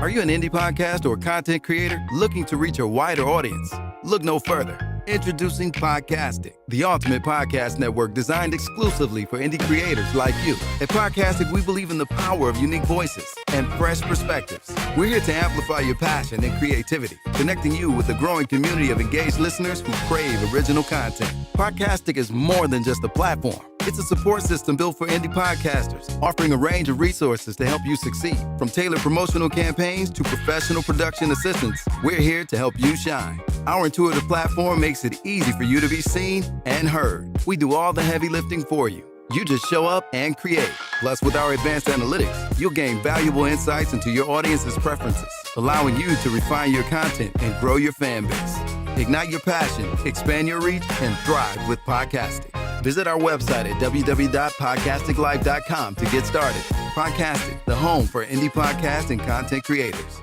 Are you an indie podcast or content creator looking to reach a wider audience? Look no further. Introducing Podcastic, the ultimate podcast network designed exclusively for indie creators like you. At Podcastic, we believe in the power of unique voices and fresh perspectives. We're here to amplify your passion and creativity, connecting you with a growing community of engaged listeners who crave original content. Podcastic is more than just a platform. It's a support system built for indie podcasters, offering a range of resources to help you succeed. From tailored promotional campaigns to professional production assistance, we're here to help you shine. Our intuitive platform makes it easy for you to be seen and heard. We do all the heavy lifting for you. You just show up and create. Plus, with our advanced analytics, you'll gain valuable insights into your audience's preferences, allowing you to refine your content and grow your fan base. Ignite your passion, expand your reach, and thrive with podcasting. Visit our website at www.podcasticlife.com to get started. Podcastic, the home for indie podcast and content creators.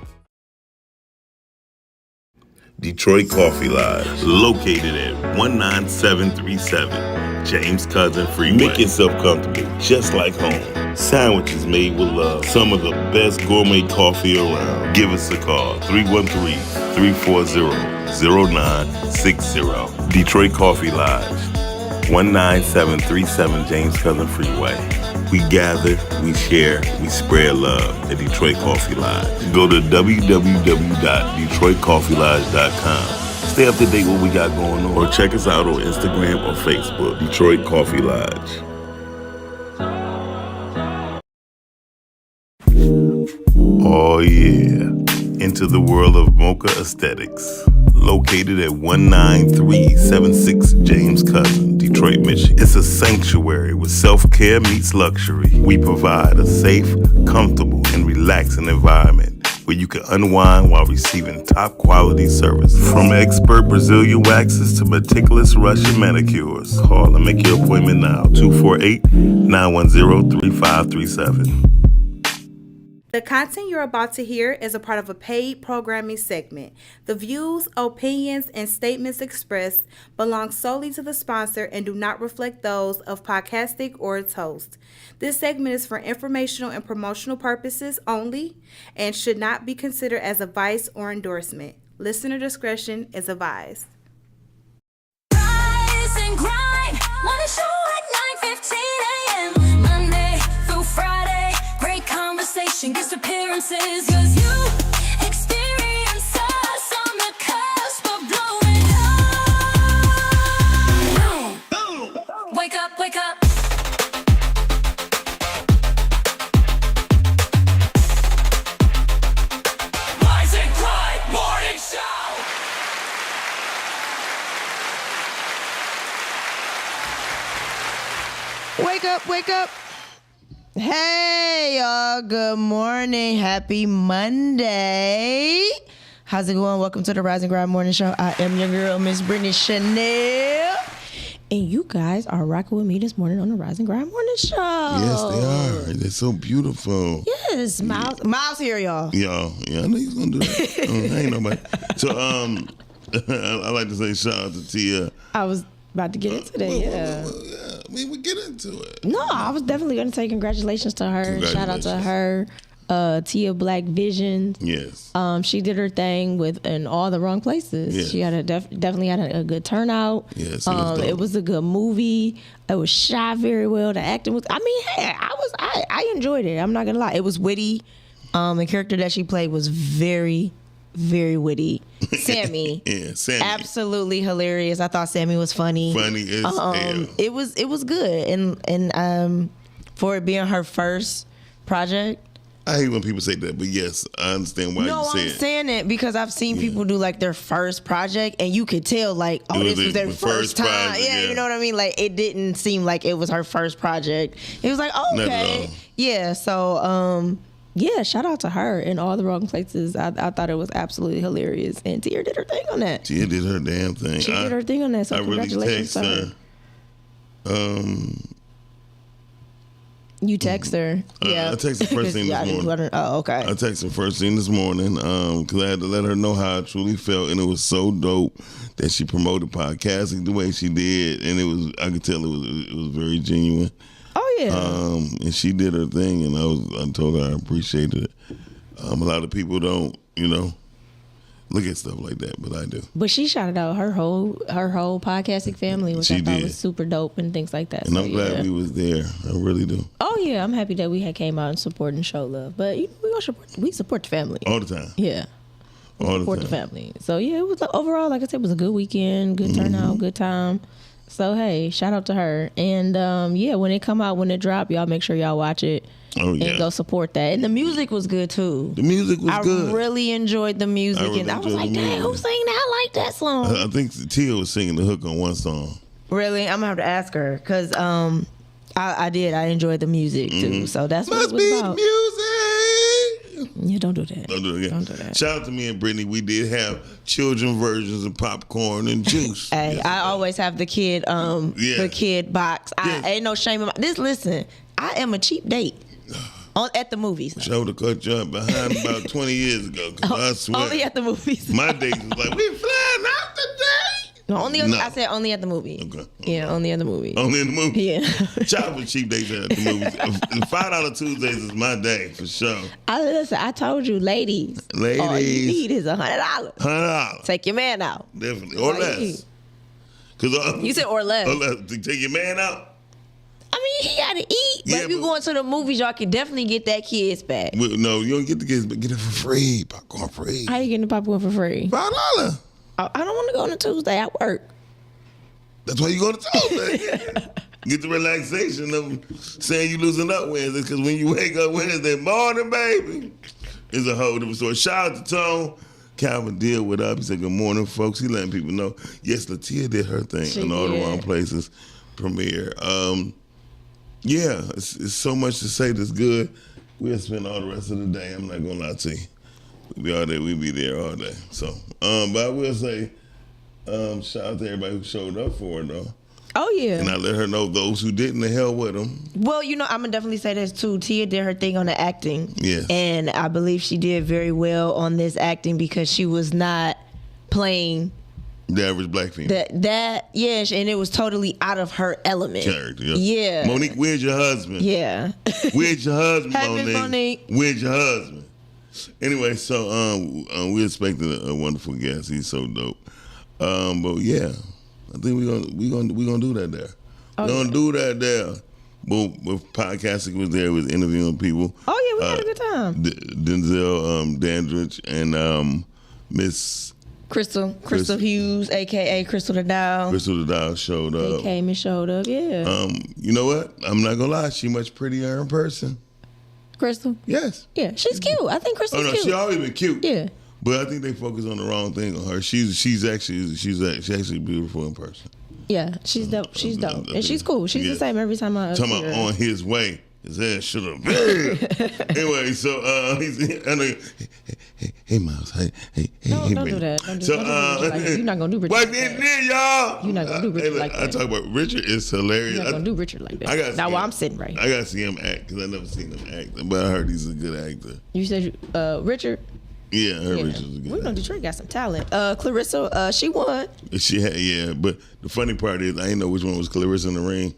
Detroit Coffee Lodge, located at 19737 James Cousin Freeway. Make yourself comfortable, just like home. Sandwiches made with love. Some of the best gourmet coffee around. Give us a call, 313-340-0960. Detroit Coffee Lodge, 19737 James Cousin Freeway. We gather, we share, we spread love at Detroit Coffee Lodge. Go to www.detroitcoffeelodge.com. Stay up to date what we got going on, or check us out on Instagram or Facebook, Detroit Coffee Lodge. Oh yeah, into the world of mocha aesthetics. Located at 19376 James Cousin, Detroit, Michigan. It's a sanctuary where self-care meets luxury. We provide a safe, comfortable, and relaxing environment where you can unwind while receiving top-quality service. From expert Brazilian waxes to meticulous Russian manicures. Call and make your appointment now, 248-910-3537. The content you're about to hear is a part of a paid programming segment. The views, opinions, and statements expressed belong solely to the sponsor and do not reflect those of Podcastic or its host. This segment is for informational and promotional purposes only and should not be considered as advice or endorsement. Listener discretion is advised. Rise and grind, wanna show at 9:15 a.m. Monday through Friday. Great conversation, guest appearances, cause you experience us on the cusp of blowing up. Boom. Wake up, wake up. Rise and grind, morning show. Wake up, wake up. Hey, y'all. Good morning. Happy Monday. How's it going? Welcome to the Rise and Grind Morning Show. I am your girl, Miss Brittany Chanel. And you guys are rocking with me this morning on the Rise and Grind Morning Show. Yes, they are. They're so beautiful. Yes, Miles. Miles here, y'all. Yeah, I know you was going to do that. I ain't nobody. So, I like to say shout out to Tia. I was about to get into that, yeah. I mean, we get into it. No, I was definitely going to say congratulations to her. Shout out to her. Tia Black Vision. Yes. She did her thing in all the wrong places. Yes. She had definitely had a good turnout. Yes, it was a good movie. It was shot very well. The acting was. I mean, hey, I enjoyed it. I'm not gonna lie. It was witty. The character that she played was very, very witty. Sammy. Yeah, Sammy. Absolutely hilarious. I thought Sammy was funny. Funny as hell. It was good, and for it being her first project. I hate when people say that, but yes, I understand why you say it. No, I'm saying it because I've seen people do like their first project, and you could tell like, oh, this was their first time. Project, yeah, you know what I mean? Like it didn't seem like it was her first project. It was like, oh, okay, yeah. So, yeah, shout out to her in all the wrong places. I thought it was absolutely hilarious, and Tia did her thing on that. Tia did her damn thing. She did her thing on that. So congratulations really to her. You text her. Yeah. I texted her first thing this morning. Oh, okay. I texted her first thing this morning because I had to let her know how I truly felt, and it was so dope that she promoted podcasting the way she did, and I could tell it was very genuine. Oh yeah. And she did her thing, and I told her I appreciated it. A lot of people don't, look at stuff like that, but I do. But she shouted out her whole podcasting family, which I thought was super dope and things like that. And I'm glad we was there. I really do. Oh yeah, I'm happy that we had came out and support and show love. But we support the family all the time. Yeah, support the family. So yeah, it was overall, like I said, it was a good weekend, good turnout, good time. So hey, shout out to her. And when it drop, y'all make sure y'all watch it. Oh, yeah. And go support that. And the music was good too. The music was good. I really enjoyed the music. And I was like, dang, who sang that? I like that song. I think Tia was singing the hook on one song. Really? I'm going to have to ask her because I did. I enjoyed the music too. So that's what it was about. Music! Yeah, don't do that. Don't do it again. Don't do that. Shout out to me and Brittany. We did have children versions of popcorn and juice. Hey, yes, I always have the kid box. Yes. Ain't no shame in my this. Listen, I am a cheap date. At the movies. I would have cut you up behind about 20 years ago. I swear. Only at the movies. My dates was like, we flying out today. No, I said only at the movie. Okay. Yeah, only at the movie. Only in the movie? Yeah. Shout out for cheap dates at the movies. $5 Tuesdays is my day, for sure. I told you, ladies. All you need is $100. $100. Take your man out. Definitely. Or less. You said or less. Or less. Take your man out. I mean, he gotta eat. But if you going to the movies, y'all can definitely get that kids back. No, you don't get the kids, but get it for free. Popcorn free. How you getting the popcorn for free? $5. I don't want to go on a Tuesday at work. That's why you go to Tuesday. Get the relaxation of saying you losing up Wednesday, because when you wake up Wednesday morning, baby, it's a whole different story. Shout out to Tone. Calvin did what up. He said, good morning, folks. He letting people know. Yes, Latia did her thing in all the wrong places. Premiere. Yeah, it's so much to say that's good. We'll spend all the rest of the day. I'm not gonna lie to you. We'll be there all day. So, but I will say, shout out to everybody who showed up for it though. Oh yeah. And I let her know those who didn't, the hell with them. Well, I'm gonna definitely say this too. Tia did her thing on the acting. Yes. And I believe she did very well on this acting because she was not playing the average black female. Yes, and it was totally out of her element. Character, yeah. Monique, where's your husband? Yeah. Where's your husband, Monique? Where's your husband? Anyway, so we expected a wonderful guest. He's so dope. But yeah, I think we gonna do that there. We're gonna do that there. But podcasting was there, was interviewing people. Oh yeah, we had a good time. Denzel Dandridge and Miss Crystal Hughes, aka Crystal the Doll. Crystal the Doll showed up. They came and showed up, yeah. You know what? I'm not gonna lie, she much prettier in person. Crystal? Yes. Yeah, she's cute. I think Crystal's cute. She always been cute. Yeah. But I think they focus on the wrong thing on her. She's actually beautiful in person. Yeah, she's dope. She's dope. And she's cool. She's the same every time I talking see her. About on his way. His ass should have been. Anyway, so hey Miles, hey, don't do that. Don't do Richard like that. You're not gonna do Richard. Wife in there, y'all. You're not gonna do Richard like that. I talk about Richard is hilarious. You're not gonna do Richard like that. Now I'm sitting right. I gotta see him act because I never seen him act, but I heard he's a good actor. You said Richard. Yeah, I heard Richard was a good. We know Detroit got some talent. Clarissa, she won. She had, but the funny part is I didn't know which one was Clarissa in the ring.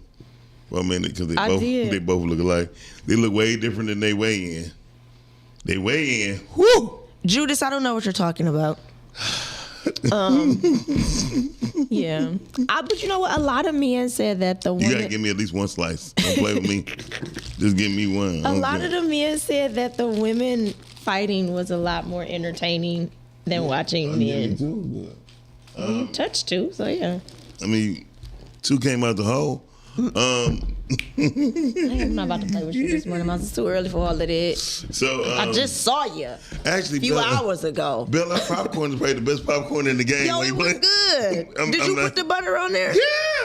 Well, I mean, because they both look alike. They look way different than they weigh in. They weigh in. Whoo! Judas, I don't know what you're talking about. Yeah. But you know what? A lot of men said that the woman... You got to give me at least one slice. Don't play with me. Just give me one. A lot of the men said that the women fighting was a lot more entertaining than watching men. You touched two, so yeah. I mean, two came out the hole. I'm not about to play with you this morning. It's too early for all of that. So I just saw you actually a few hours ago. Bella popcorn is probably the best popcorn in the game. Yo, it was good. Did you put the butter on there? Yeah.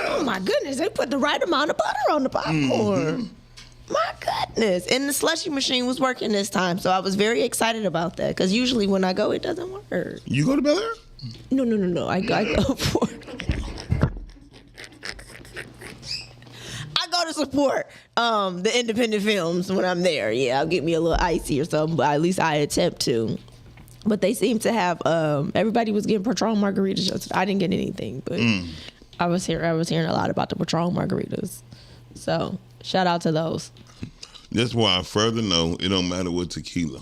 Oh my goodness, they put the right amount of butter on the popcorn. Mm-hmm. My goodness. And the slushy machine was working this time, so I was very excited about that because usually when I go, it doesn't work. You go to Bel Air? No. I go for it. To support the independent films when I'm there. Yeah, I'll get me a little icy or something, but at least I attempt to. But they seem to have everybody was getting Patron margaritas. I didn't get anything, but I was hearing a lot about the Patron margaritas. So shout out to those. That's why I further know it don't matter what tequila.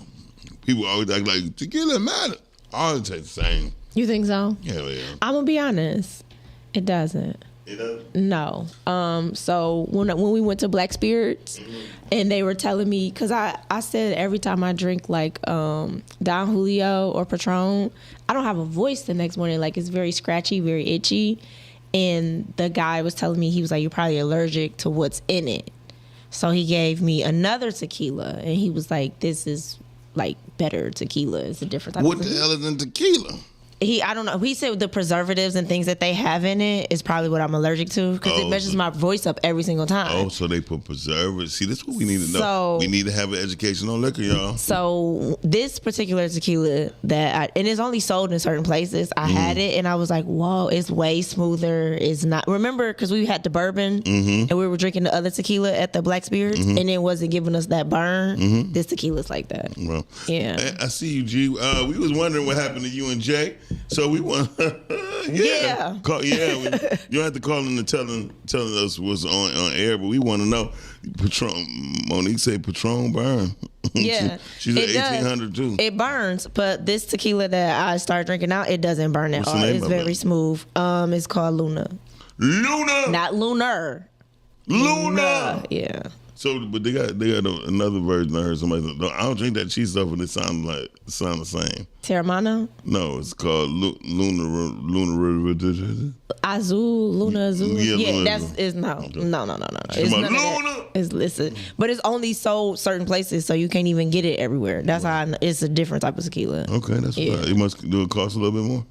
People always act like tequila matter. All it tastes the same. You think so? Hell yeah. I'm gonna be honest. It doesn't. It does? No. So when we went to Black Spirits, and they were telling me, because I said every time I drink like Don Julio or Patron, I don't have a voice the next morning. Like it's very scratchy, very itchy. And the guy was telling me, he was like, you're probably allergic to what's in it. So he gave me another tequila, and he was like, this is like better tequila. It's a different type What of the hell is in tequila? I don't know. He said the preservatives and things that they have in it is probably what I'm allergic to, because it messes my voice up every single time. Oh, so they put preservatives. See, this is what we need to know. So- we need to have an education on liquor, y'all. So this particular tequila and it's only sold in certain places. I had it and I was like, whoa, it's way smoother. It's not. Remember, because we had the bourbon and we were drinking the other tequila at the Black Spirits and it wasn't giving us that burn. This tequila's like that. Well, Yeah. I see you, G. We was wondering what happened to you and Jay. So we want, Yeah. you don't have to call in and telling us what's on air, but we want to know. Patron, Monique said Patron burn. Yeah. She's at 1800 too. It burns, but this tequila that I started drinking out, it doesn't burn at What's the all. name It's of very it? smooth. It's called Luna. Luna. Not lunar. Luna. Yeah. So, but they got another version. I heard somebody say, I don't drink that cheese stuff, and it sounds the same. Terramana? No, it's called Luna. Azul, Luna Azul. Yeah, Yeah, Luna that's Azul. is no. It's Come none on, of that. Luna. It's listen, but it's only sold certain places, so you can't even get it everywhere. That's how it's a different type of tequila. Okay, that's Yeah. right. It cost a little bit more.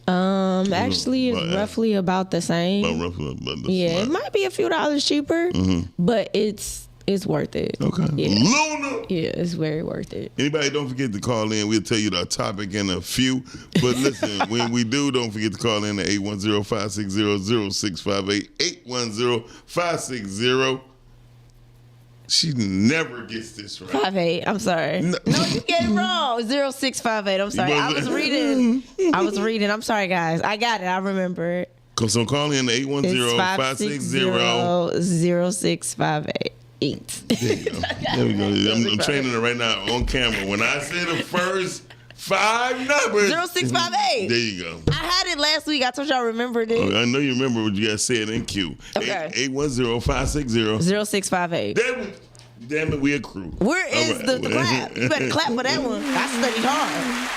Actually, it's roughly about the same. About roughly, Yeah, it might be a few dollars cheaper, but it's worth it. Okay. Yeah. Luna. Yeah, it's very worth it. Anybody, don't forget to call in. We'll tell you the topic in a few. But listen, when we do, don't forget to call in at 810-560-0658. 810-560. She never gets this right. 58. I'm sorry. No, you get it wrong. 0658. I'm sorry. I was reading. I'm sorry, guys. I got it. I remember it. So call in at 810-560. 0658. There you go. There we go. I'm training her right now on camera. When I say the first 5 numbers. 0658. There you go. I had it last week. I told you I remembered it. I know you remember what you guys said in Q. Okay. 810-560. 0658. Damn it, we a crew. Where is All right. the clap? You better clap for that one. I studied hard.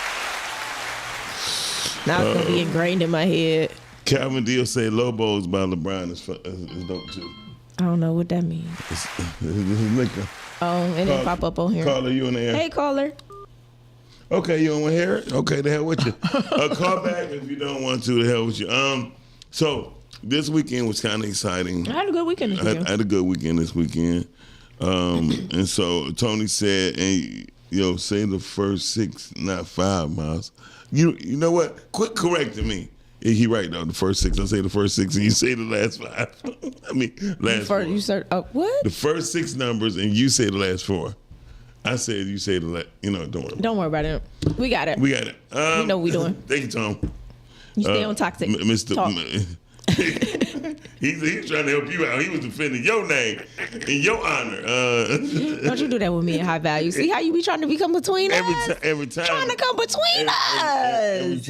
Now it's going to be ingrained in my head. Calvin Deal say Lobos by LeBron is dope too. I don't know what that means. It's liquor. Oh, and then pop up on here. Caller, you in the air? Hey, caller. Okay, you don't want to hear it? Okay, the hell with you. Call back if you don't want to. The hell with you. So this weekend was kind of exciting. I had a good weekend this weekend. I had a good weekend this weekend. And so Tony said, "Hey, say the first 6, not 5 miles." You know what? Quit correcting me. He right though. The first 6. I say the first 6, and you say the last 5. I mean, last 4. You said what? The first 6 numbers, and you say the last 4. I said you say the last. Don't worry. Don't worry about it. We got it. We got it. We know what we doing. Thank you, Tom. You stay on toxic. Mr. Talk. He's trying to help you out. He was defending your name in your honor. Don't you do that with me in High Value. See how you be trying to become between us? Every time. Trying to come between us.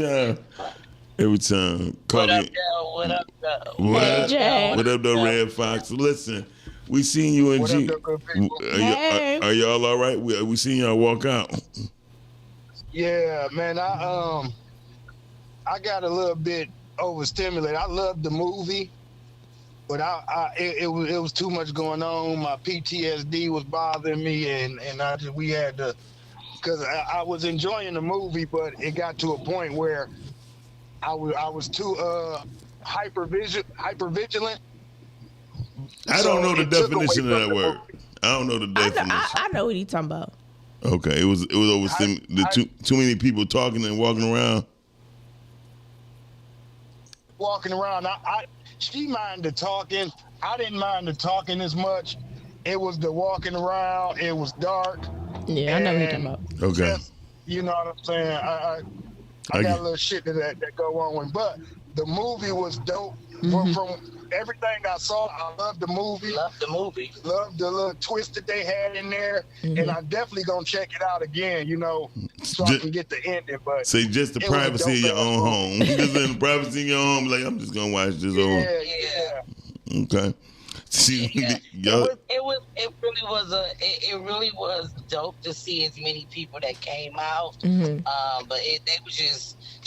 Every time. What up, y'all? What up, though? Hey, Jay. What up, though, Red Fox? Listen, we seen you in What G. up, though, good people? Hey. Are y'all all right? We seen y'all walk out. Yeah, man. I got a little bit overstimulated. I loved the movie, but it was too much going on. My PTSD was bothering me, and we had to, because I was enjoying the movie, but it got to a point where I was too hyper vigilant. I don't know the it took definition away of that from the word. movie. I don't know the definition. I know what he's talking about. Okay, it was too many people talking and walking around. Walking around, she minded talking. I didn't mind the talking as much. It was the walking around. It was dark. Yeah, I know what you're talking about. Okay. You know what I'm saying? I got a little shit that go on with, but the movie was dope. From everything I saw, I loved the movie. Love the movie. Loved the little twist that they had in there, and I'm definitely gonna check it out again. So I can get the ending. But say just the it was a privacy of your dope-ass own movie. home. Just in the privacy of your home, like I'm just gonna watch this over. Yeah. Okay. See, Yeah. y'all, It really was dope to see as many people that came out. But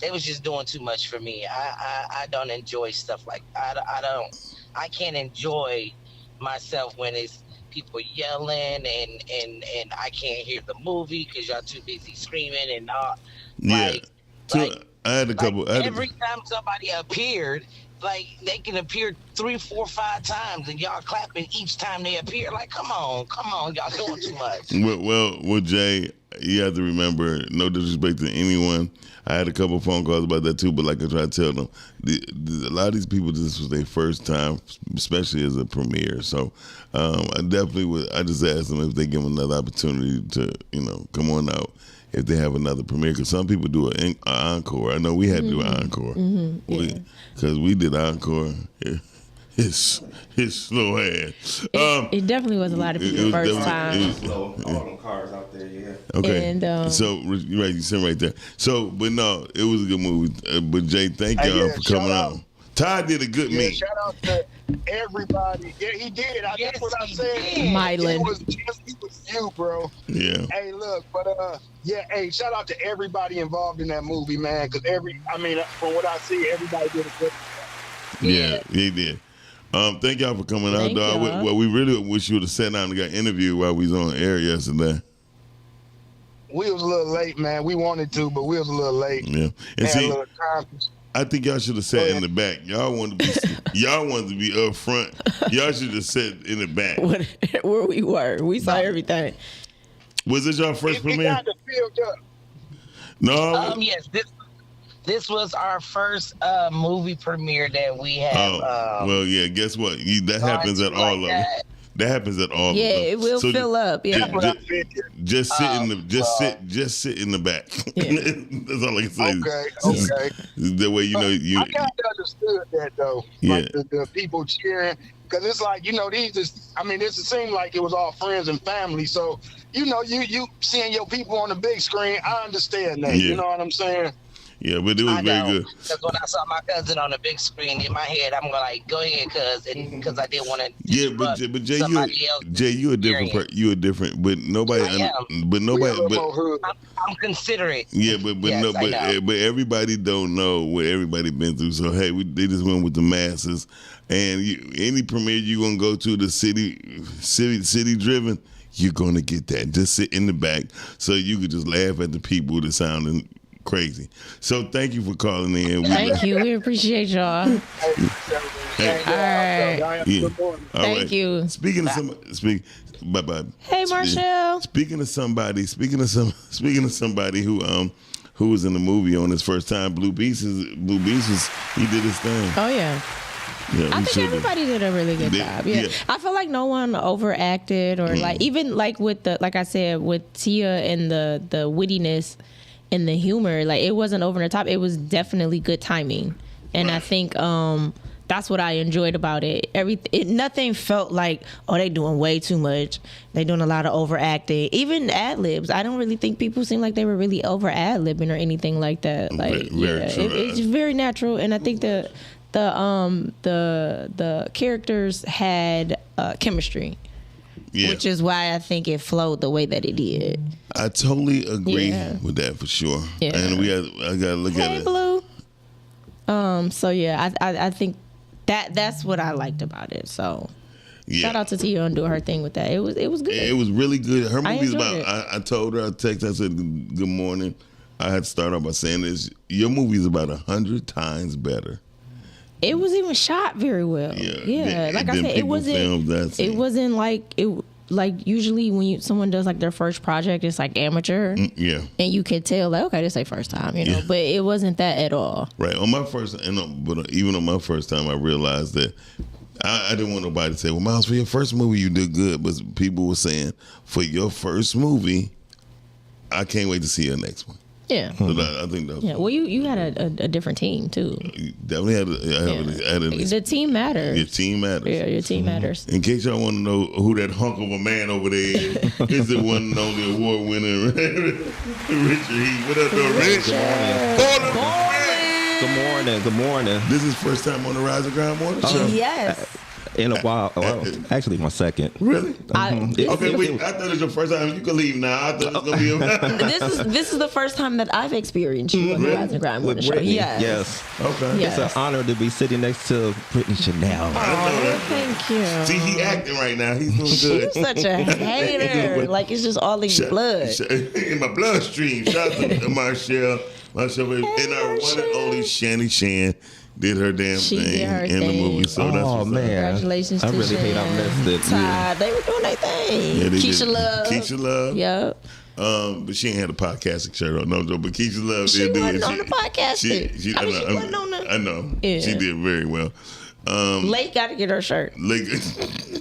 they was just doing too much for me. I don't enjoy stuff like I can't enjoy myself when it's people yelling and I can't hear the movie because y'all too busy screaming and not. yeah. I had a Like, couple. every time somebody appeared, like they can appear 3, 4, 5 times, and y'all clapping each time they appear. Like, come on, y'all doing too much. Well, Jay, you have to remember, no disrespect to anyone. I had a couple phone calls about that too, but like I try to tell them, a lot of these people, this was their first time, especially as a premiere. So I definitely would. I just asked them if they give them another opportunity to, come on out if they have another premiere. Because some people do an encore. I know we had to do an encore because we did encore. His slow ass. It definitely was a lot of people first time. All them cars out there, yeah. Okay. And, so right, you sit right there. So, but no, it was a good movie. But Jay, thank Hey, y'all yeah, for coming shout out. Todd did a good Yeah, meet. shout out to everybody. Yeah, he did. That's what I said. Mylan. It was you, bro. Yeah. Hey, look, but hey, shout out to everybody involved in that movie, man. Because from what I see, everybody did a good job. Yeah, he did. Thank y'all for coming out, Thank dog. y'all. Well, we really wish you would have sat down and got interviewed while we was on air yesterday. We was a little late, man. We wanted to, but we was a little late. Yeah. And Had a see, little time. I think y'all should have sat in the back. Y'all wanted to be up front. Y'all should have sat in the back. Where we were, we saw everything. Was this your first It premiere? got filled up. No. Yes, this was our first movie premiere that we have. Well, yeah. Guess what? That happens at all of them. That happens at all. Yeah, of them. it will fill up. Yeah. Just sit in the sit in the back. That's all I can say. Okay. The way you. I kind of understood that though. Yeah. Like the people cheering, because it's like these just. It seemed like it was all friends and family. So you seeing your people on the big screen, I understand that. Yeah. You know what I'm saying? Yeah, but it was very good. Because when I saw my cousin on the big screen in my head, I'm like, go ahead, because I didn't want to. Yeah, but Jay, you a different. You a different, but nobody. I'm considerate. Yeah, but Yes, but everybody don't know what everybody been through. So hey, they just went with the masses. And any premiere you gonna go to the city driven, you're gonna get that. Just sit in the back so you could just laugh at the people that sounding crazy. So thank you for calling in. Thank you. We appreciate y'all. All right. Yeah. Thank you. Speaking of bye bye. Hey, Marshall. Speaking of somebody who was in the movie on his first time, Blue Beast he did his thing. Oh yeah. Yeah, I think everybody did a really good job. Yeah. I feel like no one overacted or even with like I said, with Tia and the wittiness and the humor, like it wasn't over the top. It was definitely good timing. And I think that's what I enjoyed about it. Nothing felt like, they doing way too much. They doing a lot of overacting. Even ad libs. I don't really think people seem like they were really over ad libbing or anything like that. Like very true. It's very natural. And I think the characters had chemistry. Yeah. Which is why I think it flowed the way that it did. I totally agree with that for sure. Yeah. And I gotta look at it. Blue. So yeah, I think that's what I liked about it. So shout out to Tia and doing her thing with that. It was good. It was really good. Her movie's enjoyed about. I told her, I texted, I said, "Good morning." I had to start off by saying this. Your movie's about 100 times better. It was even shot very well. Yeah. Like I said, it wasn't like usually when someone does like their first project, it's like amateur. And you could tell like, okay, this is their first time, but it wasn't that at all. Right. On my first, but even on my first time, I realized that I didn't want nobody to say, "Well, Miles, for your first movie, you did good." But people were saying, "For your first movie, I can't wait to see your next one." Yeah. So I think that was Yeah. Well, you had a different team too. you definitely had The team matters. your team matters. Yeah, your team matters. In case y'all want to know who that hunk of a man over there is, it's the one and only award winner, Richard Heath. What up, though, Rich? Good morning. This is first time on the Rise and Grind Morning Show. Yes. In a while, actually my second. Really? Okay, wait. I thought it was your first time. You can leave now. I thought it was gonna be. This is the first time that I've experienced you on the Rise and Grind Morning Show. Brittany. Yes. Yes. Okay. Yes. It's an honor to be sitting next to Brittany Chanel. Oh, thank you. See, he acting right now. He's doing good. You're such a hater. Like it's just all in your blood. In my bloodstream. Shout out to Marshall, and our one and only Shanny Shan did her damn She thing did her in the thing. movie. So that's what's up. Congratulations I to really hate I missed it. Todd. They were doing their thing. Yeah, they Keisha did. Love. Keisha Love. Yep. But she ain't had a podcasting shirt on, no joke. But Keisha Love She did do wasn't it. on the podcasting. She I mean, she wasn't on the. I know. Yeah. She did very well. Lake got to get her shirt.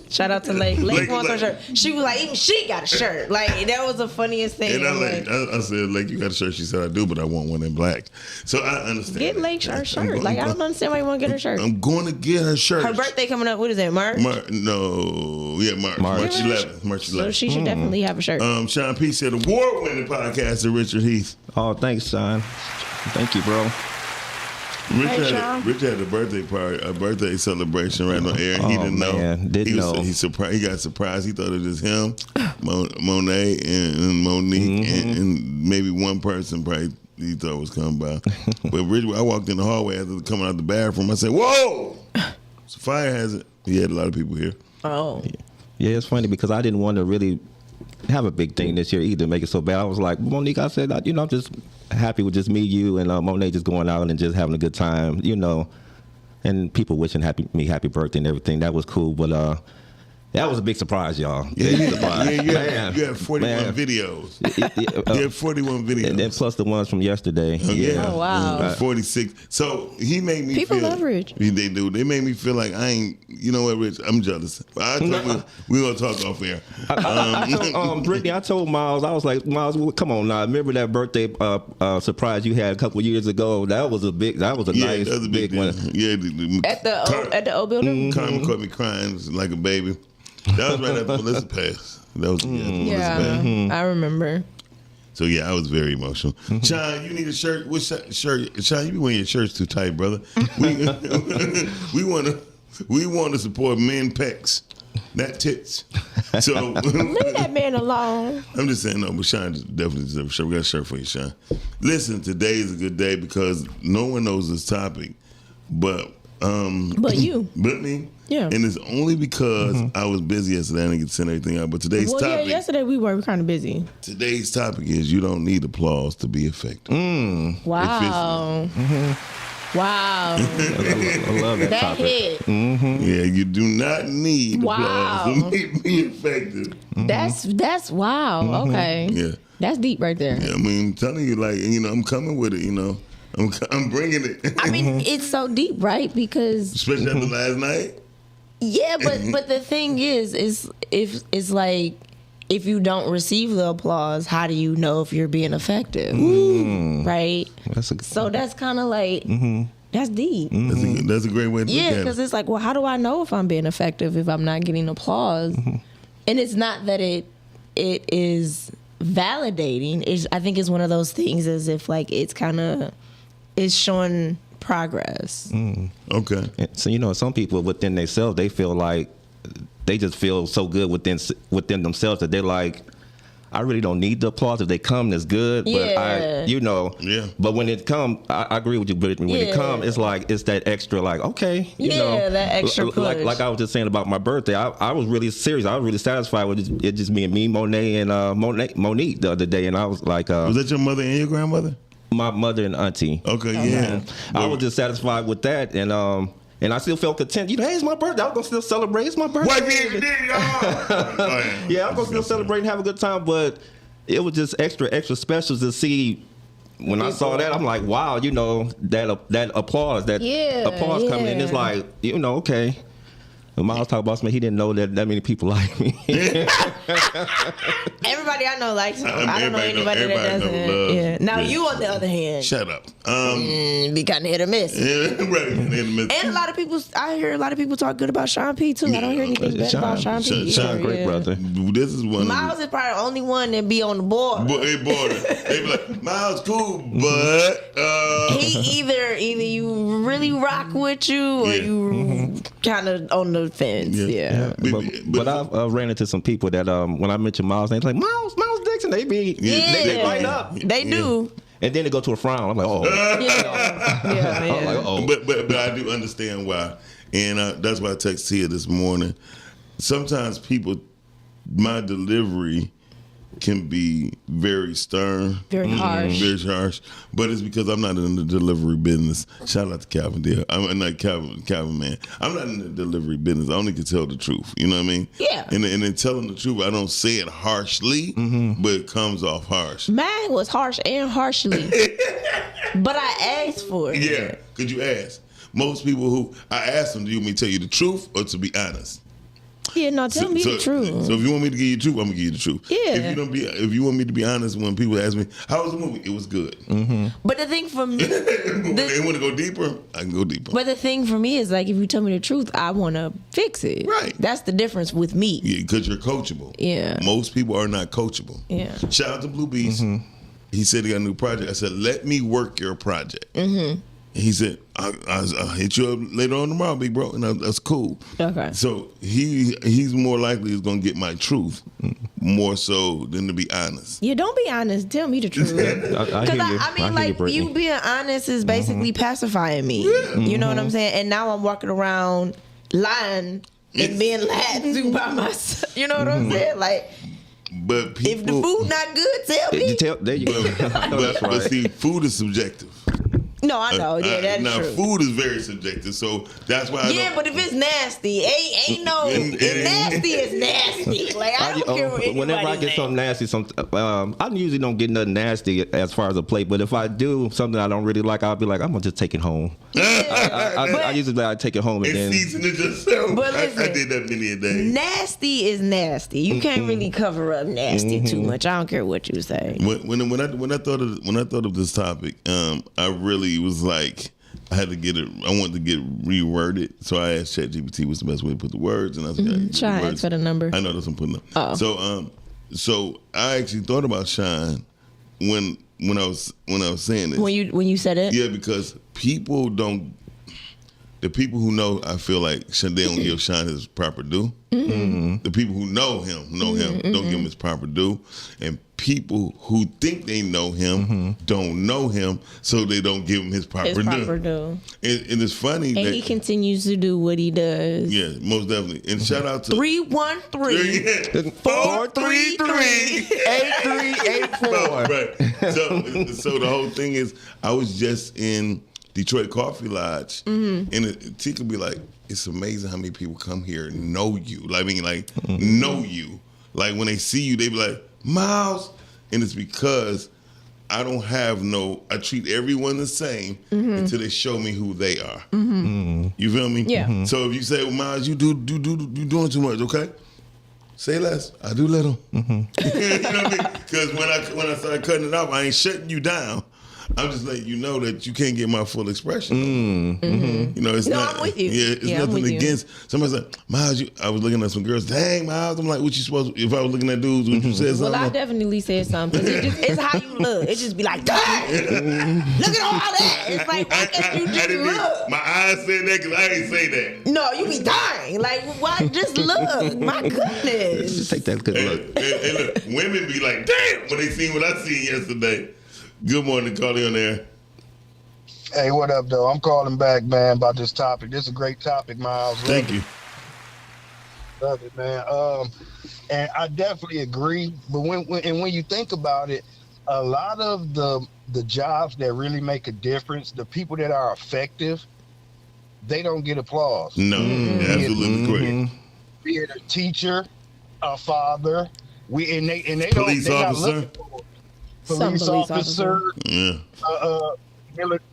Shout out to Lake. Lake wants her shirt. She was like, even she got a shirt. Like that was the funniest thing. And I said, Lake, you got a shirt? She said, I do, but I want one in black. So I understand. Get Lake her shirt. Like I don't understand why you want to get her shirt. I'm going to get her shirt. Her birthday coming up. What is it? March. March 11th. March 11th. So she should definitely have a shirt. Sean P said, award-winning podcaster Richard Heath. Oh, thanks, Sean. Thank you, bro. Rich had a birthday party, a birthday celebration right on air, and he didn't know. Didn't know. He surprised. He got surprised. He thought it was him, Monet, and Monique, and maybe one person probably he thought was coming by. But Rich, I walked in the hallway after coming out the bathroom. I said, "Whoa, it's a fire hazard." He had a lot of people here. Oh. Yeah, it's funny because I didn't want to really have a big thing this year either, make it so bad. I was like, Monique, I said, I'm just happy with just me, you, and Monet just going out and just having a good time, and people wishing me happy birthday and everything. That was cool, but that was a big surprise, y'all. You had 41 videos. You had 41 videos. And then plus the ones from yesterday. Yeah. Oh, wow. 46. So he made me People feel. love Rich. They do. They made me feel like I ain't, you know what, Rich? I'm jealous. We're going to talk off air. I told Brittany, I told Miles, I was like, Miles, come on now. Remember that birthday surprise you had a couple years ago? That was a nice that was a big deal. one. Yeah. At the old building? Carmen caught me crying like a baby. That was right after Melissa passed. That was Melissa passed. I remember. So yeah, I was very emotional. Sean, you need a shirt. What shirt? Sean, you be wearing your shirts too tight, brother. We want to support men pecs, not tits. So Leave that man alone. I'm just saying, no, but Sean definitely deserves a shirt. We got a shirt for you, Sean. Listen, today is a good day because no one knows this topic, but you. But me. Yeah. And it's only because I was busy yesterday. I didn't get to send everything out. But today's topic. Yeah, yesterday we were kind of busy. Today's topic is you don't need applause to be effective. Wow. Wow. I love that topic. Hit. Yeah, you do not need applause to be effective. That's wow. Okay. Yeah. That's deep right there. Yeah, I mean, I'm telling you, like, I'm coming with it, I'm bringing it. I mean, it's so deep, right? Because especially after last night. Yeah, but the thing is if it's like if you don't receive the applause, how do you know if you're being effective? Right? So that's kind of like that's deep. That's a great way to look at it. Because it's like, well, how do I know if I'm being effective if I'm not getting applause? And it's not that it is validating. I think it's one of those things as if like it's kind of is showing progress. Okay. So some people within themselves, they feel like they just feel so good within themselves that they're like, I really don't need the applause. If they come, that's good. But Yeah. But when it come, I agree with you, Brittany. When it come, it's like it's that extra, like okay, that extra push. Like I was just saying about my birthday, I was really serious. I was really satisfied with it just being me, Monet, and Monique the other day, and I was like, was that your mother and your grandmother? My mother and auntie. Okay, yeah. I was just satisfied with that, and I still felt content. Hey, it's my birthday. I'm gonna still celebrate. It's my birthday. Yeah, I'm gonna still celebrate and have a good time. But it was just extra special to see. When I saw that, I'm like, wow, that applause, applause coming in. It's like, okay. When Miles talk about me, he didn't know that many people like me. Everybody I know likes him. I don't know anybody that doesn't. Yeah. Now you, on the other hand, shut up. Be kind of hit or miss. Yeah, right. And a lot of people, I hear a lot of people talk good about Sean P too. I don't hear anything bad about Sean P. Sean, great brother. This is one. Miles is probably the only one that be on the board. They be like, Miles cool, but he either you really rock with you or you kind of on the fence. Yeah. But I've ran into some people that when I mention Miles, they're like Miles Dixon. They light up. They do. And then they go to a frown. I'm like, oh. I'm like, oh. But I do understand why. And that's why I texted Tia this morning. Sometimes my delivery can be very stern. Very harsh. Very harsh. But it's because I'm not in the delivery business. Shout out to Calvin there. I'm not Calvin man. I'm not in the delivery business. I only can tell the truth. You know what I mean? Yeah. And in telling the truth, I don't say it harshly, but it comes off harsh. Mine was harsh and harshly. But I asked for it. Yeah. Could you ask? Most people who I ask them, do you want me to tell you the truth or to be honest? Yeah, no, tell me the truth. So if you want me to give you the truth, I'm gonna give you the truth. Yeah. If you want me to be honest, when people ask me, how was the movie? It was good. But the thing for me, when they want to go deeper, I can go deeper. But the thing for me is like, if you tell me the truth, I want to fix it. Right. That's the difference with me. Yeah, because you're coachable. Yeah. Most people are not coachable. Yeah. Shout out to Blue Beast. He said he got a new project. I said, let me work your project. He said, I'll hit you up later on tomorrow, big bro. And that's cool. Okay. So he's more likely is going to get my truth more so than to be honest. Yeah, don't be honest. Tell me the truth. Because I mean, like, you being honest is basically pacifying me. You know what I'm saying? And now I'm walking around lying and being lied to by myself. You know what I'm saying? Like, but people, if the food not good, tell me. There you go. That's right. But see, food is subjective. No, I know. Yeah, that's now, true. Food is very subjective, so that's why. But if it's nasty, ain't no. Nasty is nasty. Like, I don't care what anybody whenever I get something nasty, I usually don't get nothing nasty as far as a plate. But if I do something I don't really like, I'll be like, I'm gonna just take it home. I usually take it home and then season it yourself. But listen, I did that many a day. Nasty is nasty. You can't really cover up nasty too much. I don't care what you say. When I thought of this topic, I really was like, I had to get it. I wanted to get reworded, so I asked ChatGPT what's the best way to put the words, and I was try to ask for the number. I know that's what I'm putting up. So I actually thought about Shine when I was saying this. When you said it, yeah, because people don't. The people who know, I feel like they don't give Shine his proper due. The people who know him, don't give him his proper due, and people who think they know him don't know him, so they don't give him his proper due. And it's funny and that he continues to do what he does. Yeah, most definitely. And shout out to 313-433-8384. Right. So the whole thing is, I was just in Detroit Coffee Lodge, and T could be like, it's amazing how many people come here and know you. Like, I mean, like, know you. Like, when they see you, they be like, Miles. And it's because I treat everyone the same until they show me who they are. You feel me? Yeah. So if you say, well, Miles, you doing too much, okay? Say less. I do little. You know what I mean? Because when I started cutting it off, I ain't shutting you down. I'm just letting you know that you can't get my full expression. You know, it's not. I'm with you. Yeah, it's nothing against. Somebody's like, Miles, I was looking at some girls. Dang, Miles. I'm like, what you supposed to, if I was looking at dudes, would you say something? Well, I definitely said something. It's how you look. It just be like, dang, look at all that. It's like, why can't you just look? My eyes said that because I ain't say that. No, you be dying. Like, why just look? My goodness. Just take that good look. And look, women be like, damn, when they seen what I seen yesterday. Good morning, Carly on there. Hey, what up, though? I'm calling back, man, about this topic. This is a great topic, Miles. Thank you. Love it, man. And I definitely agree. But when you think about it, a lot of the jobs that really make a difference, the people that are effective, they don't get applause. No, absolutely correct. Be it a teacher, a father, they police don't. officer. Police officer,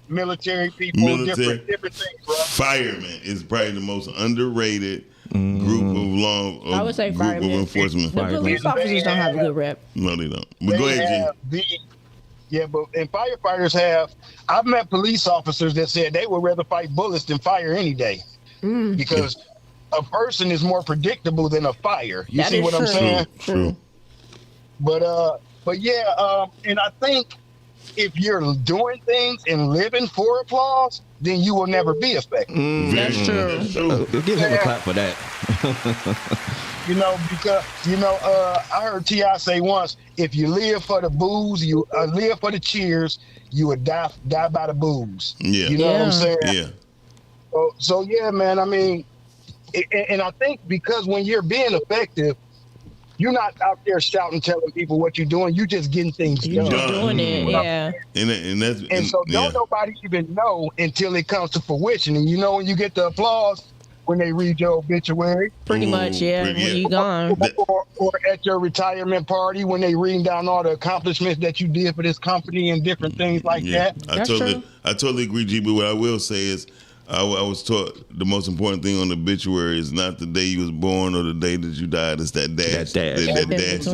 military people, different things, bro. Fireman is probably the most underrated group of law. I would say group of firemen. enforcement. The police officers don't have a good rep. No, they don't. But go ahead, G. And firefighters have. I've met police officers that said they would rather fight bullets than fire any day, because a person is more predictable than a fire. You see what I'm saying? True. But yeah, and I think if you're doing things and living for applause, then you will never be effective. That's true. Give him a clap for that. Because I heard T.I. say once, if you live for the booze, you live for the cheers, you would die by the booze. Yeah. You know what I'm saying? Yeah. So yeah, man. I mean, and I think because when you're being effective, you're not out there shouting, telling people what you're doing. You're just getting things done. You're doing it, yeah. And so don't nobody even know until it comes to fruition. And when you get the applause when they read your obituary. Pretty much, yeah. When you gone. Or at your retirement party when they read down all the accomplishments that you did for this company and different things like that. I totally agree, G. But what I will say is, I was taught the most important thing on the obituary is not the day you was born or the day that you died. It's that dash. That dash.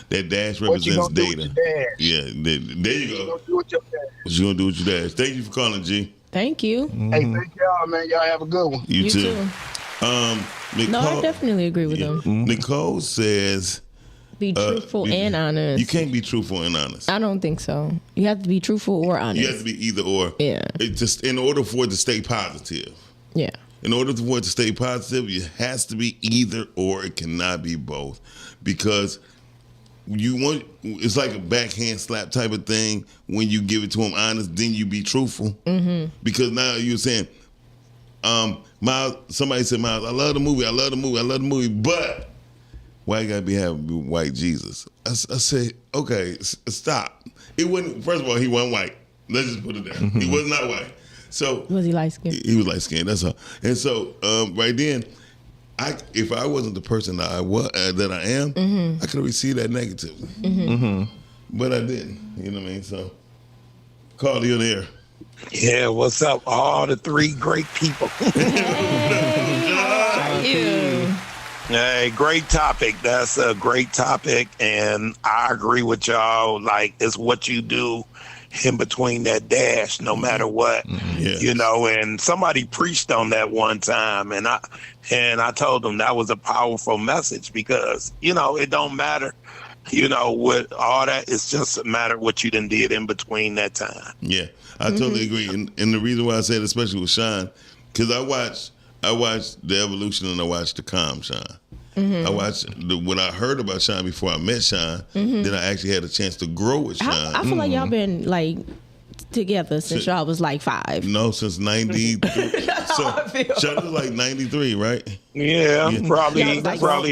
That dash represents data. Yeah, there you go. What you gonna do with your dash? Thank you for calling, G. Thank you. Hey, thank y'all, man. Y'all have a good one. You too. Nicole, no, I definitely agree with them. Nicole says, be truthful and honest. You can't be truthful and honest. I don't think so. You have to be truthful or honest. You have to be either or. Yeah. It just in order for it to stay positive. Yeah. In order for it to stay positive, it has to be either or. It cannot be both, because it's like a backhand slap type of thing. When you give it to them honest, then you be truthful. Mm-hmm. Because now you're saying, Miles. Somebody said, Miles, I love the movie, but why you gotta be having white Jesus? I said, okay, stop. It wasn't. First of all, he wasn't white. Let's just put it there. He was not white. So was he light skinned? He was light skinned. That's all. And so right then, if I wasn't the person that I am, I could have received that negatively. But I didn't. You know what I mean? So, Carl, you're there. Yeah, what's up, all the three great people? Hey, great topic. That's a great topic, and I agree with y'all. Like, it's what you do in between that dash, no matter what. And somebody preached on that one time, and I told them that was a powerful message, because it don't matter. With all that, it's just a matter of what you done did in between that time. Yeah, I totally agree. And the reason why I said, especially with Sean, because I watched the evolution and I watched the calm Sean. I watched when I heard about Sean before I met Sean, then I actually had a chance to grow with Sean. I feel like y'all been like together since y'all was like 5. No, since 93. So Sean was like 93, right? Yeah, probably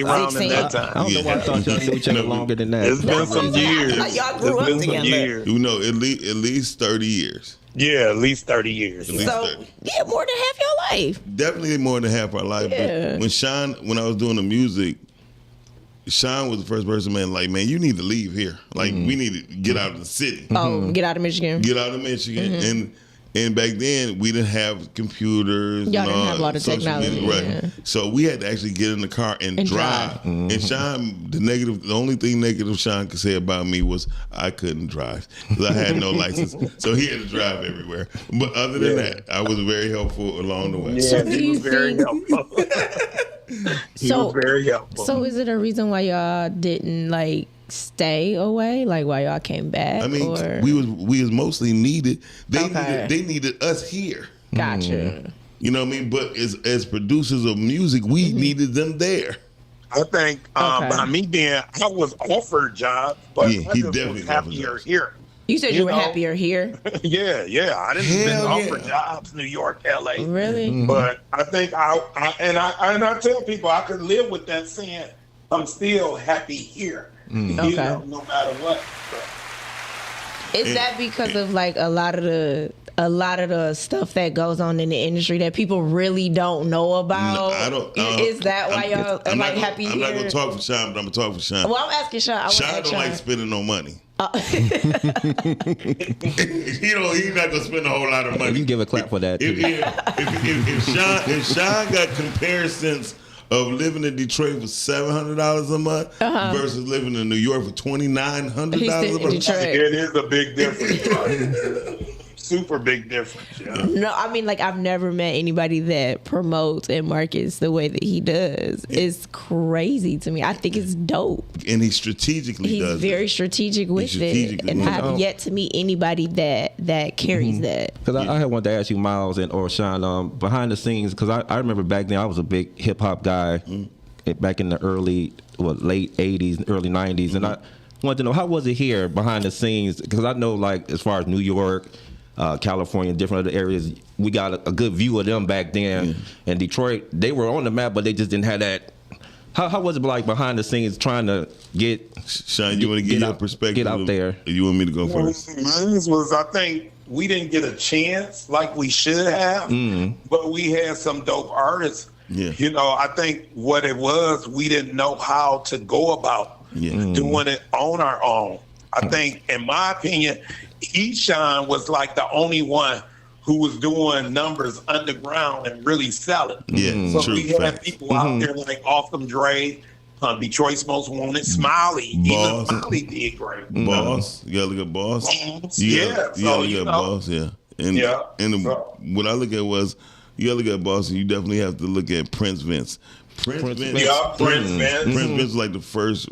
around in that time. I don't know why I thought y'all knew each other longer than that. It's been some years. Y'all grew up together. At least 30 years. Yeah, at least 30 years. So, yeah, more than half your life. Definitely more than half our life. Yeah. But when I was doing the music, Sean was the first person, man, you need to leave here. Like, we need to get out of the city. Oh, get out of Michigan. Get out of Michigan. And back then, we didn't have computers. Y'all didn't have a lot of technology. Media, right. Yeah. So we had to actually get in the car and drive. And Sean, the only thing negative Sean could say about me was I couldn't drive because I had no license. So he had to drive everywhere. But other than that, I was very helpful along the way. Yeah, he was very helpful. He was very helpful. So is it a reason why y'all didn't stay away, why y'all came back? I mean, or? we was mostly needed. They needed us here. Gotcha. You know what I mean? But as producers of music, we needed them there. I think by me being, I was offered jobs, but I just was happier here. You said you were happier here? Yeah. I didn't been offered jobs, New York, LA. Really? But I think I tell people I could live with that saying, I'm still happy here. No matter what. Is that because of a lot of the stuff that goes on in the industry that people really don't know about? No, I don't. Is that why y'all are happy here? I'm not gonna talk for Sean, but I'm gonna talk for Sean. Well, I'm asking Sean. Sean don't like spending no money. He's not gonna spend a whole lot of money. You can give a clap for that too. If Sean got comparisons of living in Detroit for $700 a month versus living in New York for $2,900 a month. It is a big difference. Right? Super big difference. Yeah. No, I mean, like, I've never met anybody that promotes and markets the way that he does. It's crazy to me. I think it's dope. And he strategically does. He's very strategic with it, and I've yet to meet anybody that carries that. Because I had wanted to ask you, Miles or Sean, behind the scenes, because I remember back then I was a big hip hop guy back in the late 80s, early 90s, and I wanted to know, how was it here behind the scenes? Because I know, like, as far as New York, California, different other areas, we got a good view of them back then. And Detroit, they were on the map, but they just didn't have that. How was it like behind the scenes trying to get? Sean, you want to get your perspective? Get out there. You want me to go first? Mine was, I think we didn't get a chance like we should have, but we had some dope artists. Yeah. You know, I think what it was, we didn't know how to go about doing it on our own. I think, in my opinion, Eshawn was like the only one who was doing numbers underground and really selling. Yeah, so true, we had people out there like Awesome Dre, Detroit's Most Wanted, Smiley. Even Smiley did great. Boss, you gotta look at Boss. You gotta look at Boss. Yeah, and what I look at was you gotta look at Boss, and you definitely have to look at Prince Vince. Prince Vince. Yeah, Prince Vince. Prince Vince was like the first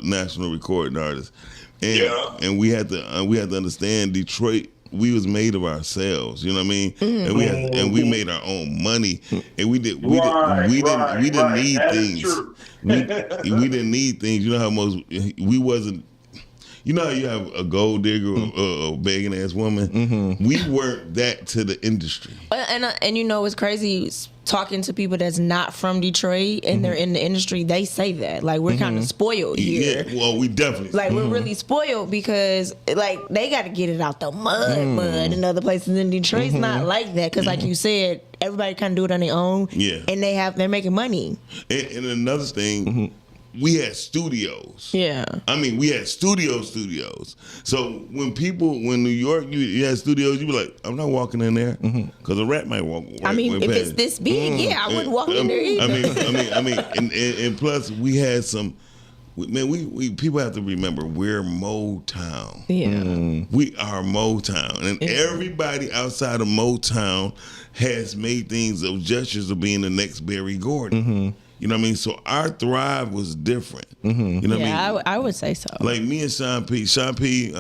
national recording artist. And we had to understand Detroit. We was made of ourselves, you know what I mean, and we made our own money, and we didn't need things. We didn't need things. You know how most we wasn't. You know how you have a gold digger or a begging ass woman. We weren't that to the industry. And you know what's crazy? Talking to people that's not from Detroit and they're in the industry, they say that like we're kind of spoiled here. Yeah, well, we definitely we're really spoiled because like they got to get it out the mud in other places. In Detroit's not like that because like you said, everybody kind of do it on their own. Yeah, and they're making money. And another thing. We had studios. Yeah. I mean, we had studios. So when New York, you had studios, you be like, I'm not walking in there because a rat might walk. I mean, if it's this big, I wouldn't walk in there either. I mean, and plus we had some. Man, we people have to remember we're Motown. Yeah, we are Motown, and everybody outside of Motown has made things of gestures of being the next Barry Gordon. You know what I mean? So our thrive was different. You know what I mean? I would say so. Like me and Sean P. Sean P.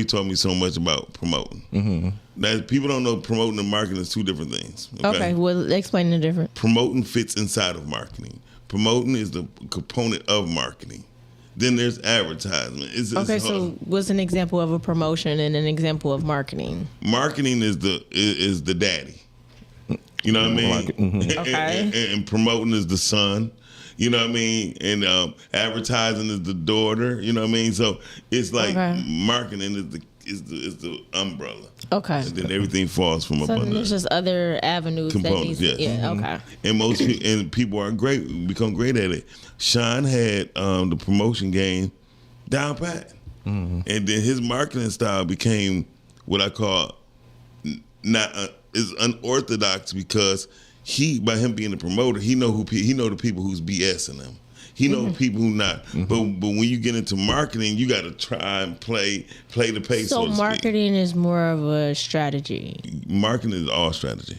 taught me so much about promoting. That people don't know promoting and marketing is two different things. Okay, well, explain the difference. Promoting fits inside of marketing. Promoting is the component of marketing. Then there's advertisement. So what's an example of a promotion and an example of marketing? Marketing is the daddy. You know what I mean? Okay. And promoting is the son. You know what I mean? And advertising is the daughter. You know what I mean? So it's like marketing is the umbrella. Okay. And then everything falls from up under. So there's just other avenues. Components, yes. Yeah. Okay. And people are become great at it. Sean had the promotion game down pat, and then his marketing style became what I call is unorthodox because by him being a promoter, he know the people who's BSing him. He know people who not. But when you get into marketing, you got to try and play the pace. So marketing is more of a strategy. Marketing is all strategy.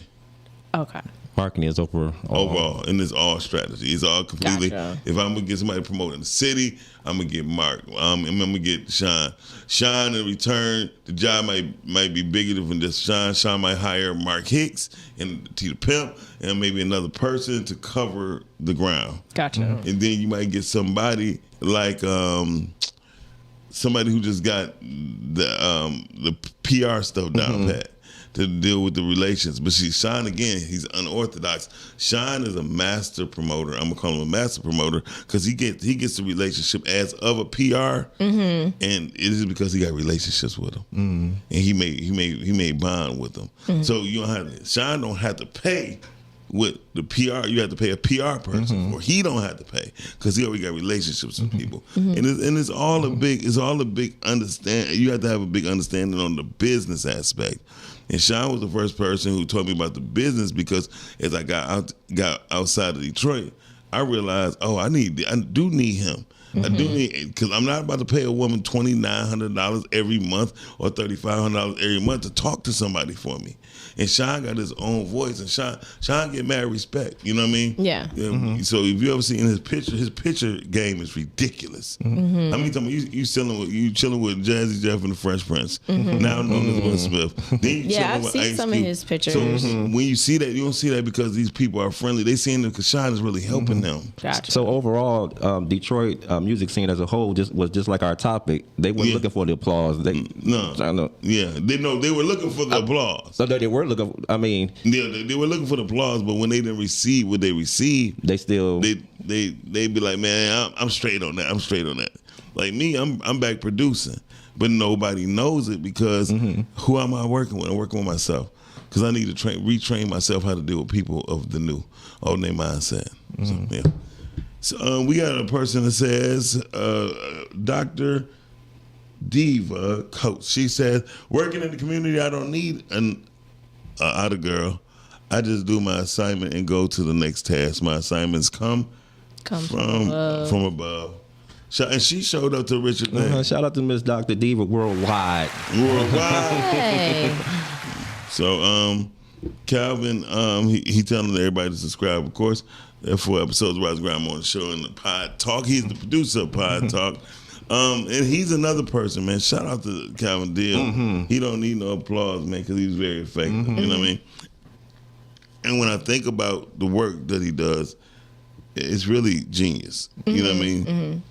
Okay. Marketing is overall, and it's all strategy. It's all completely. Gotcha. If I'm gonna get somebody promoted in the city, I'm gonna get Mark. I'm gonna get Sean. Sean in return, the job might be bigger than just Sean. Sean might hire Mark Hicks and T the Pimp and maybe another person to cover the ground. Gotcha. And then you might get somebody like somebody who just got the PR stuff down pat. To deal with the relations. But Sean, again, he's unorthodox. Sean is a master promoter. I'm going to call him a master promoter because he gets the relationship as of a PR, and it is because he got relationships with them. And he may bond with them. So Sean don't have to pay with the PR, you have to pay a PR person for. He don't have to pay because he already got relationships with people, and it's all a big understand. You have to have a big understanding on the business aspect. And Sean was the first person who told me about the business because as I got outside of Detroit, I realized, I do need him. I do need, because I'm not about to pay a woman $2,900 every month or $3,500 every month to talk to somebody for me. And Sean got his own voice, and Sean get mad respect. You know what I mean? Yeah. So if you ever seen his picture game is ridiculous. I mean, you chilling with Jazzy Jeff and the Fresh Prince, now known as Will Smith. Then you I've seen some of his pictures. So when you see that, you don't see that because these people are friendly. They seeing it because Sean is really helping them. Gotcha. So overall, Detroit music scene as a whole was just like our topic. They weren't looking for the applause. They were looking for the applause. So they were looking. I mean, they were looking for the applause, but when they didn't receive what they received, they still they be like, man, I'm straight on that. I'm straight on that. Like me, I'm back producing, but nobody knows it because who am I working with? I'm working with myself because I need to retrain myself how to deal with people of the new, old name mindset. So, yeah. So we got a person that says, Dr. Diva Coach. She says, working in the community, I don't need an outer girl. I just do my assignment and go to the next task. My assignments come from above. And she showed up to Richard. Shout out to Miss Dr. Diva worldwide. Hey. So Calvin, he telling everybody to subscribe, of course. There are 4 episodes of Rise and Grind Morning Show and the Pod Talk. He's the producer of Pod Talk. And he's another person, man. Shout out to Calvin Deal. He don't need no applause, man, because he's very effective. You know what I mean? And when I think about the work that he does, it's really genius. You know what I mean?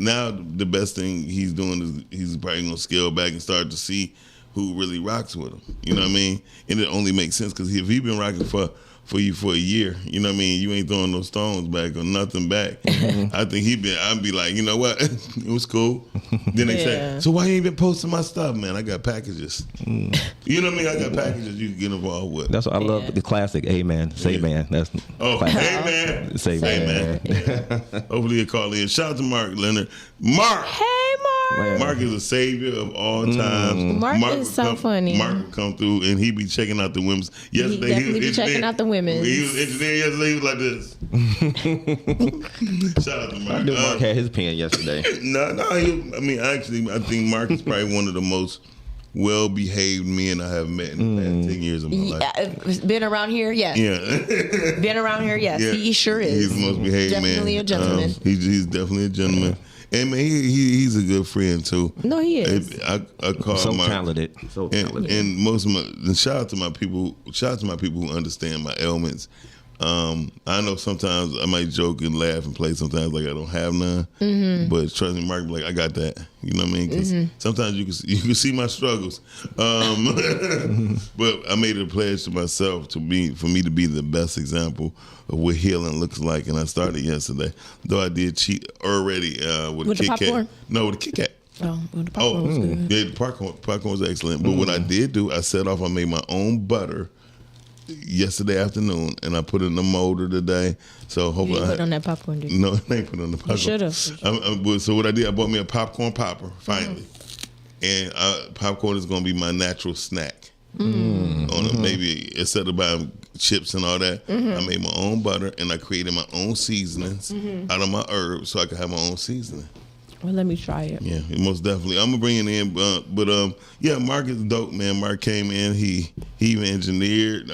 Now the best thing he's doing is he's probably going to scale back and start to see who really rocks with him. You know what I mean? And it only makes sense because if he's been rocking for you for a year, you know what I mean? You ain't throwing no stones back or nothing back. I think I'd be like, you know what? It was cool. Then they say, so why you ain't been posting my stuff, man? I got packages. You know what I mean? I got packages you can get involved with. That's what I love the classic Amen. Say man. That's Amen. Say man. Hopefully you'll call in. Shout out to Mark Leonard. Mark! Hey, Mark. Mark is a savior of all times. Mark is so funny. Mark would come through and he'd be checking out the women's. Yesterday, he definitely be checking out the women's. He was engineering yesterday. He was like this. Shout out to Mark. I knew Mark had his pen yesterday. No. I think Mark is probably one of the most well-behaved men I have met in the past 10 years of my life. Been around here, yes. Yeah. Been around here, yes. Yeah. He sure is. He's the most behaved definitely man. A gentleman. He's definitely a gentleman. And man, he's a good friend too. No, he is. I call so him talented. So talented. And most of shout out to my people who understand my ailments. I know sometimes I might joke and laugh and play sometimes like I don't have none. But trust me, Mark, like I got that. You know what I mean? Because sometimes you can see my struggles. But I made it a pledge to myself for me to be the best example of what healing looks like, and I started yesterday. Though I did cheat already with a Kit Kat. No, with a Kit Kat. Oh, well, the popcorn was good. Yeah, the popcorn was excellent. But what I did do, I set off. I made my own butter yesterday afternoon, and I put it in the molder today. So hopefully, you put on that popcorn, did you? No, I ain't put on the popcorn. You should have. So what I did, I bought me a popcorn popper finally, and popcorn is going to be my natural snack. Maybe instead of buying chips and all that, I made my own butter and I created my own seasonings out of my herbs, so I could have my own seasoning. Well, let me try it. Yeah, most definitely. I'm gonna bring it in, but yeah, Mark is dope, man. Mark came in, he even engineered,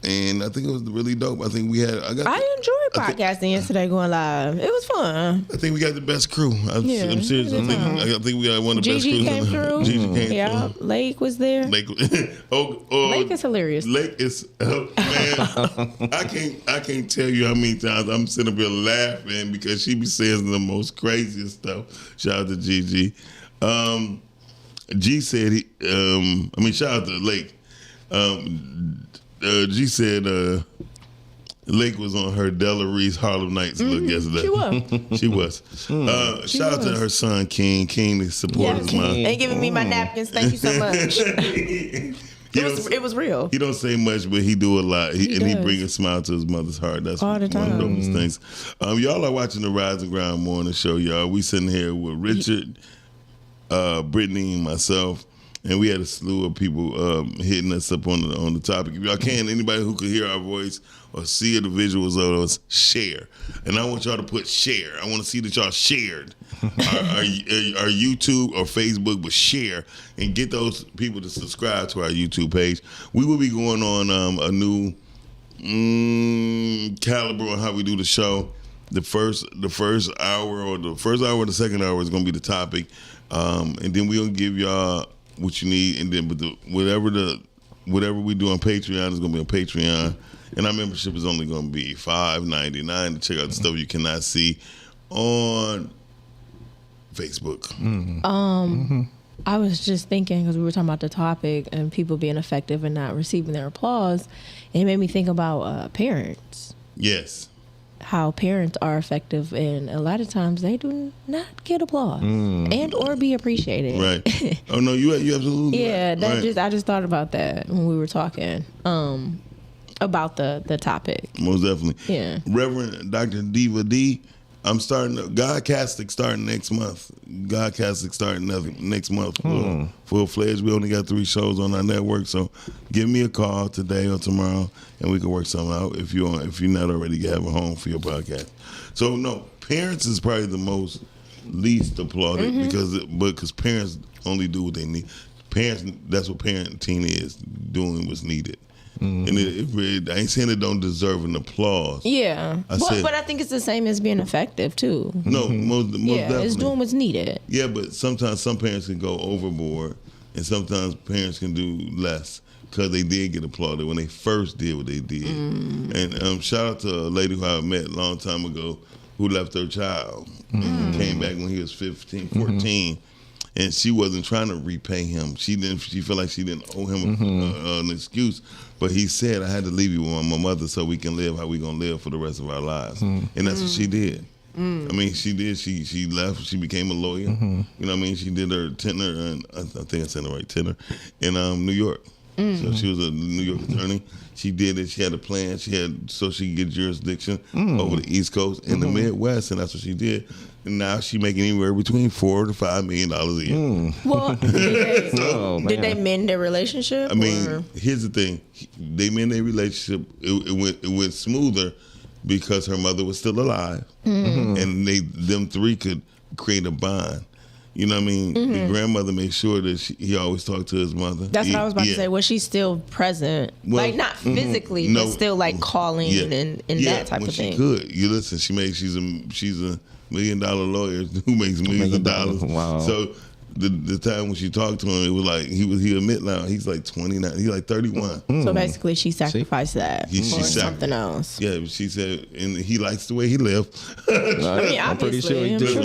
and I think it was really dope. I think we had. I enjoyed podcasting yesterday, going live. It was fun. I think we got the best crew. I'm serious. I think we got one of the best crews. Gigi came through. Through. Lake was there. Lake is hilarious. Lake is man. I can't tell you how many times I'm sitting up here laughing because she be saying the most craziest stuff. Shout out to Gigi. G said shout out to Lake. G said Lake was on her Della Reese Harlem Nights look yesterday. She was. Shout out to her son King. King is supporting his mom. And giving me my napkins. Thank you so much. It was real. He don't say much, but he do a lot. He does. bring a smile to his mother's heart. That's All the one of the time. dopest things. Y'all are watching the Rise and Grind Morning Show, y'all. We sitting here with Richard, Brittany, and myself. And we had a slew of people hitting us up on the topic. If y'all can, anybody who can hear our voice or see the visuals of us, share. And I want y'all to put share. I want to see that y'all shared our YouTube or Facebook, but share and get those people to subscribe to our YouTube page. We will be going on a new caliber on how we do the show. The first hour or the second hour is going to be the topic, and then we'll give y'all what you need, and then whatever we do on Patreon is going to be on Patreon, and our membership is only going to be $5.99 to check out the stuff you cannot see on Facebook. I was just thinking, because we were talking about the topic and people being effective and not receiving their applause, it made me think about parents. Yes. How parents are effective, and a lot of times they do not get applause and or be appreciated. Right. Oh no, you absolutely yeah. right. That right. I just thought about that when we were talking about the topic. Most definitely. Yeah. Reverend Dr. Diva D. I'm starting Godcastic starting next month. Godcastic starting next month full-fledged. We only got 3 shows on our network, so give me a call today or tomorrow, and we can work something out if you're not already have a home for your podcast. So no, parents is probably the most least applauded because parents only do what they need. Parents, that's what parenting is, doing what's needed. And I ain't saying it don't deserve an applause. Yeah, but I think it's the same as being effective too. No, most definitely. It's doing what's needed. Yeah, but sometimes some parents can go overboard, and sometimes parents can do less because they did get applauded when they first did what they did. And shout out to a lady who I met a long time ago who left her child and came back when he was 15, 14. And she wasn't trying to repay him. She felt like she didn't owe him an excuse. But he said, I had to leave you with my mother so we can live how we going to live for the rest of our lives. And that's what she did. I mean, she did. She left. She became a lawyer. You know what I mean? She did her tenure, and I think I said the right tenure, in New York. So she was a New York attorney. She did it. She had a plan. So she could get jurisdiction over the East Coast and the Midwest, and that's what she did. And now she making anywhere between $4 to $5 million a year. Well, did they mend their relationship? I mean, here's the thing: they mend their relationship. It went smoother because her mother was still alive, and them 3 could create a bond. You know what I mean? The grandmother made sure that he always talked to his mother. That's what I was about to say. Was she still present? Well, like, not physically, but still, like, calling and that type of thing? She could. You listen, she's a $1 million lawyer who makes millions of dollars. Wow. So the time when she talked to him, it was like he admit now he's like 29, he's like 31. So basically, she sacrificed that for something else. Yeah, she said, and he likes the way he lived. I mean, I'm pretty sure he does.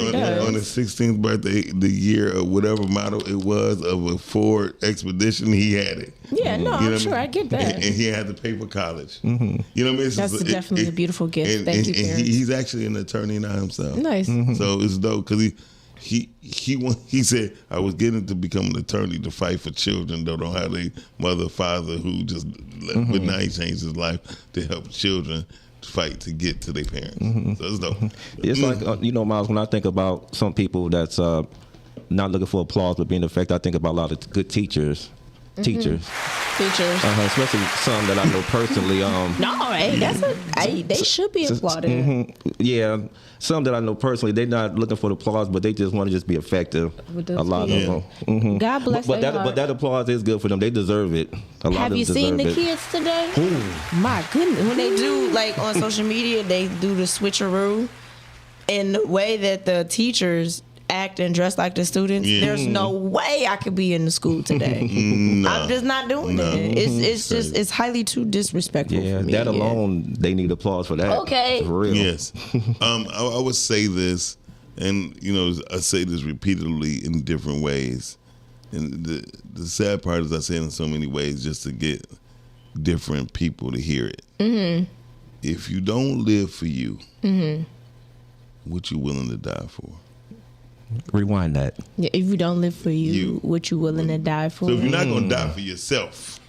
On his 16th birthday, the year of whatever model it was of a Ford Expedition, he had it. Yeah, no, I'm sure I get that. And he had to pay for college. You know what I mean? That's definitely a beautiful gift. Thank you, parents. He's actually an attorney now himself. Nice. So it's dope because he said, I was getting to become an attorney to fight for children that don't have a mother, father who just, but now he changed his life to help children fight to get to their parents. So it's dope. It's like, Miles, when I think about some people that's not looking for applause but being effective, I think about a lot of good teachers. Especially some that I know personally. They should be applauded. Yeah, some that I know personally, they're not looking for the applause, but they just want to just be effective. A lot of them. God bless but that applause is good for them. They deserve it. Have you seen the kids today? My goodness, when they do, like, on social media, they do the switcheroo, and the way that the teachers act and dress like the students, there's no way I could be in the school today. I'm just not doing it. It's highly too disrespectful for me. That alone, they need applause for that. Okay. For real. Yes. I would say this, and I say this repeatedly in different ways. And the sad part is I say it in so many ways just to get different people to hear it. If you don't live for you, what you willing to die for? Rewind that. Yeah, if you don't live for you, what you willing to die for? So if you're not going to die for yourself,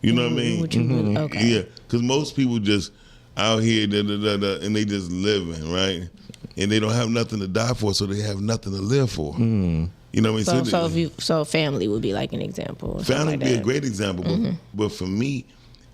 You know what I mean? What you really, okay. Yeah, because most people just out here and they just living, right? And they don't have nothing to die for, so they have nothing to live for. You know what I mean? So family would be like an example. Family would be a great example, but for me,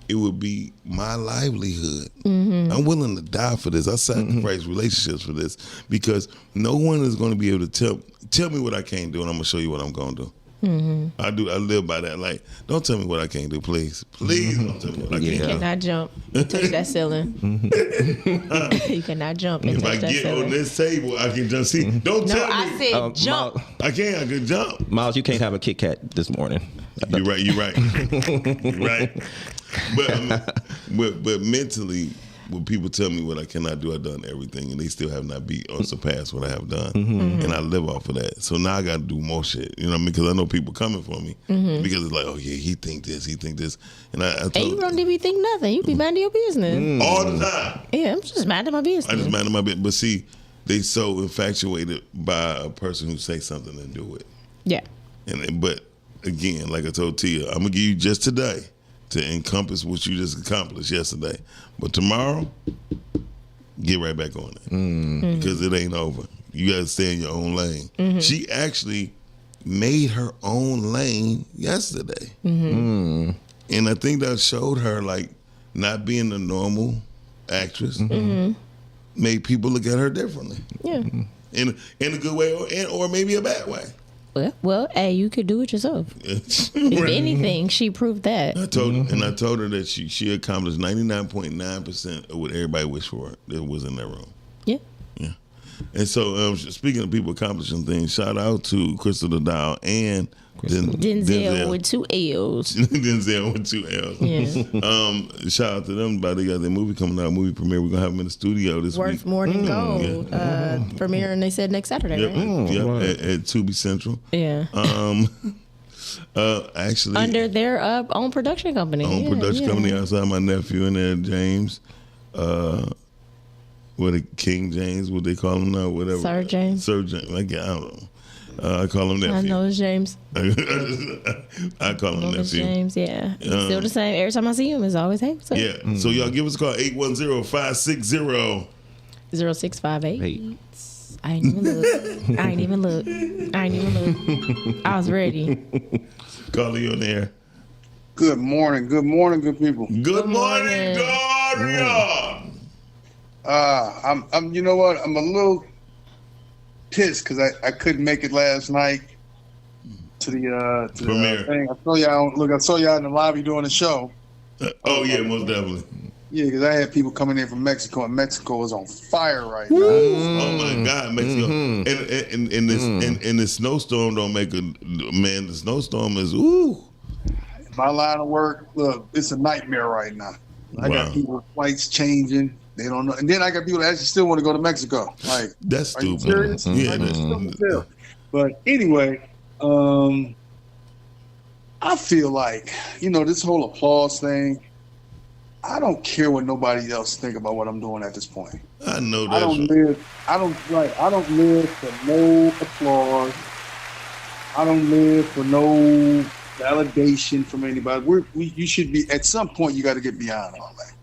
it would be my livelihood. I'm willing to die for this. I sacrifice relationships for this because no one is going to be able to tell me what I can't do, and I'm going to show you what I'm going to do. I live by that. Like, don't tell me what I can't do, please. Please don't tell me what I can't do. You cannot jump and touch that ceiling. You cannot jump and if touch I that get ceiling. on this table, I can just see. Don't No, tell me. I said jump. I can jump. Miles, you can't have a Kit Kat this morning. You're right. You're right. But mentally, when people tell me what I cannot do, I've done everything, and they still have not beat or surpassed what I have done, and I live off of that. So now I got to do more shit, you know what I mean? Because I know people coming for me because it's like, oh yeah, he think this, and I told And you don't even think nothing. You be minding your business all the time. Yeah, I'm just minding my business. I just minding my business, but see, they so infatuated by a person who say something and do it. Yeah. But again, like I told Tia, I'm gonna give you just today to encompass what you just accomplished yesterday. But tomorrow, get right back on it because it ain't over. You got to stay in your own lane. She actually made her own lane yesterday. And I think that showed her, like, not being a normal actress made people look at her differently. Yeah. In a good way or maybe a bad way. Well, hey, you could do it yourself. If anything, she proved that. I told her that she accomplished 99.9% of what everybody wished for that was in that room. Yeah. Yeah. And so, speaking of people accomplishing things, shout out to Crystal the Doll and Denzel with 2 L's. Denzel with 2 L's. Yeah. Shout out to them. They got their movie coming out, movie premiere. We're going to have them in the studio this week. Worth more than gold. Premiere, and they said next Saturday, Yep. right? At Tubi Central. Yeah. Actually. Under their own production company. Company outside my nephew in there, James. King James, what they call him now, whatever. Sir James. I don't know. I call him nephew. I know it's James. I call him nephew. It's James, yeah. He's still the same. Every time I see him, it's always, hey, what's up? Yeah. So y'all give us a call, 810-560. 0658. I ain't even look. I was ready. Call you on there. Good morning, good people. Good morning, Daria. I'm. You know what? I'm a little pissed because I couldn't make it last night to the premiere thing. I saw y'all in the lobby doing the show. Yeah, most definitely. Yeah, because I had people coming in from Mexico, and Mexico is on fire right now. Oh my God, Mexico! And the snowstorm don't make man. The snowstorm is My line of work, look, it's a nightmare right now. I got people flights changing. They don't know, and then I got people that actually still want to go to Mexico. Like, that's are you stupid. serious? Yeah, like, that's stupid. But anyway, I feel like this whole applause thing. I don't care what nobody else think about what I'm doing at this point. I know that. I don't live for no applause. I don't live for no validation from anybody. You should be at some point. You got to get beyond all that.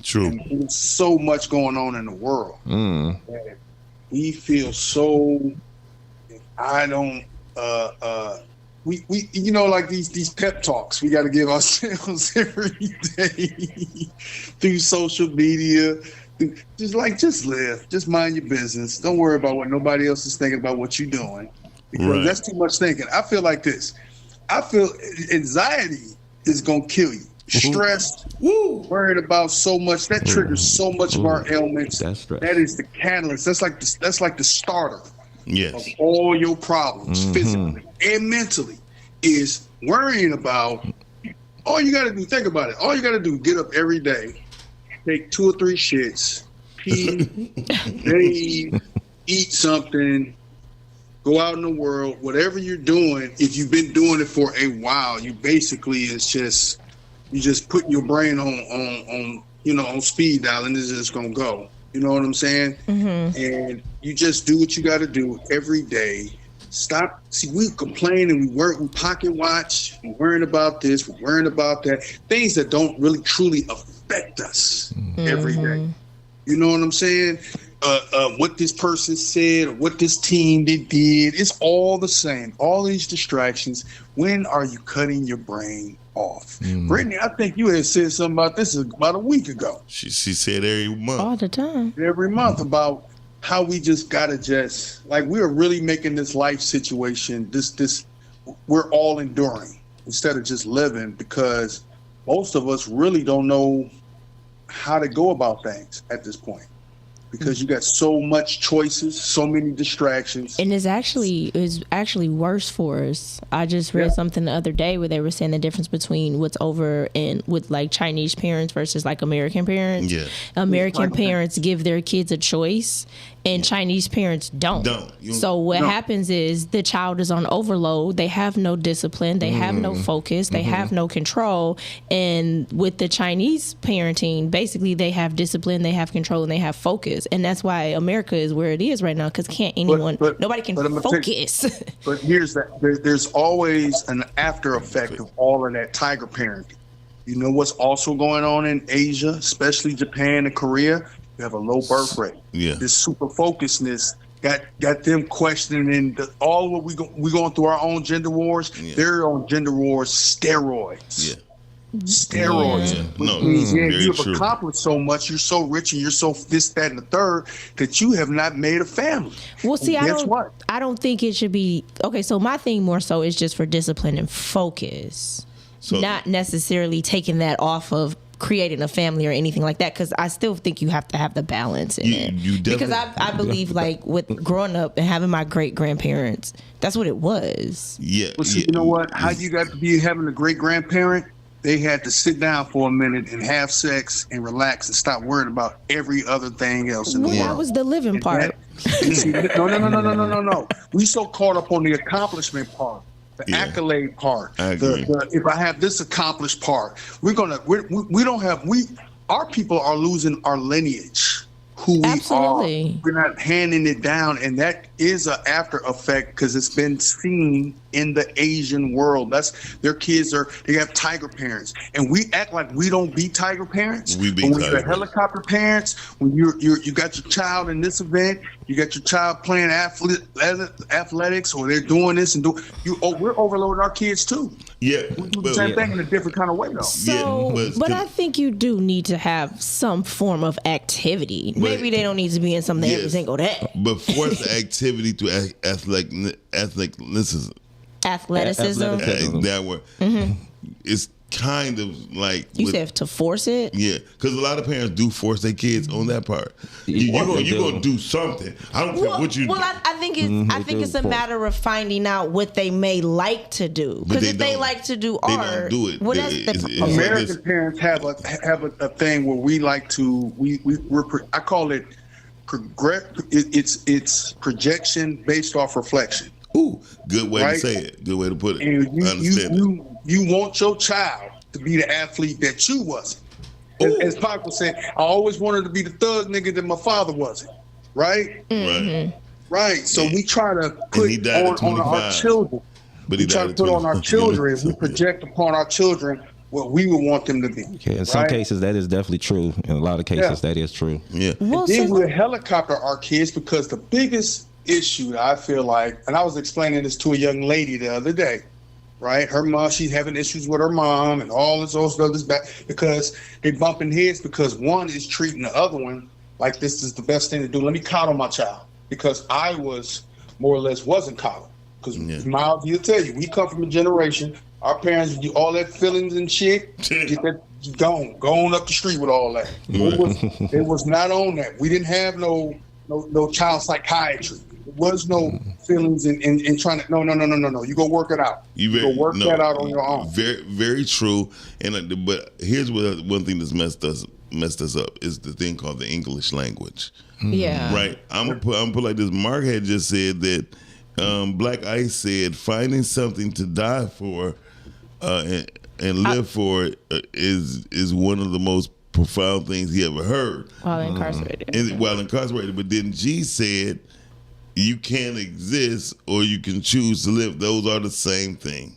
True. And there's so much going on in the world. That we feel so. I don't. We like these pep talks we got to give ourselves every day through social media. Just live, just mind your business. Don't worry about what nobody else is thinking about what you're doing, because that's too much thinking. I feel like this. I feel anxiety is gonna kill you. Stressed, worried about so much, that triggers so much of our ailments. That is the catalyst. That's like the starter. Yes. Of all your problems, physically and mentally, is worrying about. All you got to do, think about it. All you got to do, get up every day, take 2 or 3 shits, pee, bathe, eat something, go out in the world. Whatever you're doing, if you've been doing it for a while, you basically you just putting your brain on speed dial, and it's just gonna go. You know what I'm saying? And you just do what you got to do every day Stop. See, we complain and we pocket watch. We're worrying about this. We're worrying about that. Things that don't really truly affect us every day. You know what I'm saying? What this person said, or what this team did, it's all the same. All these distractions. When are you cutting your brain off? Brittany, I think you had said something about this about a week ago. She said every month. All the time. Every month about how we just gotta we're really making this life situation, this we're all enduring instead of just living, because most of us really don't know how to go about things at this point. Because you got so much choices, so many distractions. And it's actually worse for us. I just read something the other day where they were saying the difference between what's over and with like Chinese parents versus like American parents. Yeah. American parents give their kids a choice and Chinese parents don't. So what happens is the child is on overload. They have no discipline. They have no focus. They have no control. And with the Chinese parenting, basically they have discipline, they have control, and they have focus. And that's why America is where it is right now, because nobody can focus. But here's that. There's always an after effect of all of that tiger parenting. You know what's also going on in Asia, especially Japan and Korea? You have a low birth rate. Yeah. This super focusedness got them questioning all what we going through our own gender wars. Yeah. They're on gender wars steroids. Yeah. Steroids. Yeah. You've accomplished so much. You're so rich and you're so this, that, and the third that you have not made a family. Well, see, I don't think it should be okay. So my thing more so is just for discipline and focus, not necessarily taking that off of creating a family or anything like that, because I still think you have to have the balance in it. Because I believe like with growing up and having my great grandparents, that's what it was. Yeah. Well, see, you know what? How you got to be having a great grandparent? They had to sit down for a minute and have sex and relax and stop worrying about every other thing else in the world. That was the living part. No. We so caught up on the accomplishment part. The accolade part, if I have this accomplished part, our people are losing our lineage, who we are. We're not handing it down, and that is an after effect because it's been seen in the Asian world. Their kids they have tiger parents, and we act like we don't be tiger parents. We be when you're helicopter parents, when you got your child in this event, you got your child playing athletics, or they're doing this and we're overloading our kids too. Yeah, we do the same thing in a different kind of way though. So, but I think you do need to have some form of activity. Maybe they don't need to be in something every single day. But force activity through athleticism. That word. It's kind of like you said to force it. Yeah, because a lot of parents do force their kids on that part. You're gonna do something. I don't care what you do. Well, I think it's a matter of finding out what they may like to do. Because if they like to do art, they don't do it. Well, American parents have a thing where we like to I call it it's projection based off reflection. Ooh, good way to say it. Good way to put it. And you want your child to be the athlete that you wasn't. As Pac was saying, I always wanted to be the thug nigga that my father wasn't. Right? Right. So we try to put on our children. But we try to put on our children. We project upon our children what we would want them to be. Okay, in some cases, that is definitely true. In a lot of cases, that is true. Yeah. And then we helicopter our kids because the biggest issue that I feel like, and I was explaining this to a young lady the other day, right? Her mom, she's having issues with her mom and all this other stuff because they bumping heads because one is treating the other one like this is the best thing to do. Let me coddle my child because I was more or less wasn't coddled. Because Miles, he'll tell you, we come from a generation, our parents do all that feelings and shit, get that gone up the street with all that. It was not on that. We didn't have no child psychiatry. There was no feelings in trying to. No. You go work it out. You go work that out on your own. Very, very true. And but here's one thing that's messed us up is the thing called the English language. Yeah. Right. I'm gonna put like this. Mark had just said that Black Ice said finding something to die for and live for is one of the most profound things he ever heard. While incarcerated. While incarcerated. But then G said, you can exist or you can choose to live. Those are the same thing.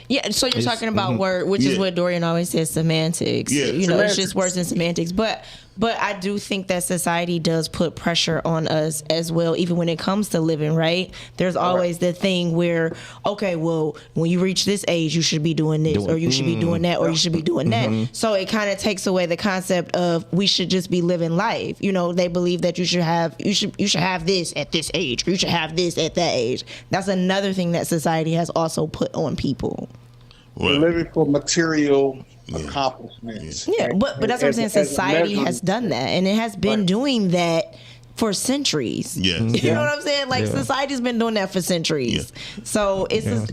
Yeah, so you're talking about word, which is what Dorian always says, semantics. Yeah, you know, it's just words and semantics. But I do think that society does put pressure on us as well, even when it comes to living, right? There's always the thing where, okay, well, when you reach this age, you should be doing this, or you should be doing that, or you should be doing that. So it kind of takes away the concept of we should just be living life. You know, they believe that you should have this at this age, or you should have this at that age. That's another thing that society has also put on people. We're living for material accomplishments. Yeah, but that's what I'm saying. Society has done that, and it has been doing that for centuries. Yeah. You know what I'm saying? Like, society's been doing that for centuries. So it's a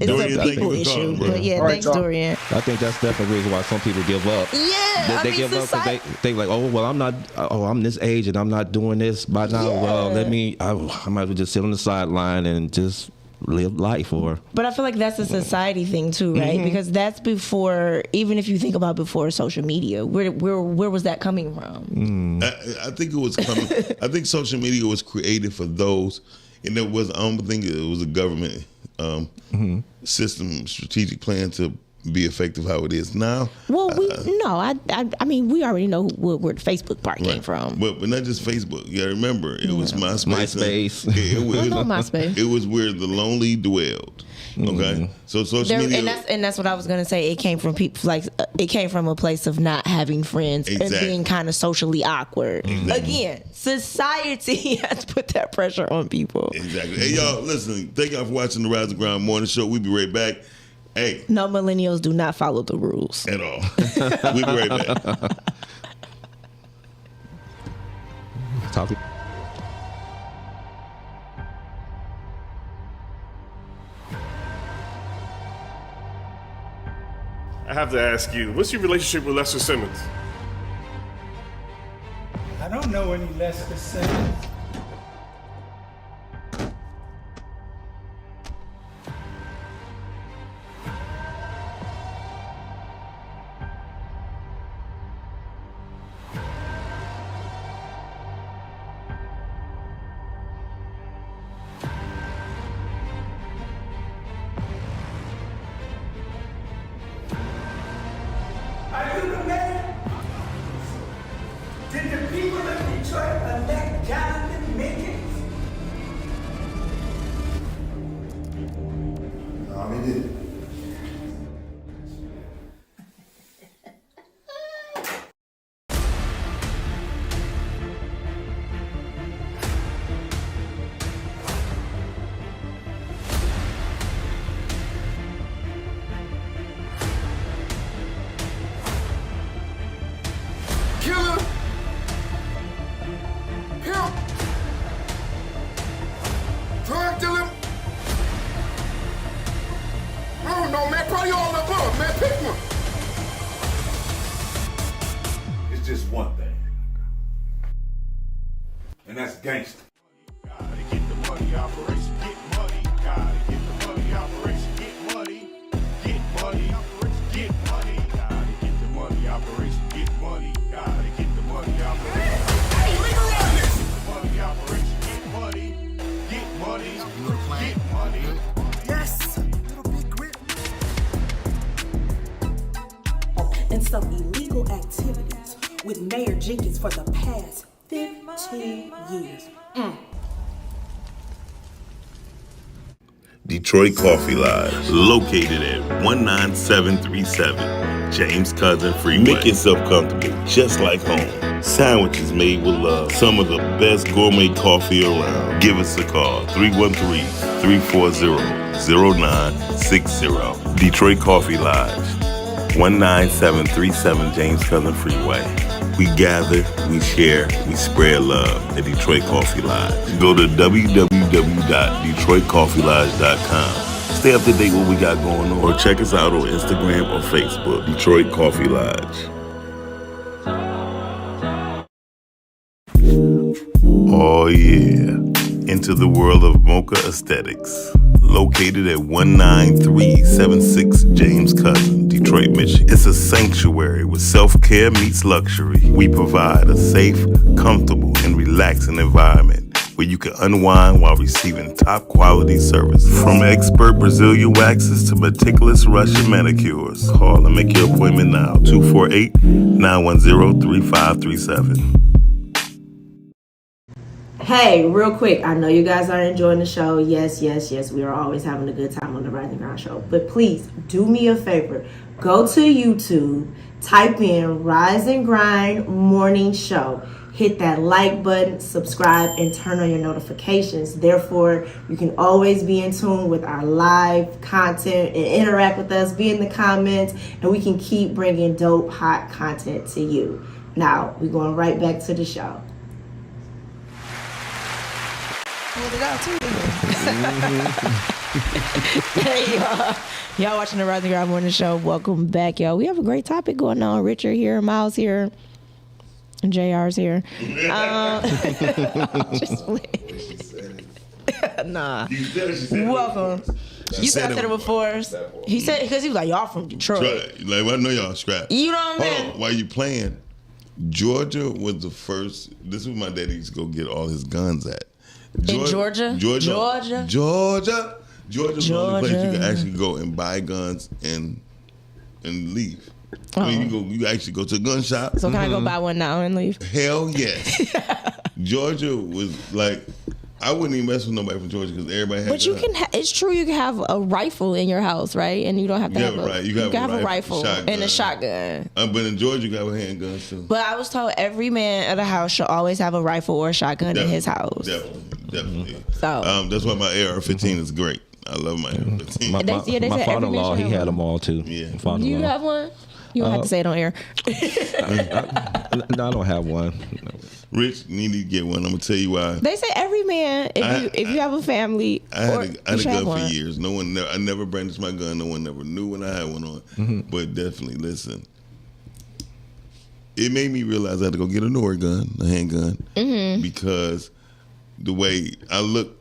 people issue. But thanks, Dorian. I think that's definitely the reason why some people give up. Yeah, They give up because they like, I'm this age and I'm not doing this by now. Yeah. Well, I might as well just sit on the sideline and just live life. But I feel like that's a society thing too, right? Because that's before, even if you think about before social media, where was that coming from? I think it was coming. I think social media was created for those, and I don't think it was a government system strategic plan to be effective how it is now. Well, I mean, we already know where the Facebook part came from. But not just Facebook. You gotta remember, it was MySpace. MySpace. It was where the lonely dwelled. Okay, so social media, and that's what I was gonna say. It came from people it came from a place of not having friends and being kind of socially awkward. Again, society has put that pressure on people. Exactly. Hey, y'all, listen. Thank y'all for watching the Rise and Grind Morning Show. We'll be right back. Hey. No, millennials do not follow the rules. At all. We'll be right back. I have to ask you, what's your relationship with Lester Simmons? I don't know any Lester Simmons. Did the people of Detroit elect Jonathan Mickens? No, they didn't. Drug dealer? I don't know, man. Probably all above, man. Pick one. It's just one thing. And that's gangster. Gotta get the money, operation, get money. Gotta get the money, operation, get money. Get money, operation, get money. Gotta get the money, operation, get money. Gotta get the money, operation. Hey, legalize this! Get the money, operation, get money. Get money, get money. Yes! Little big grip. And some illegal activities with Mayor Jenkins for the past 15 years. Detroit Coffee Lodge, located at 19737 James Cousin Freeway. Make yourself comfortable, just like home. Sandwiches made with love. Some of the best gourmet coffee around. Give us a call, 313-340-0960. Detroit Coffee Lodge, 19737 James Cousin Freeway. We gather, we share, we spread love at Detroit Coffee Lodge. Go to www.detroitcoffeelodge.com. Stay up to date what we got going on. Or check us out on Instagram or Facebook, Detroit Coffee Lodge. Oh yeah, into the world of mocha aesthetics. Located at 19376 James Cousin, Detroit, Michigan. It's a sanctuary where self-care meets luxury. We provide a safe, comfortable, and relaxing environment where you can unwind while receiving top quality service. From expert Brazilian waxes to meticulous Russian manicures. Call and make your appointment now. 248-910-3537. Hey, real quick, I know you guys are enjoying the show. Yes, we are always having a good time on the Rising Ground Show. But please, do me a favor. Go to YouTube, type in Rise and Grind Morning Show. Hit that like button, subscribe, and turn on your notifications. Therefore, you can always be in tune with our live content and interact with us, be in the comments, and we can keep bringing dope, hot content to you. Now, we're going right back to the show. Pulled it out too. Hey, y'all watching the Rising Ground Morning Show. Welcome back, y'all. We have a great topic going on. Richard here, Miles here, and JR's here. Just nah. Welcome. You said it before. He said because he was like, y'all from Detroit. Like I know y'all scrap. You know what I mean? Hold on, while you playing, Georgia was the first. This is where my daddy used to go get all his guns at. In Georgia? Georgia was the only place you could actually go and buy guns and leave. I mean, you actually go to a gun shop. So can I go buy one now and leave? Hell yes. Georgia was like, I wouldn't even mess with nobody from Georgia because everybody had. But you can. It's true. You can have a rifle in your house, right? And you don't have to have a. You can have a rifle and a shotgun. But in Georgia, you got a handgun too. But I was told every man at a house should always have a rifle or a shotgun in his house. Definitely. So that's why my AR-15 is great. I love my AR-15. My father-in-law, he had them all too. Yeah. Do you have one? You don't have to say it on air. No, I don't have one. Rich, you need to get one. I'm gonna tell you why. They say every man, if you have a family, I had a gun for years. I never brandished my gun. No one never knew when I had one on. Mm-hmm. But definitely, listen. It made me realize I had to go get a newer gun, a handgun, because the way I look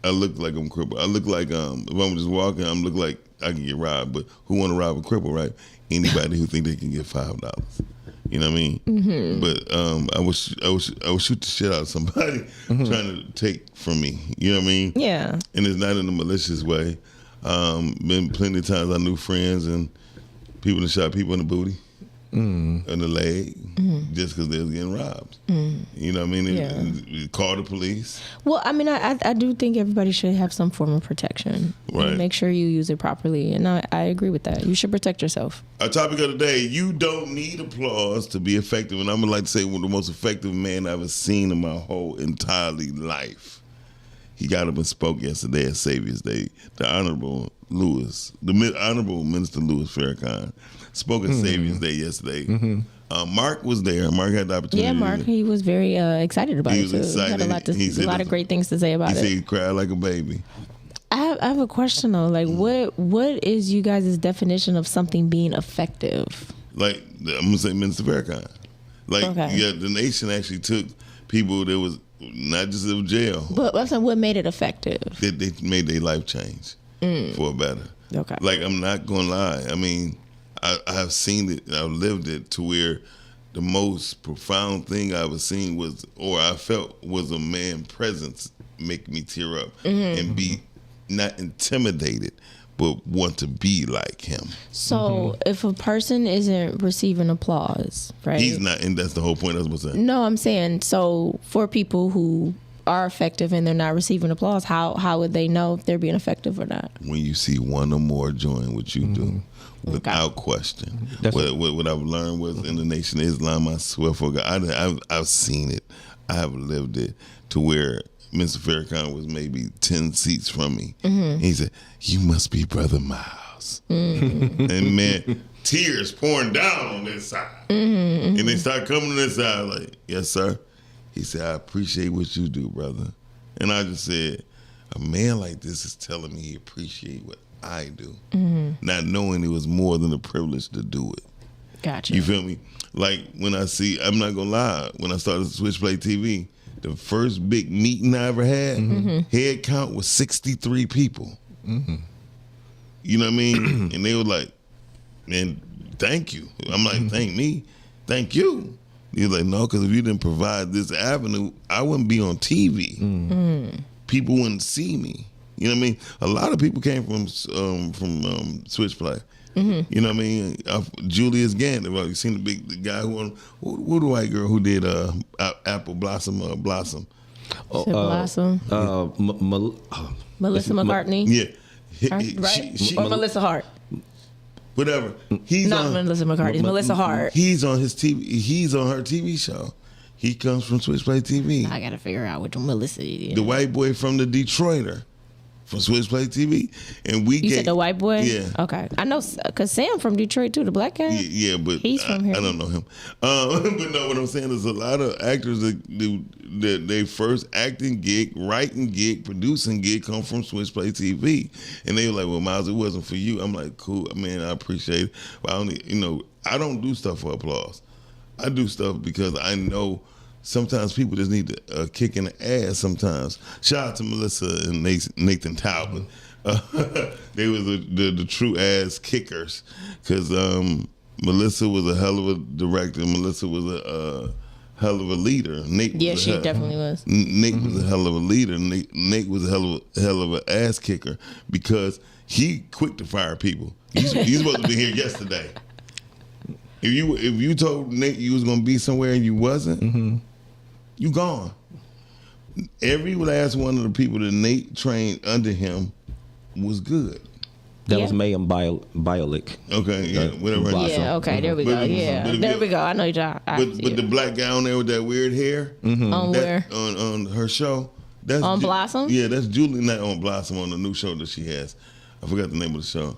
like I'm crippled. I look like if I'm just walking, I look like I can get robbed. But who want to rob a cripple, right? Anybody who think they can get $5. You know what I mean? Mm-hmm. But I would shoot the shit out of somebody trying to take from me. You know what I mean? Yeah. And it's not in a malicious way. Been plenty of times I knew friends and people that shot people in the booty. In the leg, just because they was getting robbed. You know what I mean? Call the police. Well, I mean, I do think everybody should have some form of protection. Right. Make sure you use it properly. And I agree with that. You should protect yourself. Our topic of the day, you don't need applause to be effective. And I'm going to like to say one of the most effective men I've ever seen in my whole entirely life. He got up and spoke yesterday at Savior's Day. The Honorable Minister Louis Farrakhan spoke at Savior's Day yesterday. Mark was there. Mark had the opportunity. Yeah, Mark, he was very excited about it. He was excited. He had a lot of great things to say about it. He said he cried like a baby. I have a question though. Like, what is you guys' definition of something being effective? Like, I'm gonna say Minister Farrakhan. Like, the nation actually took people that was not just in jail. But I'm saying, what made it effective? They made their life change for better. Okay. Like, I'm not gonna lie. I mean, I have seen it. I've lived it to where the most profound thing I ever seen was, or I felt, was a man presence make me tear up and be not intimidated, but want to be like him. So if a person isn't receiving applause, right? He's not, and that's the whole point I was saying. No, I'm saying, so for people who are effective and they're not receiving applause, how would they know if they're being effective or not? When you see one or more doing what you do, without question. What I've learned was in the Nation of Islam, I swear for God, I've seen it. I have lived it to where Mr. Farrakhan was maybe 10 seats from me. He said, "You must be Brother Miles." And man, tears pouring down on this side. And they start coming to this side like, "Yes, sir." He said, "I appreciate what you do, brother." And I just said, a man like this is telling me he appreciate what I do, not knowing it was more than a privilege to do it. Gotcha. You feel me? Like when I see, I'm not gonna lie, when I started Switchblade TV, the first big meeting I ever had, head count was 63 people. You know what I mean? And they were like, "Man, thank you." I'm like, "Thank me? Thank you." He's like, no, because if you didn't provide this avenue, I wouldn't be on TV. People wouldn't see me. You know what I mean? A lot of people came from Switchplay. You know what I mean? Julius Gant. Well, you seen the guy who the white girl who did Apple Blossom. Blossom. Melissa McCartney. Yeah. Right? Or Melissa Hart. Whatever. Melissa McCartney. Melissa Hart. He's on his TV. He's on her TV show. He comes from Switchplay TV. I gotta figure out which one Melissa it is. The white boy from the Detroiter. From Switchplay TV, and you said the white boy. Yeah, okay. I know because Sam from Detroit too, the black guy. Yeah, but he's from here. I don't know him. But no, what I'm saying is a lot of actors that they first acting gig, writing gig, producing gig come from Switchplay TV, and they were like, "Well, Miles, it wasn't for you." I'm like, "Cool, man, I appreciate it." But I don't do stuff for applause. I do stuff because I know. Sometimes people just need a kick in the ass sometimes. Shout out to Melissa and Nathan Talbot. They were the true ass kickers. Because Melissa was a hell of a director. Melissa was a hell of a leader. She definitely was. Nate was a hell of a leader. Nate was a hell of an ass kicker because he quick to fire people. He's supposed to be here yesterday. If you told Nate you was gonna be somewhere and you wasn't, you gone. Every last one of the people that Nate trained under him was good. That was Mayhem Biolic. Okay, yeah, whatever. Yeah, okay, there we go. There we go. I know y'all. But the black guy on there with that weird hair on where on her show. That's on Blossom. Yeah, that's Julie. Not on Blossom, on the new show that she has. I forgot the name of the show.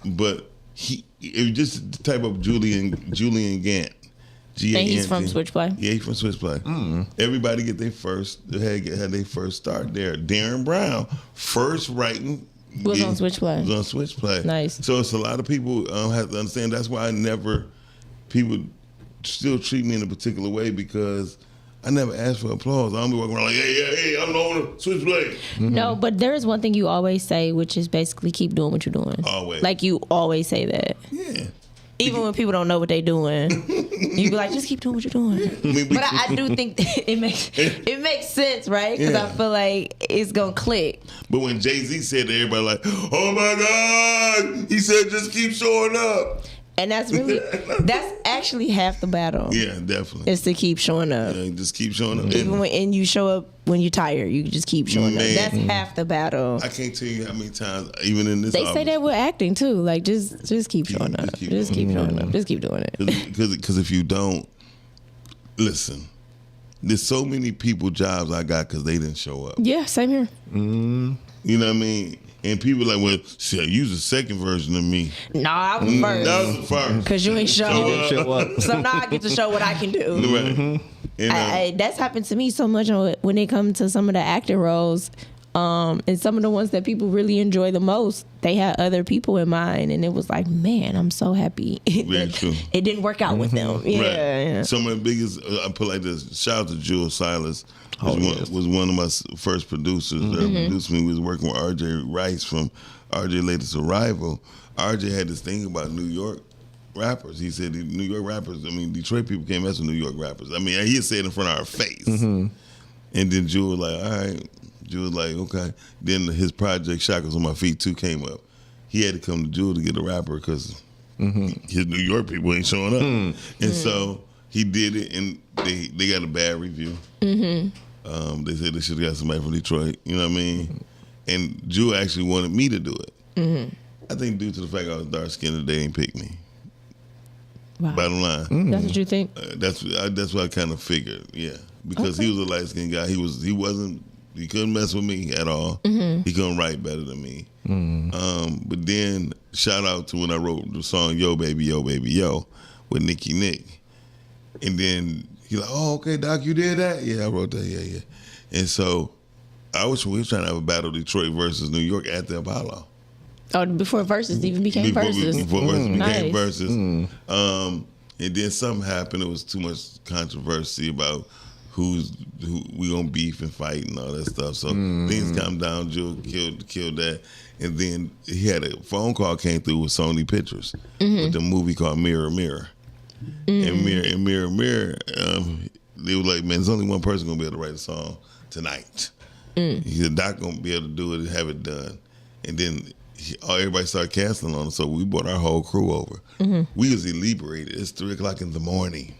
But if just the type of Julian Gant. And he's from Switchplay. Yeah, he's from Switchplay. Everybody had their first start there. Darren Brown, first writing was on Switchplay. Was on Switchplay. Nice. So it's a lot of people have to understand. That's why people still treat me in a particular way because I never asked for applause. I don't be walking around like, hey, I'm the owner of Switchblade. No, but there is one thing you always say, which is basically keep doing what you're doing. Always. Like you always say that. Yeah. Even when people don't know what they're doing, you be like, just keep doing what you're doing. But I do think that it makes sense, right? Because I feel like it's gonna click. But when Jay-Z said to everybody like, oh my God, he said just keep showing up. And that's actually half the battle. Yeah, definitely. Is to keep showing up. Yeah, just keep showing up. Even when you show up when you're tired, you just keep showing up. That's half the battle. I can't tell you how many times, even in this They office, say that with acting too. Like just keep showing up. Just keep showing up. Just keep doing it. Because if you don't, listen, there's so many people jobs I got because they didn't show up. Yeah, same here. You know what I mean? And people like, well, see, use the second version of me. Nah, I was first. That was the first. Because you ain't show up. So now I get to show what I can do. Right. And, that's happened to me so much when it comes to some of the acting roles. And some of the ones that people really enjoy the most, they had other people in mind. And it was like, man, I'm so happy. Very true. It didn't work out with them. Yeah, right. Yeah. Some of the biggest, I put like this, shout out to Jules Silas. Was one of my first producers that produced me. We was working with RJ Rice from RJ Latest Arrival. RJ had this thing about New York rappers. He said the New York rappers, Detroit people can't mess with New York rappers. He said it in front of our face. And then Jules was like, all right. Jules was like, okay. Then his project Shackles on My Feet 2 came up. He had to come to Jules to get a rapper because his New York people ain't showing up. And so he did it, and they got a bad review. They said they should have got somebody from Detroit. You know what I mean? And Drew actually wanted me to do it. I think due to the fact I was dark skinned, they ain't pick me. Wow. Bottom line. That's what you think? That's what I kind of figured. Yeah, because he was a light skinned guy. He couldn't mess with me at all. He couldn't write better than me. But then shout out to when I wrote the song Yo Baby Yo Baby Yo with Nicky Nick, and then. He's like, oh, okay, Doc, you did that? Yeah, I wrote that, yeah. And so we was trying to have a battle Detroit versus New York at the Apollo. Oh, before Versus even became Versus. Before Versus became Versus. And then something happened. It was too much controversy about who we gonna beef and fight and all that stuff. So things calmed down. Joe killed that. And then he had a phone call came through with Sony Pictures with the movie called Mirror Mirror. And Mirror, they were like, man, there's only one person gonna be able to write a song tonight. He said, Doc gonna be able to do it and have it done. And then everybody started canceling on us, so we brought our whole crew over. We was inebriated. It's 3:00 in the morning.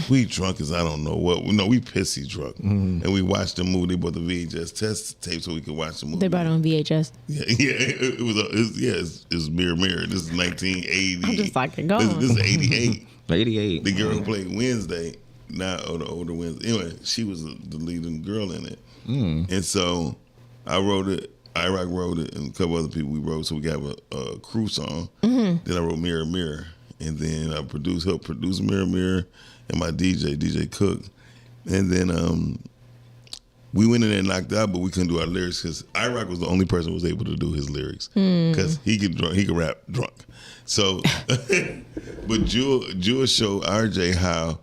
We drunk as I don't know what. No, we pissy drunk. And we watched the movie. They bought the VHS test tape so we could watch the movie. They brought it on VHS. Yeah, it was Mirror. This is 1980. I'm just like, go on. This is 88. 88. The girl who played Wednesday, the older Wednesday. Anyway, she was the leading girl in it. And so I wrote it. IROC wrote it, and a couple other people we wrote, so we got a crew song. Then I wrote Mirror, and then I helped produce Mirror, and my DJ Cook. And then we went in there and knocked out, but we couldn't do our lyrics because IROC was the only person who was able to do his lyrics because he could rap drunk. So, but Jewel showed RJ how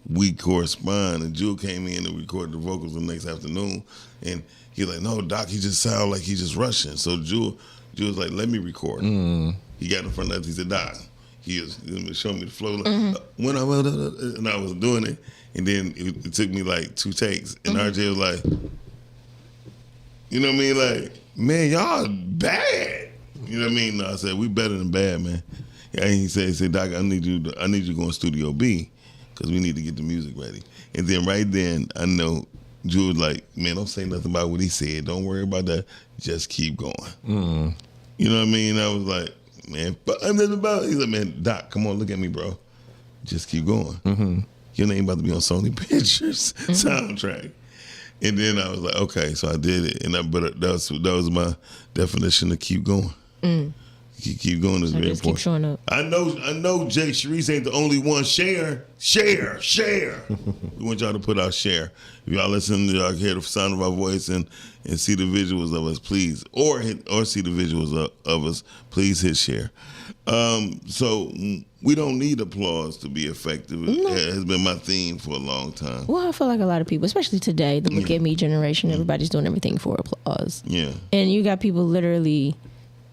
we correspond, and Jewel came in and recorded the vocals the next afternoon, and he's like, no, Doc, he just sound like he's just rushing. So Jewel was like, let me record. He got in front of us. He said, Doc, he was showing me the flow. When and I was doing it, and then it took me like 2 takes, and RJ was like, you know what I mean? Like, man, y'all bad. You know what I mean? No, I said, we better than bad, man. And he said, Doc, I need you to go in Studio B because we need to get the music ready. And then right then, I know Jewel was like, man, don't say nothing about what he said. Don't worry about that. Just keep going. You know what I mean? I was like, man, but I'm nothing about it. He's like, man, Doc, come on, look at me, bro. Just keep going. Your name about to be on Sony Pictures soundtrack. And then I was like, okay, so I did it. But that was my definition of keep going. Keep going is very important. Keep showing up. I know Jay Sharice ain't the only one. Share. We want y'all to put out share. If y'all listen, y'all hear the sound of our voice and see the visuals of us, please. Or see the visuals of us, please hit share. So we don't need applause to be effective. It has been my theme for a long time. Well, I feel like a lot of people, especially today, the look at me generation, everybody's doing everything for applause. Yeah. And you got people literally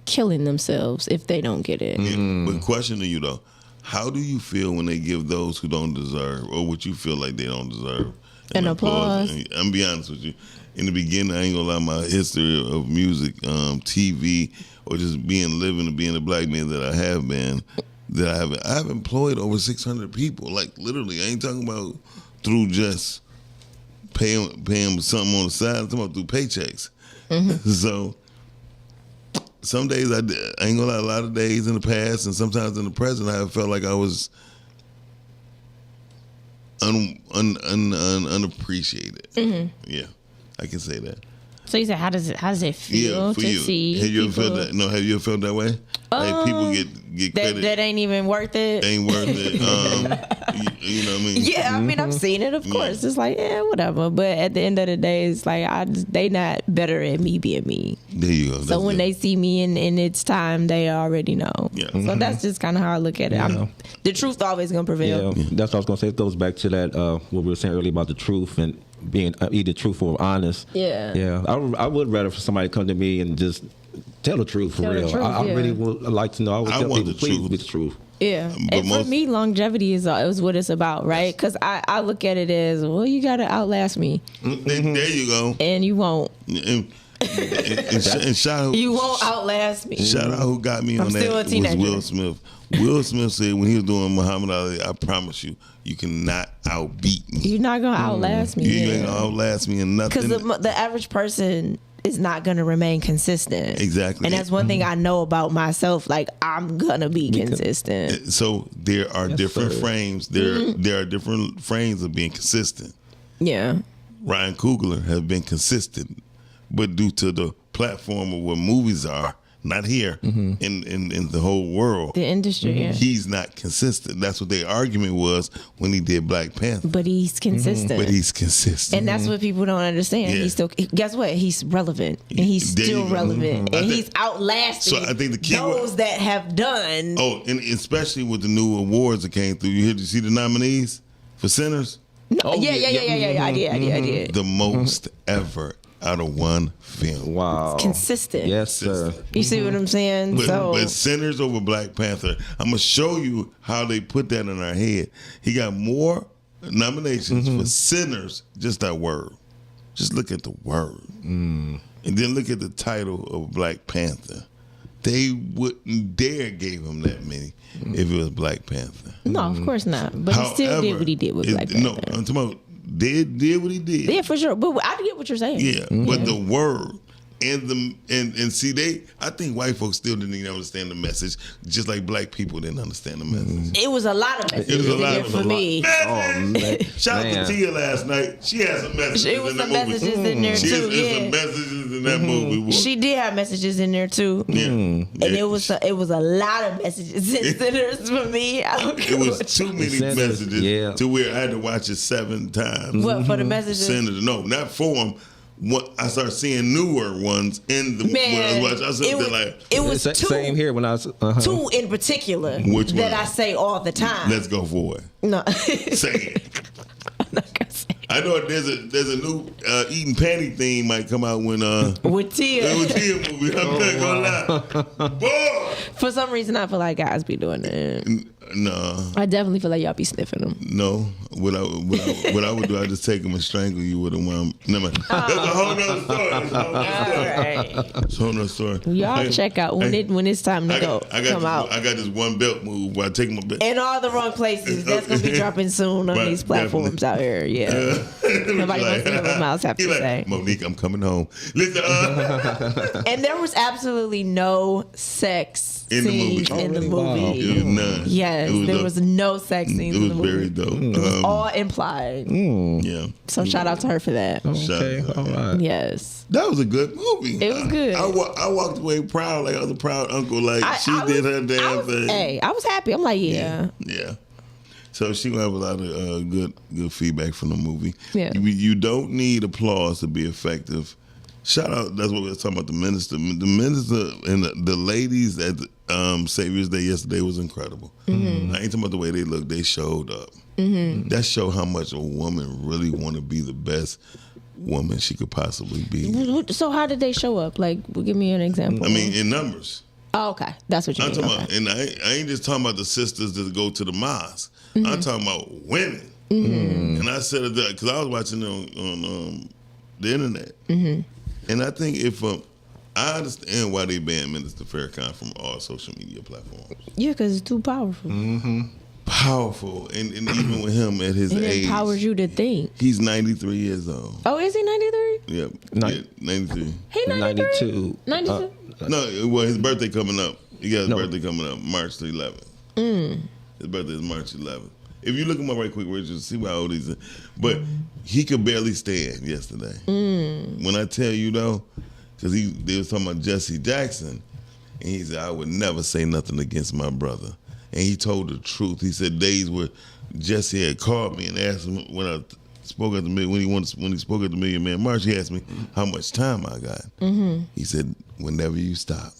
killing themselves if they don't get it. But question to you though, how do you feel when they give those who don't deserve, or what you feel like they don't deserve, an applause? I'm gonna be honest with you. In the beginning, I ain't gonna lie, my history of music, TV, or just living and being the black man that I have been, I've employed over 600 people. Like literally, I ain't talking about through just paying something on the side. I'm talking about through paychecks. So some days I ain't gonna lie, a lot of days in the past and sometimes in the present, I have felt like I was unappreciated. Yeah, I can say that. So you said, how does it feel to see? Have you ever felt that? No, have you ever felt that way? Like people get credit that ain't even worth it. Ain't worth it. You know what I mean? Yeah, I mean I've seen it. Of course, it's like whatever. But at the end of the day, it's like they not better at me being me. There you go. So when they see me in its time, they already know. Yeah. So that's just kind of how I look at it. The truth always gonna prevail. Yeah, that's what I was gonna say. It goes back to that what we were saying earlier about the truth and being either truthful or honest. Yeah. I would rather for somebody to come to me and just tell the truth for real. I really would like to know. I would tell people, please be the truth. Yeah, and for me, longevity is what it's about, right? Because I look at it as, well, you got to outlast me. There you go. And you won't. And shout out, you won't outlast me. Shout out who got me on that was Will Smith. Will Smith said when he was doing Muhammad Ali, I promise you, you cannot outbeat me. You're not going to outlast me. You ain't going to outlast me in nothing. Because the average person is not going to remain consistent. Exactly. And that's one thing I know about myself. Like, I'm going to be consistent. So there are different frames. There are different frames of being consistent. Yeah. Ryan Coogler has been consistent, but due to the platform of what movies are, not here, in the whole world. The industry, he's not consistent. That's what their argument was when he did Black Panther. But he's consistent. But he's consistent. And that's what people don't understand. Yeah. He's still, guess what? He's relevant. And he's still relevant. And he's outlasting those that have done. Oh, and especially with the new awards that came through. You see the nominees for Sinners? No. Yeah. I did. The most ever. out of one film. Wow. It's consistent. Yes, sir. You see what I'm saying? But Sinners over Black Panther, I'm going to show you how they put that in our head. He got more nominations for Sinners, just that word. Just look at the word. And then look at the title of Black Panther. They wouldn't dare give him that many if it was Black Panther. No, of course not. But he still did what he did with Black Panther. No, I'm talking about did what he did. Yeah, for sure. But I get what you're saying. Yeah, but the word and see, I think white folks still didn't even understand the message, just like black people didn't understand the message. It was a lot of messages for me. Oh, man. Shout out to Tia last night. She had some messages in the movie. Messages in there She too. had some messages in that movie. Boy. She did have messages in there too. Yeah. And it was a lot of messages in Sinners for me. It was too many messages to where I had to watch it 7 times. What, for the messages? Sinners, no, not for them. I started seeing newer ones in the when I was watching. I said it was two. Same here when I was Two in particular Which that one? I say all the time. Let's go for it. No. Say it. I know there's a new eating panty theme might come out when with Tia. With Tia movie. I'm not gonna lie. Boy! For some reason I feel like guys be doing it. No. I definitely feel like y'all be sniffing them. No. What I would do, I just take them and strangle you with them. Never mind. That's a whole nother story. It's a whole nother story. Y'all check out when it's time to go. Come out. I got this one belt move where I take my belt. In all the wrong places. That's going to be dropping soon on these platforms out here. Yeah. Nobody wants to hear what Miles have to say. Monique, I'm coming home. Listen, and there was absolutely no sex in the movie. It was none. Yes, there was no sex scenes in the movie. It was very dope. It was all implied. Yeah. So shout out to her for that. Okay, all right. Yes. That was a good movie. It was good. I walked away proud, like I was a proud uncle. Like she did her damn thing. Hey, I was happy. I'm like, yeah. So she will have a lot of good feedback from the movie. Yeah. You don't need applause to be effective. Shout out. That's what we were talking about. The minister and the ladies at Savior's Day yesterday was incredible. I ain't talking about the way they looked. They showed up. That showed how much a woman really want to be the best woman she could possibly be. So how did they show up? Like, give me an example. I mean, in numbers. Oh, okay. That's what you mean. About, and I ain't just talking about the sisters that go to the mosque. I'm talking about women. And I said it because I was watching it on the internet. And I think I understand why they banned Minister Farrakhan from all social media platforms. Yeah, because it's too powerful. Powerful. And even with him at his age. It empowers you to think. He's 93 years old. Oh, is he 93? Yep. 93. He 93? 92? No, well, his birthday coming up. He got his birthday coming up, March the 11th. His birthday is March 11th. If you look him up right quick, Richard, see how old he is. But he could barely stand yesterday. When I tell you, though, because they was talking about Jesse Jackson, and he said, I would never say nothing against my brother. And he told the truth. He said days where Jesse had called me and asked him when I spoke at the when he spoke at the Million Man March, he asked me how much time I got. He said, whenever you stop.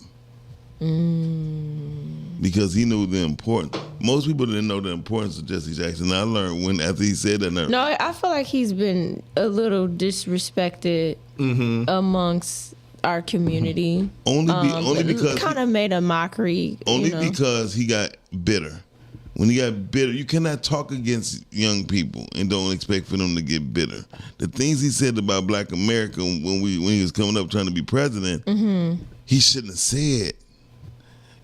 Because he knew the importance. Most people didn't know the importance of Jesse Jackson. I learned after he said that. No, I feel like he's been a little disrespected amongst our community. Only because kind of made a mockery. Because he got bitter. When he got bitter, you cannot talk against young people and don't expect for them to get bitter. The things he said about Black America when he was coming up trying to be president, he shouldn't have said.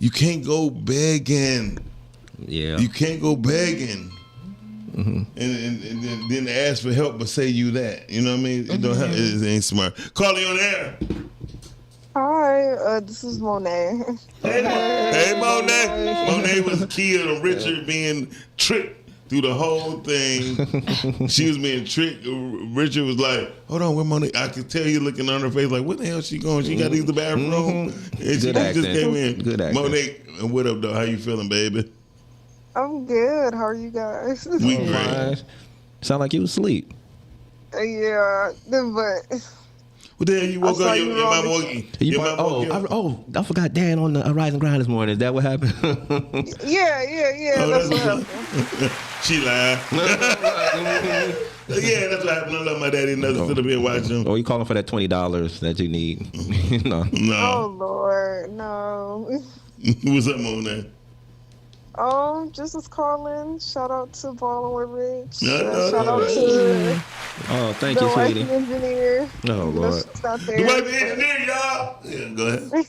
You can't go begging. Yeah. You can't go begging. And then ask for help, but say you that. You know what I mean? It ain't smart. Carly on air. Hi, this is Monet. Hey, Monet. Monet was killed on Richard being tricked through the whole thing. She was being tricked. Richard was like, hold on, where Monet? I could tell you looking on her face like, what the hell is she going? She got to use the bathroom. And she just came in. Good acting. Monet, what up, though? How you feeling, baby? I'm good. How are you guys? We great. Sound like you was asleep. Yeah, but... What the hell you woke up? Your mom woke you? I forgot Dan on the Rise and Grind this morning. Is that what happened? Yeah. Oh, that's what happened. She lied. Yeah, that's what happened. I love my daddy. Nothing to be watching. Or you calling for that $20 that you need? No. Oh Lord, no. What's up, Monet? Just was calling. Shout out to Ballin' with Rich. No, Shout out to Oh, thank the you, sweetie. wifey engineer. Oh, Lord. The wifey engineer, y'all. Yeah, go ahead.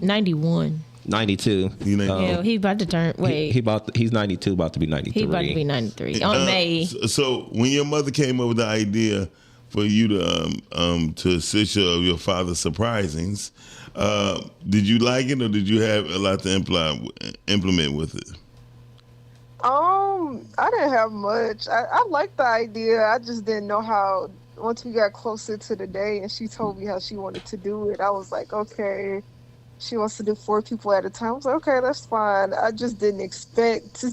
91. 92. Yeah, he about to turn. Wait, he's 92, about to be 93. he about to be 93 on May. So when your mother came up with the idea for you to assist your father's surprisings, did you like it or did you have a lot to implement with it? I didn't have much. I liked the idea. I just didn't know how. Once we got closer to the day and she told me how she wanted to do it, I was like, okay. She wants to do 4 people at a time. I was like, okay, that's fine. I just didn't expect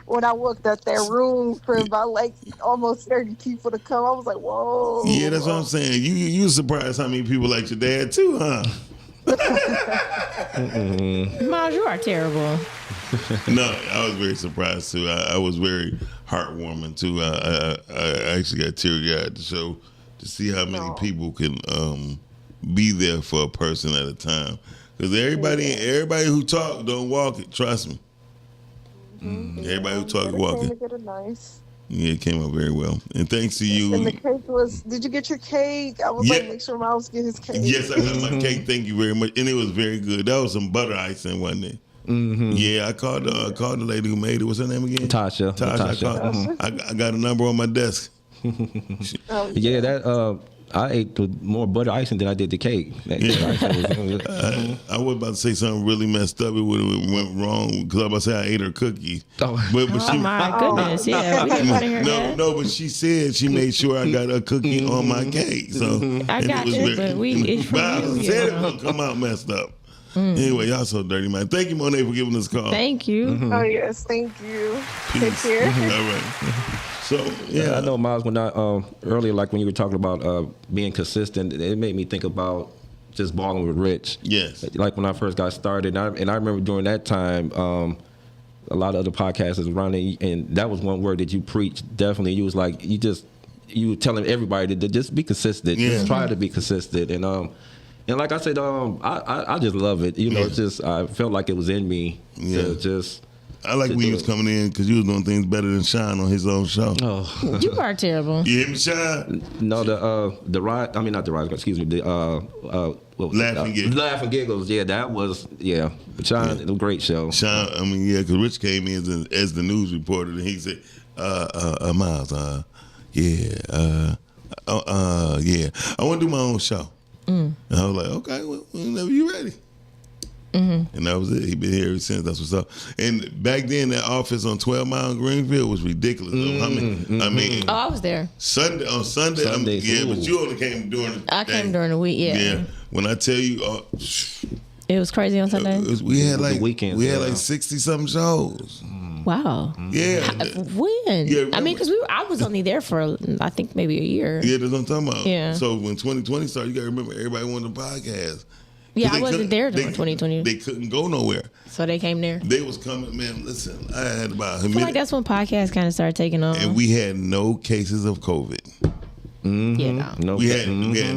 when I walked out that room for about like almost 30 people to come. I was like, whoa. Yeah, that's what I'm saying. You surprised how many people like your dad too, huh? Miles, you are terrible. No, I was very surprised too. I was very heartwarming too. I actually got teary-eyed at the show to see how many people can be there for a person at a time. Because everybody who talk don't walk it. Trust me. Everybody who talk walk it. Get it nice. Yeah, it came out very well. And thanks to you. And the cake was. Did you get your cake? I was like, make sure Miles get his cake. Yes, I got my cake. Thank you very much. And it was very good. That was some butter icing, wasn't it? Mm-hmm. Yeah, I called the lady who made it. What's her name again? Tasha. I got a number on my desk. Yeah, that I ate the more butter icing than I did the cake. I was about to say something really messed up. It would have went wrong because I was about to say I ate her cookie. Oh my goodness! Yeah, we didn't want to hear that. No, but she said she made sure I got a cookie on my cake. So I got you, but I said it was gonna come out messed up. Anyway, y'all so dirty, man. Thank you, Monet, for giving us a call. Thank you. Oh yes, thank you. Peace. Take care. All right. So yeah, I know, Miles. When I earlier, like when you were talking about being consistent, it made me think about just balling with Rich. Yes. Like when I first got started, and I remember during that time, a lot of other podcasters around it, and that was one word that you preached. Definitely, you was like you were telling everybody to just be consistent. Yeah. Just try to be consistent, and like I said, I just love it. You know, it's just I felt like it was in me. Yeah. I like when do you was coming in because you was doing things better than Sean on his own show. Oh, you are terrible. You hear me, Sean? No, the ride. I mean, not the ride. Excuse me. The what was Laughing Giggles. Laughing Giggles. Yeah, that was Sean, a great show. Sean, I mean, yeah, because Rich came in as the news reporter and he said, Miles, yeah, I want to do my own show. And I was like, okay, well, whenever you ready. Mm-hmm. And that was it. He been here ever since. That's what's up. And back then, that office on 12 Mile in Greenfield was ridiculous. I mean, oh, I was there. On Sunday. But you only came during the I came during the week. Yeah. When I tell you, it was crazy on Sunday. We had like weekends. We had like 60 something shows. Wow. Yeah. When? Yeah, I mean, because I was only there for I think maybe a year. Yeah, that's what I'm talking about. Yeah. So when 2020 started, you got to remember everybody wanted a podcast. Yeah, I wasn't there during 2020. They couldn't go nowhere. So they came there. They was coming, man. Listen, I had about a I feel like that's when podcasts kind of started taking off. And we had no cases of COVID. Mm-hmm. Yeah, no. We had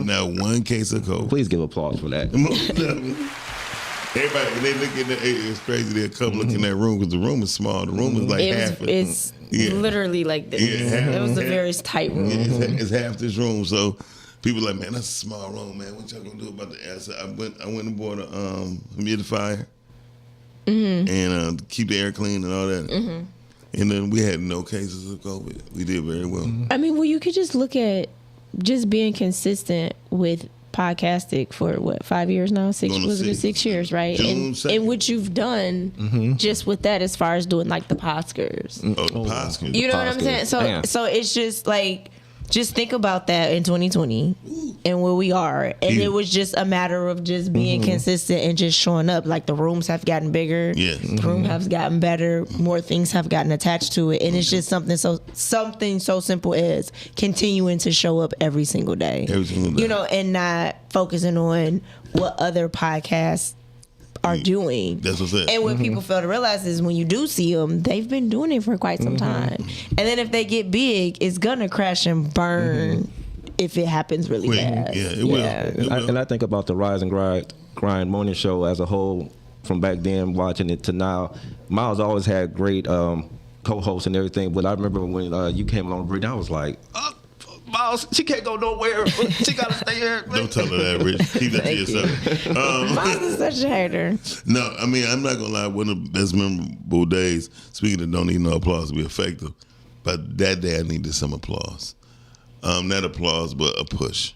not one case of COVID. Please give applause for that. Everybody, when they look in there, it's crazy. They'll come look in that room because the room is small. The room is like half. It's literally like this. Yeah, it was a very tight room. It's half this room. So people like, man, that's a small room, man. What y'all gonna do about the air? So I went and bought a humidifier and keep the air clean and all that. Mm-hmm. And then we had no cases of COVID. We did very well. I mean, well, you could just look at just being consistent with podcasting for what 5 years now, 6 years, right? And what you've done just with that, as far as doing like the Podskers. Oh, the Podskers. You know what I'm saying? So it's just like, just think about that in 2020 and where we are. And it was just a matter of just being consistent and just showing up. Like the rooms have gotten bigger. Yes. The room has gotten better. More things have gotten attached to it. And it's just something so simple as continuing to show up every single day. Every single day. You know, and not focusing on what other podcasts are doing. That's what's it. And what people fail to realize is when you do see them, they've been doing it for quite some time. And then if they get big, it's gonna crash and burn if it happens really fast. Yeah, it will. And I think about the Rise and Grind morning show as a whole. From back then watching it to now, Miles always had great co-hosts and everything. But I remember when you came on, Brittany, I was like, Miles, she can't go nowhere. She gotta stay here. Don't tell her that, Rich. Keep that to yourself. Miles is such a hater. No, I mean, I'm not gonna lie. One of the best memorable days, speaking of don't need no applause to be effective, but that day I needed some applause. Not applause, but a push.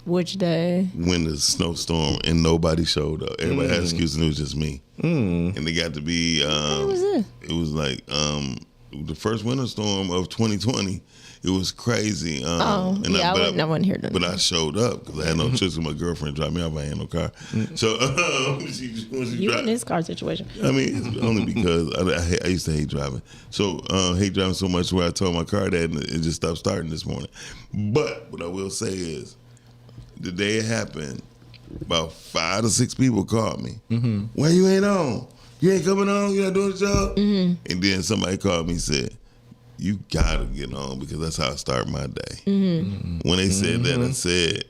Which day? When the snowstorm and nobody showed up. Everybody had excuses and it was just me. And it got to be, what was it? It was like the first winter storm of 2020. It was crazy. I wasn't here. But I showed up because I had no choice. My girlfriend dropped me off. I had no car. So you in this car situation. I mean, it's only because I used to hate driving. So hate driving so much where I told my car that and it just stopped starting this morning. But what I will say is, the day it happened, about 5 to 6 people called me. Why you ain't on? You ain't coming on? You not doing the job? And then somebody called me and said, you gotta get on because that's how I start my day. When they said that, I said,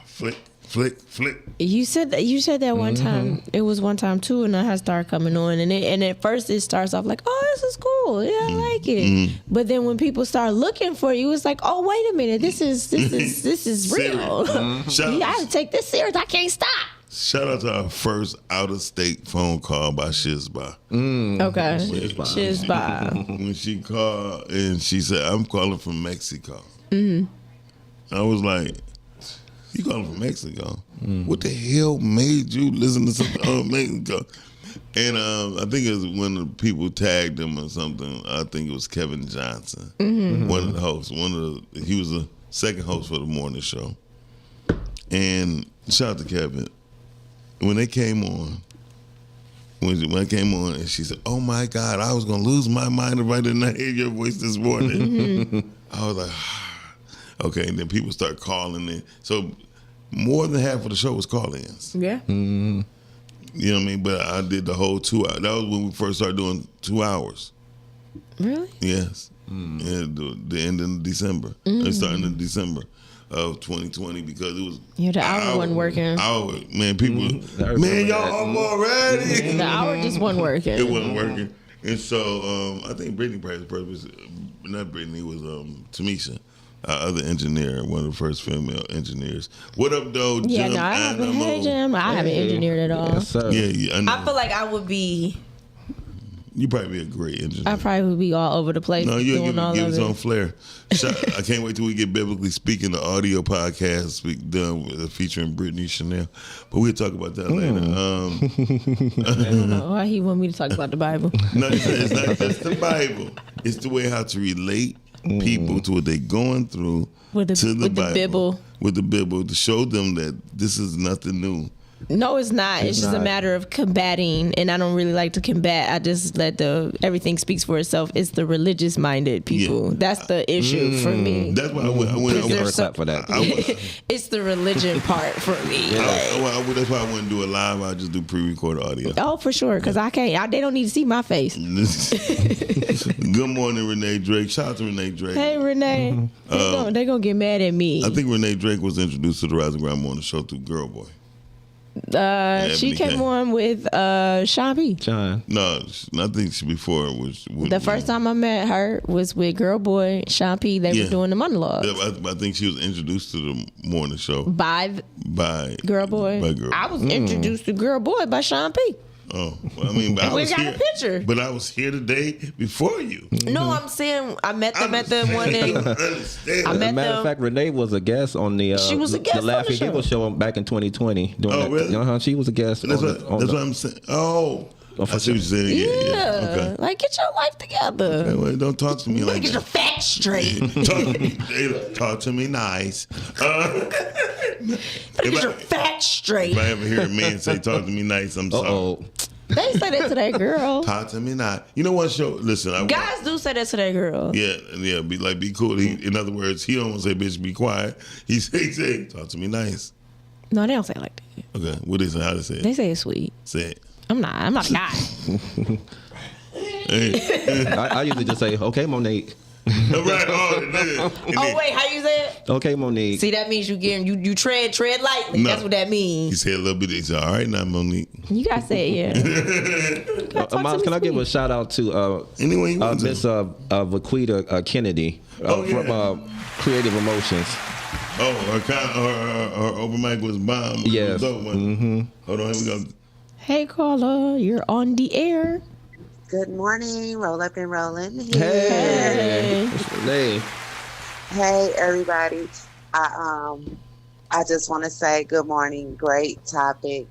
flick, flick, flick. You said that one time. It was one time too, and I had started coming on, and at first it starts off like, oh, this is cool, yeah, I like it. But then when people start looking for you, it's like, oh, wait a minute, this is real. You gotta take this serious. I can't stop. Shout out to our first out-of-state phone call by Shizba. Okay, Shizba. When she called and she said, I'm calling from Mexico. I was like, you calling from Mexico? What the hell made you listen to something from Mexico? And I think it was when the people tagged him or something. I think it was Kevin Johnson, one of the hosts. He was the second host for the morning show. And shout out to Kevin. When they came on, when I came on, and she said, "Oh my God, I was gonna lose my mind if I did not hear your voice this morning." I was like, okay. And then people start calling in. So more than half of the show was call-ins. Yeah. You know what I mean? But I did the whole 2 hours. That was when we first started doing 2 hours. Really? Yes. Yeah, the end of December. Starting in December of 2020 because it was the hour wasn't working. Man, people, man, y'all on already. The hour just wasn't working. It wasn't working, and so I think Brittany was not Brittany, it was Tamisha, our other engineer, one of the first female engineers. What up, though? Yeah, Jim? no, I haven't. Hey, Jim, I haven't engineered at all. Yes, sir. Yeah, I know. I feel like I would be. You'd probably be a great engineer. I probably would be all over the place. No, you'll doing all give of its it. own flair. I can't wait till we get Biblically Speaking, the audio podcast done with, featuring Brittany Chanel. But we'll talk about that later. I don't know why he want me to talk about the Bible. No, it's not just the Bible. It's the way how to relate people to what they're going through with the Bible. With the Bible, to show them that this is nothing new. No, it's not. It's just a matter of combating, and I don't really like to combat. I just let everything speaks for itself. It's the religious-minded people. Yeah. That's the issue for me. That's why I went for that. It's the religion part for me. That's why I wouldn't do it live. I just do pre-recorded audio. Oh, for sure, because I can't. They don't need to see my face. Good morning, Renee Drake. Shout out to Renee Drake. Hey, Renee. They're going to get mad at me. I think Renee Drake was introduced to the Rise and Grind Morning Show through Girl Boy. She came on with Sean P. No, I think before it was. The first time I met her was with Girl Boy, Sean P. They were doing the monologues. I think she was introduced to the morning show by Girl Boy. I was introduced to Girl Boy by Sean P. Oh, well, I mean, but we got a picture. But I was here today before you. No, I'm saying I met them at the one day. As a matter of fact, Renee was a guest on the. She was a guest the Laughing Giggle show back in 2020. Really? She was a guest. That's what I'm saying. Oh. I see what you're saying. Yeah. Okay. Like, get your life together. Okay, well, don't talk to me like that. Get your facts straight. Talk to me nice. Get your facts straight. If I ever hear a man say, talk to me nice, I'm sorry. They say that to that girl. Talk to me nice. You know what, show? Listen. Guys do say that to that girl. Yeah. Be cool. In other words, he don't want to say, bitch, be quiet. He say, talk to me nice. No, they don't say it like that. Okay, what is it? How to say it? They say it's sweet. Say it. I'm not a guy. I usually just say, okay, Monique. Right. Oh wait, how you say it? Okay, Monique. See, that means you tread lightly. No. That's what that means. You said a little bit. He said, all right now, Monique. You gotta say it, yeah. Moms, can I give a shout out to Miss Vaquita Kennedy from Creative Emotions. Oh, her open mic was bomb. Yes. Dope one. Hold on, here we go. Hey, Carla, you're on the air. Good morning, roll up and rollin'. Hey. Hey, everybody. I just want to say good morning. Great topic.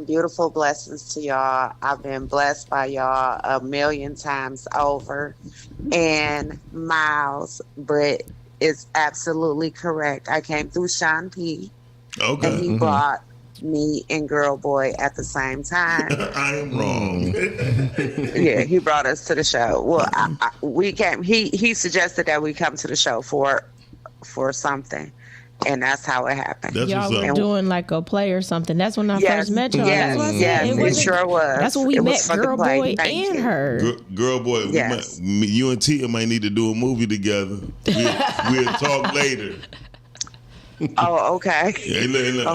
Beautiful blessings to y'all. I've been blessed by y'all a million times over. And Miles, Britt is absolutely correct. I came through Sean P. Okay. And he brought me and Girl Boy at the same time. I am wrong. Yeah, he brought us to the show. Well, we came. He suggested that we come to the show for something, and that's how it happened. Y'all were doing like a play or something. That's when I first met y'all. Yes, That's what I yes, said. it sure was. That's when we It was met for the Girl play. Boy Thank and you. her. Girl, boy, Yes. you and Tia might need to do a movie together. We'll talk later. Oh, okay. Hey, look,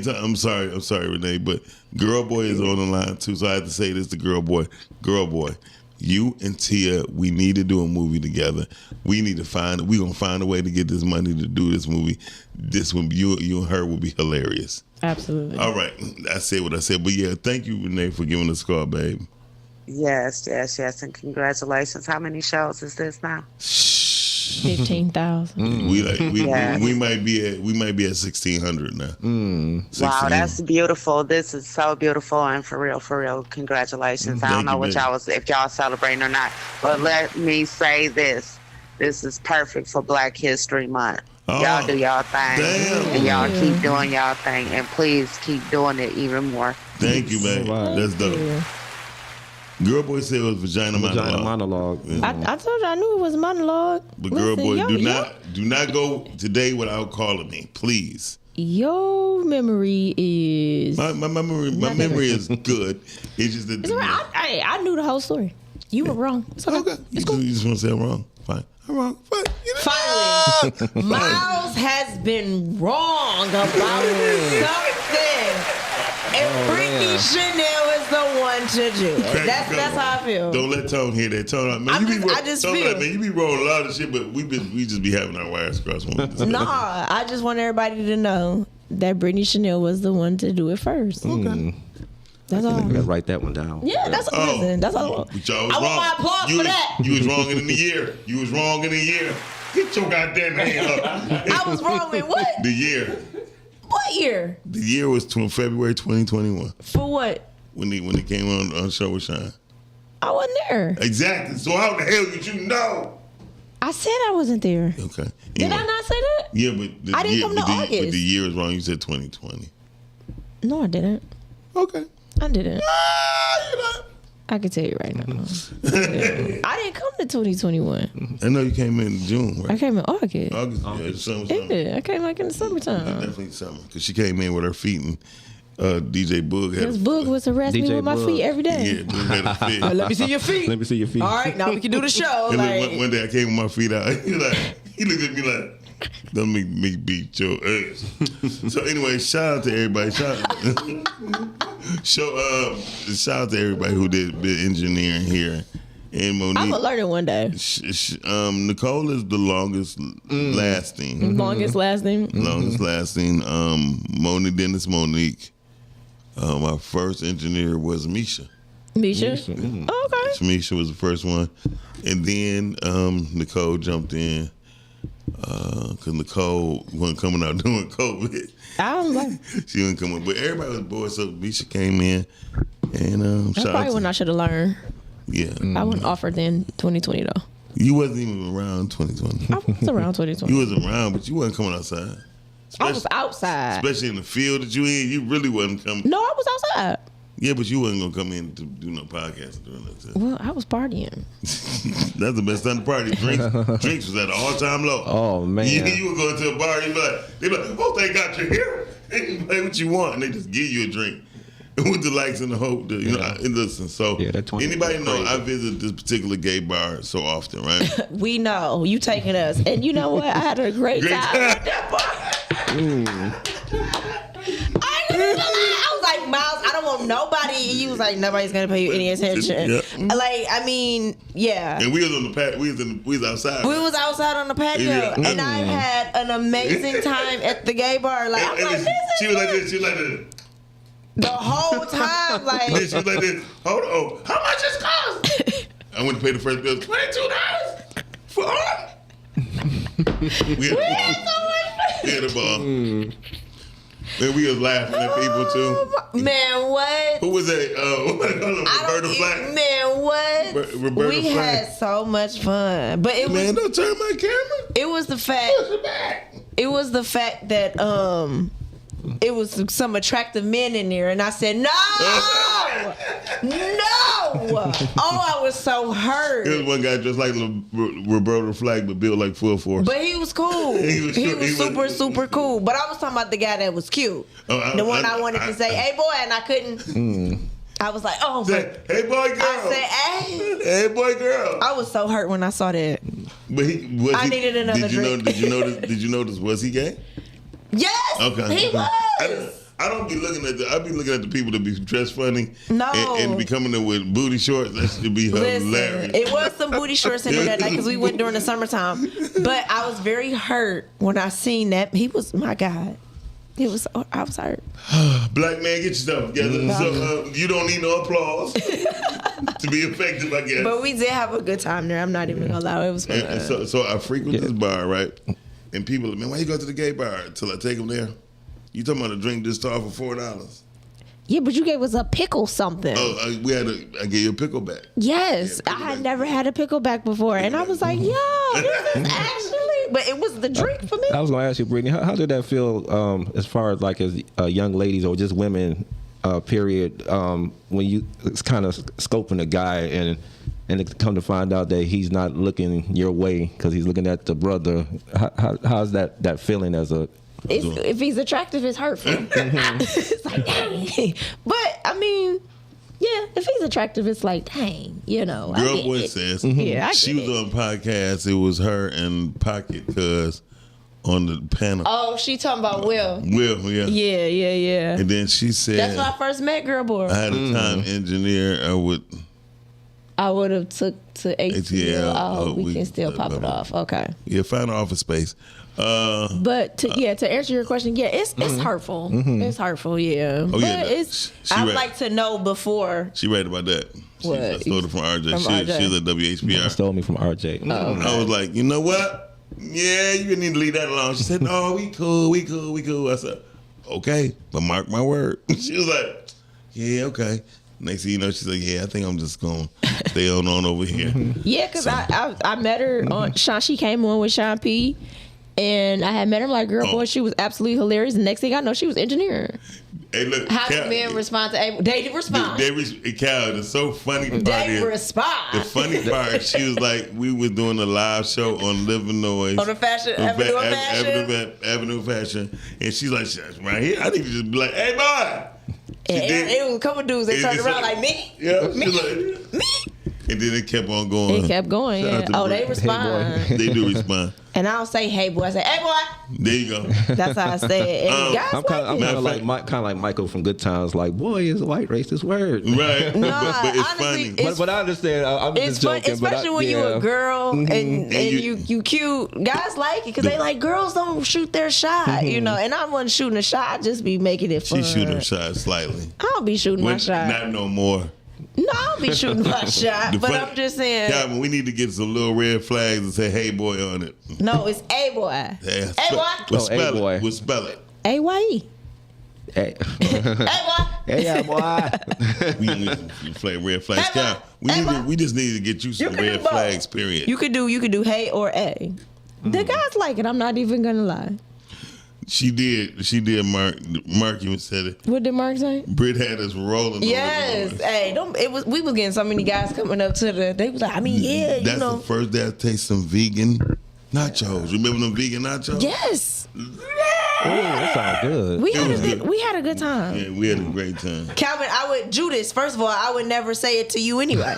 I'm sorry, Renee, but Girl Boy is on the line too, so I have to say this to Girl Boy. Girl Boy, you and Tia, we need to do a movie together. We're gonna find a way to get this money to do this movie. This one, you and her will be hilarious. Absolutely. All right, I said what I said, but yeah, thank you, Renee, for giving us a call, babe. Yes, and congratulations. How many shows is this now? 15,000. We might be at 1,600 now. Wow, that's beautiful. This is so beautiful, and for real, congratulations. I don't know what if y'all celebrating or not, but let me say this: this is perfect for Black History Month. Y'all do y'all thing, and y'all keep doing y'all thing, and please keep doing it even more. Thank you, man. That's dope. Girl Boy said it was vagina monologue. I told you I knew it was a monologue. But Girl Boy, do not go today without calling me, please. Your memory is my memory is good. It's just that I knew the whole story. You were wrong. It's okay. You just want to say I'm wrong. Fine. I'm wrong. Fine. Finally, Miles has been wrong about something. And Brittany Chanel is the one to do it. That's how I feel. Don't let Tone hear that. Tone, man, you be wrong a lot of shit, but we just be having our wires crossed. Nah, I just want everybody to know that Brittany Chanel was the one to do it first. Okay. That's all. I gotta write that one down. Yeah, that's listen. That's all. But y'all was I want wrong. my applause for that. You was wrong in the year. You was wrong in the year. Get your goddamn hand up. I was wrong with what? The year. What year? The year was February 2021. For what? When they came on Show with Shine. I wasn't there. Exactly. So how the hell did you know? I said I wasn't there. Okay. Anyway. Did I not say that? Yeah, but I didn't come to August. But the year is wrong. You said 2020. No, I didn't. Okay. I didn't. I can tell you right now. I didn't come to 2021. I know you came in June, right? I came in August. Yeah, summer. Yeah, I came like in the summertime. Definitely summer. Because she came in with her feet and DJ Boog had Because Boog was harassing me with my feet every day. Yeah, Boog had her feet. Let me see your feet. Let me see your feet. All right, now we can do the show. And one day I came with my feet out. He looked at me like, don't make me beat your ass. So anyway, shout out to everybody. Shout out to everybody who did engineering here. And Monique, I'm gonna learn it one day. Nicole is the longest lasting. Longest lasting. Longest lasting. Monique. Our first engineer was Misha. Misha? Oh, okay. Misha was the first one. And then Nicole jumped in. Because Nicole wasn't coming out during COVID. I don't like. She wasn't coming, but everybody was bored, so Misha came in, and That's probably when I should have learned. Yeah, I wasn't offered then 2020 though. You wasn't even around 2020. I was around 2020. You wasn't around, but you wasn't coming outside. I was outside. Especially in the field that you in, you really wasn't coming. No, I was outside. Yeah, but you wasn't gonna come in to do no podcast during that time. Well, I was partying. That's the best time to party. Drinks was at an all-time low. Oh man. You would go to a bar, they be like, oh, they got you here. They can play what you want, and they just give you a drink. With the likes and the hope, and listen. So anybody know I visit this particular gay bar so often, right? We know you taking us, and you know what? I had a great time at that bar. I was like, Miles, I don't want nobody. You was like, nobody's gonna pay you any attention. Yeah. Like, I mean, yeah. And we was on the patio. We was outside. We was outside on the patio, and I had an amazing time at the gay bar. Like, I'm like, she was like this. She was like this. The whole time, like. And then she was like this. Hold on. How much this cost? I went to pay the first bill. $22 for all. We had a ball. And we was laughing at people too. Man, what? Who was that? Roberta Flack. Man, what? Roberta we Flack. had so much fun, but it was. Don't turn my camera. It was the fact. It was the fact that it was some attractive men in there, and I said no. Oh, I was so hurt. There was one guy just like Roberta Flack, but built like full force. But he was cool. he was super cool. But I was talking about the guy that was cute. The one I wanted to say, hey boy, and I couldn't. I was like, oh, say, hey boy, girl. I said, hey boy, girl. I was so hurt when I saw that. But I needed another drink. Did you notice? Was he gay? Yes. Okay. He was. I don't be looking at I be looking at the people that be dressed funny. No. And be coming in with booty shorts. That should be hilarious. It was some booty shorts in there that night because we went during the summertime. But I was very hurt when I seen that. He was, my God. I was hurt. Black man, get yourself together. So you don't need no applause to be effective, I guess. But we did have a good time there. I'm not even gonna lie. It was fun. And so I frequent this bar, right? And people, man, why you go to the gay bar till I take them there? You talking about a drink just started for $4? Yeah, but you gave us a pickle something. Oh, I gave you a pickleback. Yes, I had never had a pickleback before, and I was like, yo, this is actually. But it was the drink for me. I was gonna ask you, Brittany, how did that feel as far as like as young ladies or just women? Period. When you kind of scoping a guy and it come to find out that he's not looking your way because he's looking at the brother. How's that feeling as a? If he's attractive, it's hurtful. It's like, dang. But I mean, yeah, if he's attractive, it's like, dang, Girl Boy says, she was on a podcast. It was her and Pocket Cuz on the panel. Oh, she talking about Will. Will, yeah. Yeah. And then she said, that's when I first met Girl Boy. I had a time engineer. I would have took to ATL. Oh, we can still pop it off. Okay. Yeah, find an office space. But to answer your question, it's hurtful. It's hurtful, yeah. Oh, but yeah, I'd like to know before. She right about that. I stole it from RJ. She was at WHBR. I stole me from RJ. Oh, okay. I was like, you know what? Yeah, you need to leave that alone. She said, no, we cool. I said, okay, but mark my word. She was like, yeah, okay. Next thing you know, she's like, yeah, I think I'm just going to stay on over here. Yeah, because I met her on Sean. She came on with Sean P. And I had met her like, Girl Boy, she was absolutely hilarious. And next thing I know, she was engineering. Hey, look. How do men respond to Cal? They respond. Cal, it's so funny. They respond. The funny part, she was like, we were doing a live show on Living Noise. On the Avenue Fashion. And she's like, right here, I need to just be like, hey, boy. It was a couple dudes that turned around like, me? Yeah. Me? And then it kept on going. It kept going, yeah. Oh, they respond. Hey, they do respond. And I don't say, hey, boy. I say, hey, boy. There you go. That's how I say it. And guys I'm kind of like Michael from Good Times. Like, boy, is a white racist word. Right. Nah, but it's honestly, funny. But I understand. I'm just joking. Especially when you're a girl and you cute. Guys like it because they like girls don't shoot their shot, And I wasn't shooting a shot. I just be making it fun. She shooting her shot slightly. I don't be shooting my shot. Not no more. No, I'll be shooting my shot, but I'm just saying. Yeah, we need to get some little red flags and say, hey, boy, on it. No, it's A boy. Yeah, hey, boy. We'll spell it. A-Y-E. Hey. Hey, boy. Hey, boy. We need some red flags. Hey, we just need to get you some red flags, period. You could do hey or A. The guys like it. I'm not even going to lie. She did. Mark even said it. What did Mark say? Britt had us rolling. Yes. Hey, we was getting so many guys coming up to they was like, I mean, yeah, That's the first day I taste some vegan nachos. Remember them vegan nachos? Yes. Oh, that sounds good. We had a good time. Yeah, we had a great time. Calvin, Judas, first of all, I would never say it to you anyway.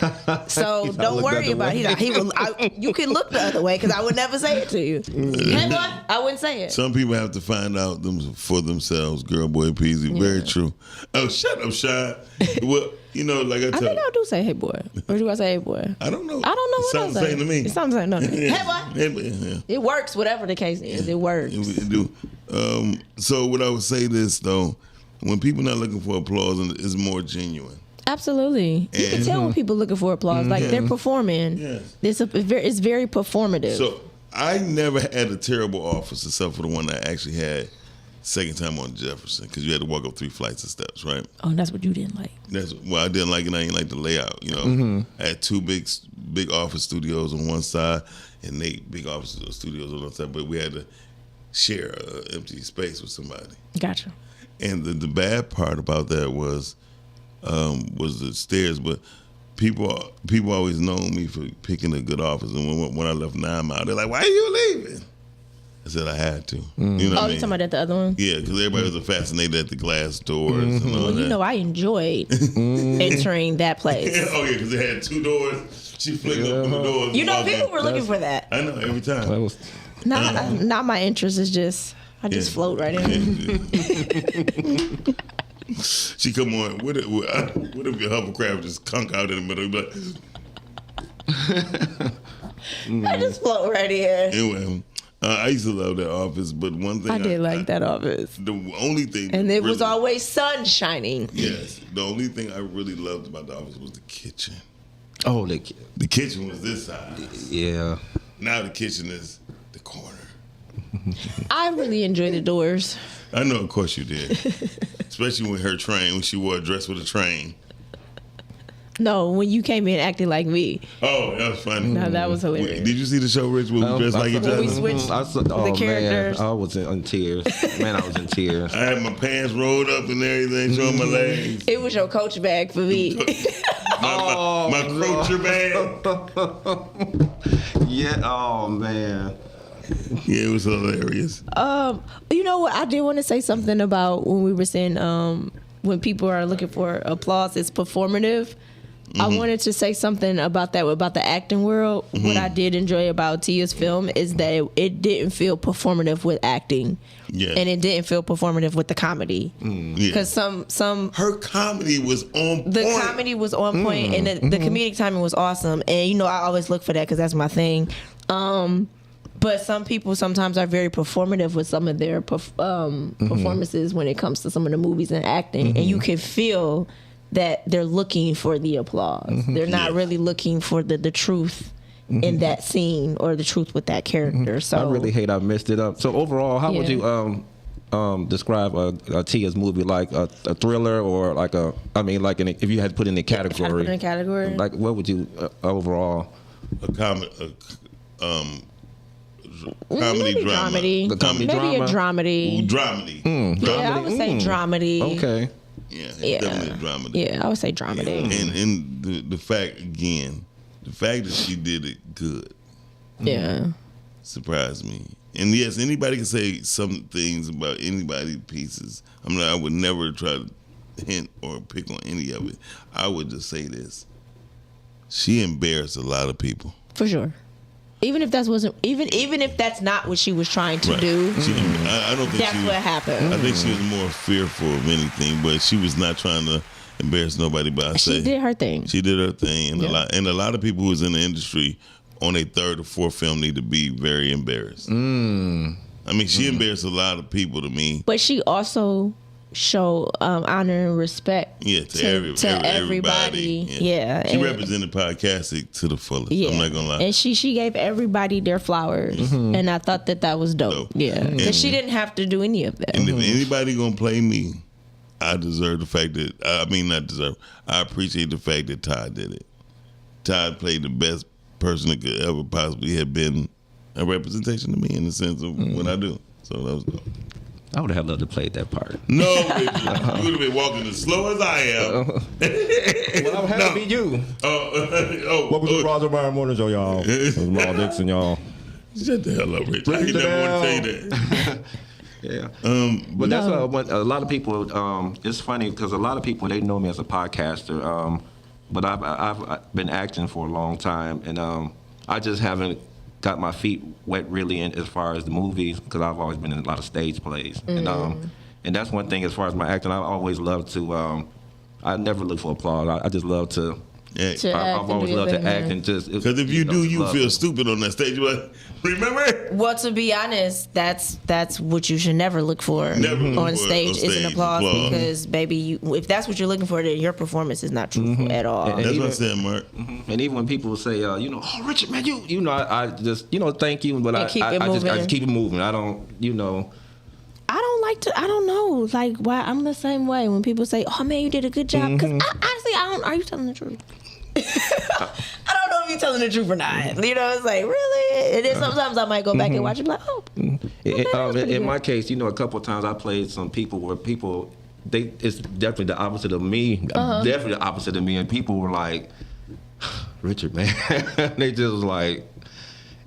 So don't worry about it. You can look the other way because I would never say it to you. Hey, boy, I wouldn't say it. Some people have to find out for themselves. Girl, boy, peasy. Very true. Oh, shut up, Shy. Well, like I think I do say hey, boy. Or do I say hey, boy? I don't know. I don't know what sounds I say. to me. It sounds like nothing. Hey, boy. Hey, boy. Yeah. It works, whatever the case is. It works. It do. So what I would say this, though, when people not looking for applause, it's more genuine. Absolutely. You can tell when people looking for applause. Like, they're performing. Yes. It's very performative. So I never had a terrible office except for the one I actually had second time on Jefferson, because you had to walk up 3 flights of steps, right? Oh, and that's what you didn't like. I didn't like it. I didn't like the layout. I had 2 big office studios on one side and 8 big office studios on the other side, but we had to share an empty space with somebody. Gotcha. And the bad part about that was the stairs, but people always known me for picking a good office, and when I left 9 Mile, they're like, "Why are you leaving?" I said I had to. You know what I mean? You talking about at the other one? Yeah, because everybody was fascinated at the glass doors and all that. I enjoyed entering that place. Oh yeah, because it had 2 doors. She flicked open the doors. People were looking for that. I know, every time. Not my interest. Is just I just float right in. She come on. What if your hovercraft just conk out in the middle? But I just float right in. Anyway. I used to love that office, but one thing I did like that office. The only thing, and it was always sun shining. Yes, the only thing I really loved about the office was the kitchen. Oh, the kitchen was this size. Yeah. Now the kitchen is the corner. I really enjoy the doors. I know, of course you did, especially when she wore a dress with a train. No, when you came in acting like me. Oh, that was funny. No, that was hilarious. Did you see the show, Rich, where we dressed like each other? We switched the characters. Man, I was in tears. Man, I was in tears. I had my pants rolled up and everything, showing my legs. It was your Coach bag for me. my Croacher bag. Yeah, oh, man. Yeah, it was hilarious. You know what? I did want to say something about when we were saying when people are looking for applause, it's performative. I wanted to say something about the acting world. What I did enjoy about Tia's film is that it didn't feel performative with acting. Yeah. And it didn't feel performative with the comedy. Because some her comedy was on point. The comedy was on point, and the comedic timing was awesome. And I always look for that because that's my thing. But some people sometimes are very performative with some of their performances when it comes to some of the movies and acting, and you can feel that they're looking for the applause. They're not really looking for the truth in that scene or the truth with that character. So I really hate I messed it up. So overall, how would you describe a Tia's movie? Like a thriller, or if you had to put in a category? Like, what would you overall? A comedy maybe drama. Maybe drama? a dramedy. Dramedy. Yeah, I would say dramedy. Okay. Yeah, definitely a dramedy. Yeah, I would say dramedy. And the fact that she did it good. Surprised me. And yes, anybody can say some things about anybody's pieces. I would never try to hint or pick on any of it. I would just say this: she embarrassed a lot of people. For sure. Even if that's not what she was trying to do, I don't think that's what happened. I think she was more fearful of anything, but she was not trying to embarrass nobody. But she did her thing. She did her thing, and a lot of people who's in the industry on a 3rd or 4th film need to be very embarrassed. She embarrassed a lot of people to me. But she also show honor and respect to everybody. Yeah. She represented podcasting to the fullest. I'm not gonna lie. And she gave everybody their flowers, and I thought that was dope. Yeah, because she didn't have to do any of that. And if anybody gonna play me, I deserve the fact that I appreciate the fact that Todd did it. Todd played the best person that could ever possibly have been a representation of me in the sense of what I do. So that was dope. I would have loved to play that part. No, Richard, you would have been walking as slow as I am. Well, I would have to be you. Welcome to the Roger Byron Morning Show, y'all. This is Maul Dixon, y'all. Shut the hell up, Richard. I never want to say that. Yeah. But that's what a lot of people. It's funny because a lot of people they know me as a podcaster. But I've been acting for a long time, and I just haven't got my feet wet really in as far as the movies because I've always been in a lot of stage plays, and that's one thing as far as my acting. I always love to. I never look for applause. I just love to. Yeah, I've always loved to act and just because if you do, you feel stupid on that stage. But remember? Well, to be honest, that's what you should never look for on stage is an applause because, baby, if that's what you're looking for, then your performance is not truthful at all. That's what I said, Mark. And even when people say, oh, Richard, man, I just, thank you, but I just keep it moving. I don't, I don't like to. I don't know. Like, why? I'm the same way. When people say, "Oh man, you did a good job," because honestly, I don't. Are you telling the truth? I don't know if you're telling the truth or not. It's like really. And then sometimes I might go back and watch it, like, oh. In my case, a couple of times I played some people where people, it's definitely the opposite of me. Definitely the opposite of me, and people were like, "Richard, man," they just was like,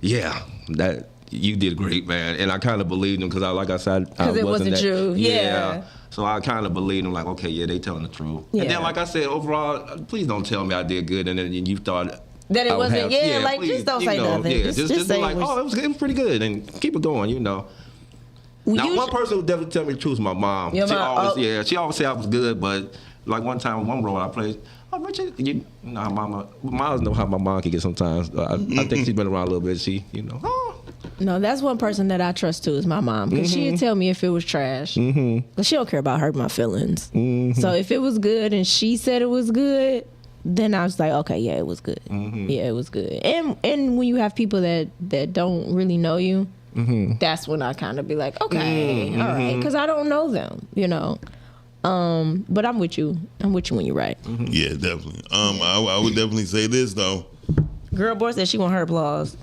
"Yeah, that." You did great, man, and I kind of believed them because, like I said, because it wasn't true. Yeah. So I kind of believed them, like, okay, yeah, they telling the truth. Yeah. And then, like I said, overall, please don't tell me I did good, and then you thought that it wasn't. Just don't say nothing. Yeah, just be like, it was pretty good, and keep it going. Now, one person who definitely tell me the truth is my mom. She always say I was good, but like one time, one role I played. Oh, Richard, moms know how my mom can get sometimes. I think she's been around a little bit. She, No, that's one person that I trust too is my mom because she'd tell me if it was trash. But she don't care about hurting my feelings. So if it was good and she said it was good, then I was like, okay, yeah, it was good. Yeah, it was good. And when you have people that don't really know you, that's when I kind of be like, okay, all right, because I don't know them, But I'm with you. I'm with you when you're right. Yeah, definitely. I would definitely say this though. Girl boy said she want her applause.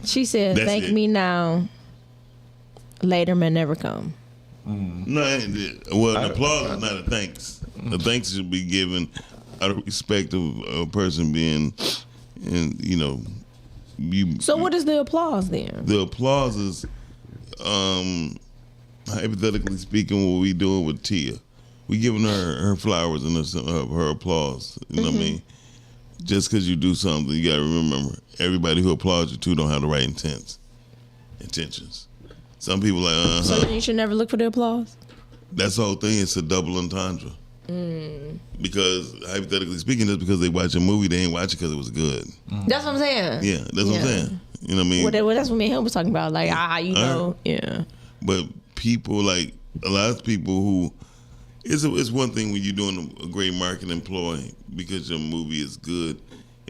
She said, "Thank me now. Later may never come." No, well, an applause is not a thanks. The thanks should be given out of respect of a person being, you. So what is the applause then? The applause is, hypothetically speaking, what we doing with Tia. We giving her flowers and her applause. You know what I mean? Just because you do something, you got to remember, everybody who applauds you too don't have the right intentions. Some people like, So then you should never look for the applause? That's the whole thing. It's a double entendre. Because hypothetically speaking, just because they watch a movie, they ain't watch it because it was good. That's what I'm saying. Yeah, that's what I'm saying. You know what I mean? Well, that's what me and him was talking about. Like, yeah. But people, like, a lot of people who, it's one thing when you're doing a great marketing ploy because your movie is good,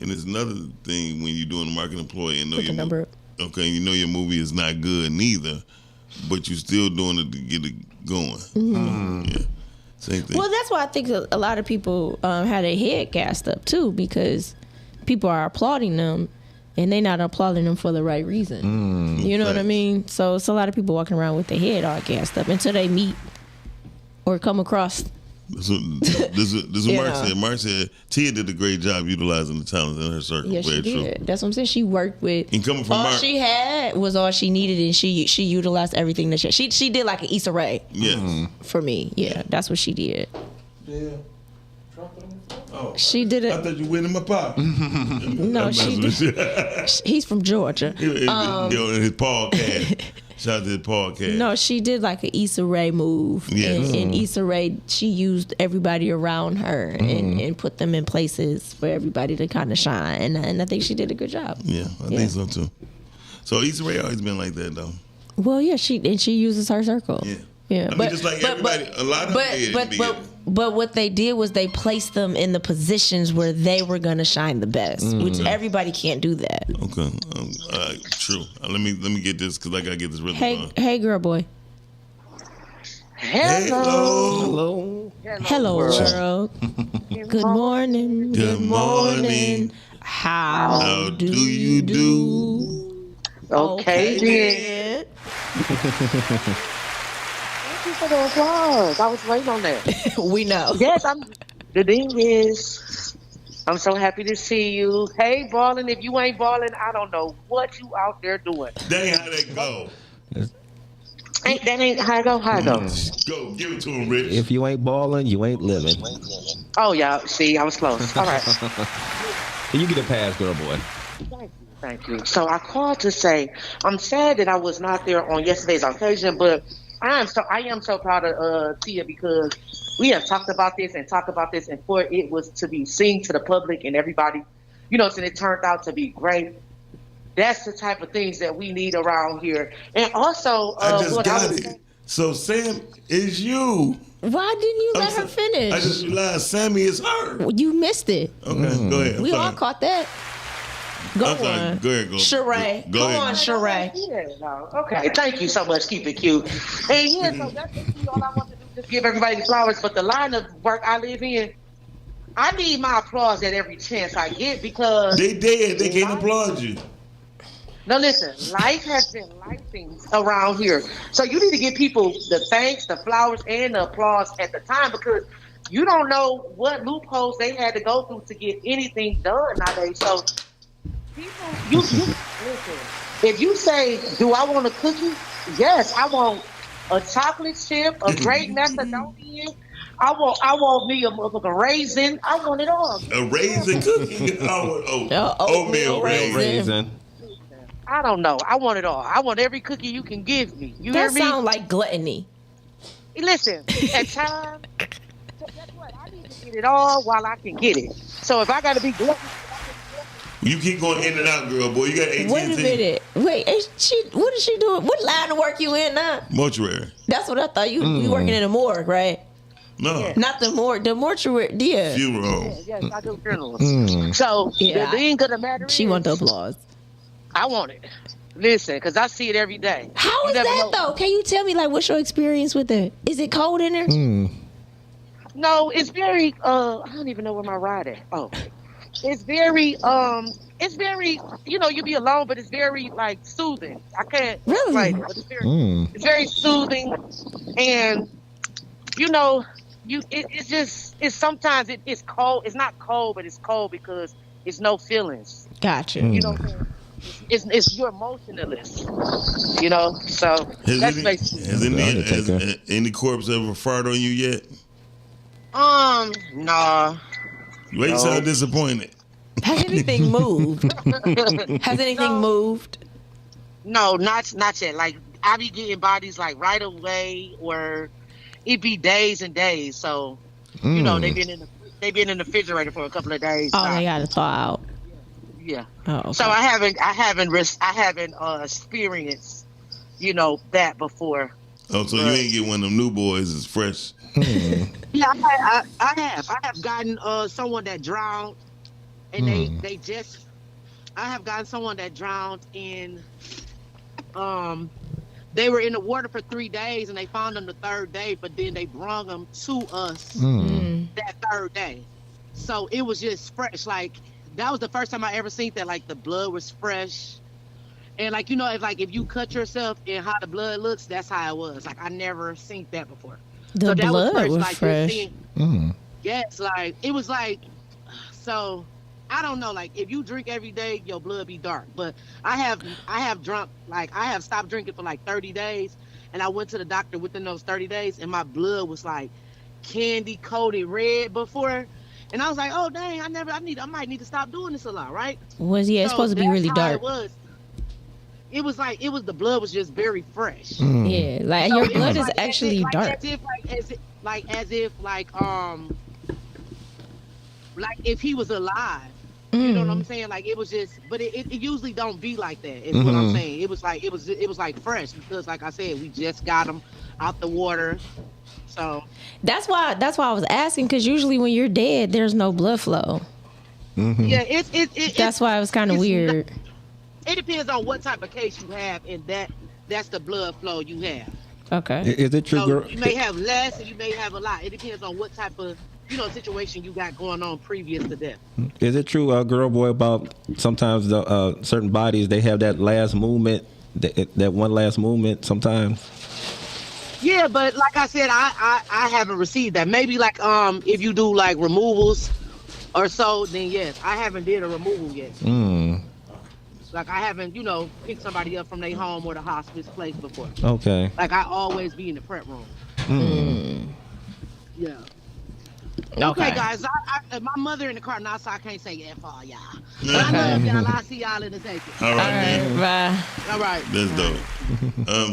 and it's another thing when you're doing a marketing ploy and know you know your movie is not good neither, but you're still doing it to get it going. Yeah, same thing. Well, that's why I think a lot of people had their head gassed up too, because people are applauding them and they're not applauding them for the right reason. You know what I mean? So it's a lot of people walking around with their head all gassed up until they meet or come across. This is what Mark said. Mark said Tia did a great job utilizing the talent in her circle. Yeah, she did. True. That's what I'm saying. She worked with. And coming from all Mark, she had was all she needed, and she utilized everything that she did like an Issa Rae. Yes. For me, yeah, that's what she did. Yeah. Oh, she did it. I thought you went in my pocket. No, she did. He's from Georgia. In his podcast. Shout out to his podcast. No, she did like an Issa Rae move. Yes. And Issa Rae, she used everybody around her and put them in places for everybody to kind of shine. And I think she did a good job. Yeah, I think so too. So Issa Rae always been like that though. Well, yeah, she uses her circle. Yeah. Yeah, I mean, just like everybody, a lot of them did. But what they did was they placed them in the positions where they were gonna shine the best, which everybody can't do that. Okay, true. Let me get this because I gotta get this rhythm on. Hey, girl, boy. Hello. Hello, world. Good morning. Good morning. How do you do? Okay, then. Thank you for the applause. I was waiting on that. We know. Yes, the thing is, I'm so happy to see you. Hey, balling. If you ain't balling, I don't know what you out there doing. That ain't how that go. That ain't how it go. How it go? Go, give it to him, Rich. If you ain't balling, you ain't living. Oh, yeah. See, I was close. All right. You get a pass, girl, boy. Thank you. So I called to say I'm sad that I was not there on yesterday's occasion, but I am so proud of Tia because we have talked about this and for it was to be seen to the public and everybody, and it turned out to be great. That's the type of things that we need around here. And also, I just got it. So Sam is you. Why didn't you let her finish? I just realized Sammy is her. You missed it. Okay, go ahead. We all caught that. Go on. Go ahead, go. Sheree. Go on, Sheree. Okay, thank you so much. Keep it cute. And yeah, so that's basically all I want to do. Just give everybody the flowers. But the line of work I live in, I need my applause at every chance I get because they dead. They can't applaud you. Now listen, life has been lifing around here. So you need to give people the thanks, the flowers, and the applause at the time because you don't know what loopholes they had to go through to get anything done nowadays. So people, you listen. If you say, do I want a cookie? Yes, I want a chocolate chip, a great Macedonian. I want me a motherfucking raisin. I want it all. A raisin cookie? Oatmeal raisin. I don't know. I want it all. I want every cookie you can give me. You hear That me? sound like gluttony. Listen, at times, guess what? I need to get it all while I can get it. So if I got to be gluttonous, you keep going in and out, girl, boy. You got 18. Wait a minute. Wait, what is she doing? What line of work you in now? Mortuary. That's what I thought. You working in a morgue, right? No. Yeah. Not the morgue. The mortuary. Yeah. Funeral. Yes, I do funerals. So the thing of the matter is, she want the applause. I want it. Listen, because I see it every day. How is that though? Can you tell me what's your experience with it? Is it cold in there? No, it's very. I don't even know where my ride at. Oh, it's very. You be alone, but it's very soothing. I can't explain it, but it's very soothing, and it's sometimes it's cold. It's not cold, but it's cold because it's no feelings. Gotcha. You know what I'm saying? It's you're emotionless, so that's basically. Has any corpse ever fired on you yet? Nah. You ain't sound disappointed. Has anything moved? Has anything moved? No, not yet. I be getting bodies right away, or it be days and days. So they been in the refrigerator for a couple of days. Oh, they got to thaw out. Yeah. Oh, okay. So I haven't experienced, that before. Oh, so you ain't get one of them new boys that's fresh. Yeah, I have gotten someone that drowned, and I have gotten someone that drowned in. They were in the water for 3 days, and they found them the third day, but then they brung them to us that third day. So it was just fresh, that was the first time I ever seen that, the blood was fresh. And if you cut yourself and how the blood looks, that's how it was. I never seen that before. The blood was fresh. Yes, it was so I don't know, if you drink every day, your blood be dark. But I have drunk, I have stopped drinking for 30 days, and I went to the doctor within those 30 days, and my blood was candy coated red before. And I was like, oh dang, I might need to stop doing this a lot, right? It's supposed to be really dark. It was the blood was just very fresh. Yeah, your blood is actually dark. As if if he was alive. You know what I'm saying? It was just, but it usually don't be like that. Is what I'm saying. It was fresh because, like I said, we just got him out the water. So that's why I was asking, because usually when you're dead, there's no blood flow. Yeah, that's why it was kind of weird. It depends on what type of case you have, and that's the blood flow you have. Okay. Is it true, girl? You may have less, and you may have a lot. It depends on what type of situation you got going on previous to death. Is it true, girl boy, about sometimes the certain bodies they have that last movement, that one last movement sometimes? Yeah, but like I said, I haven't received that. Maybe like if you do like removals or so, then yes. I haven't did a removal yet. Like I haven't, picked somebody up from their home or the hospice place before. Okay. Like I always be in the prep room. Yeah. Okay, guys. I my mother in the car now, so I can't say F all y'all. But I love y'all. I'll see y'all in a second. All right, man. Bye. All right. That's dope.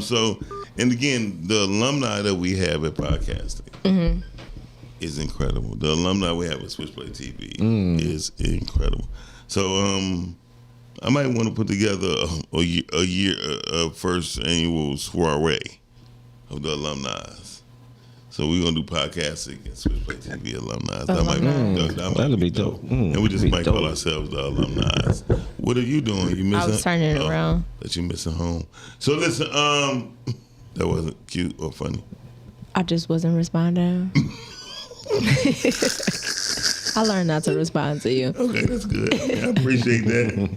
So, and again, the alumni that we have at podcasting is incredible. The alumni we have at Switchblade TV is incredible. So, I might want to put together a first annual soiree of the alumni. So we're gonna do podcasting and Switchblade TV alumni. That'll be dope. And we just might call ourselves the alumni. What are you doing? You missing? I was turning it around. That you missing home. So listen, that wasn't cute or funny. I just wasn't responding. I learned not to respond to you. Okay, that's good. I appreciate that.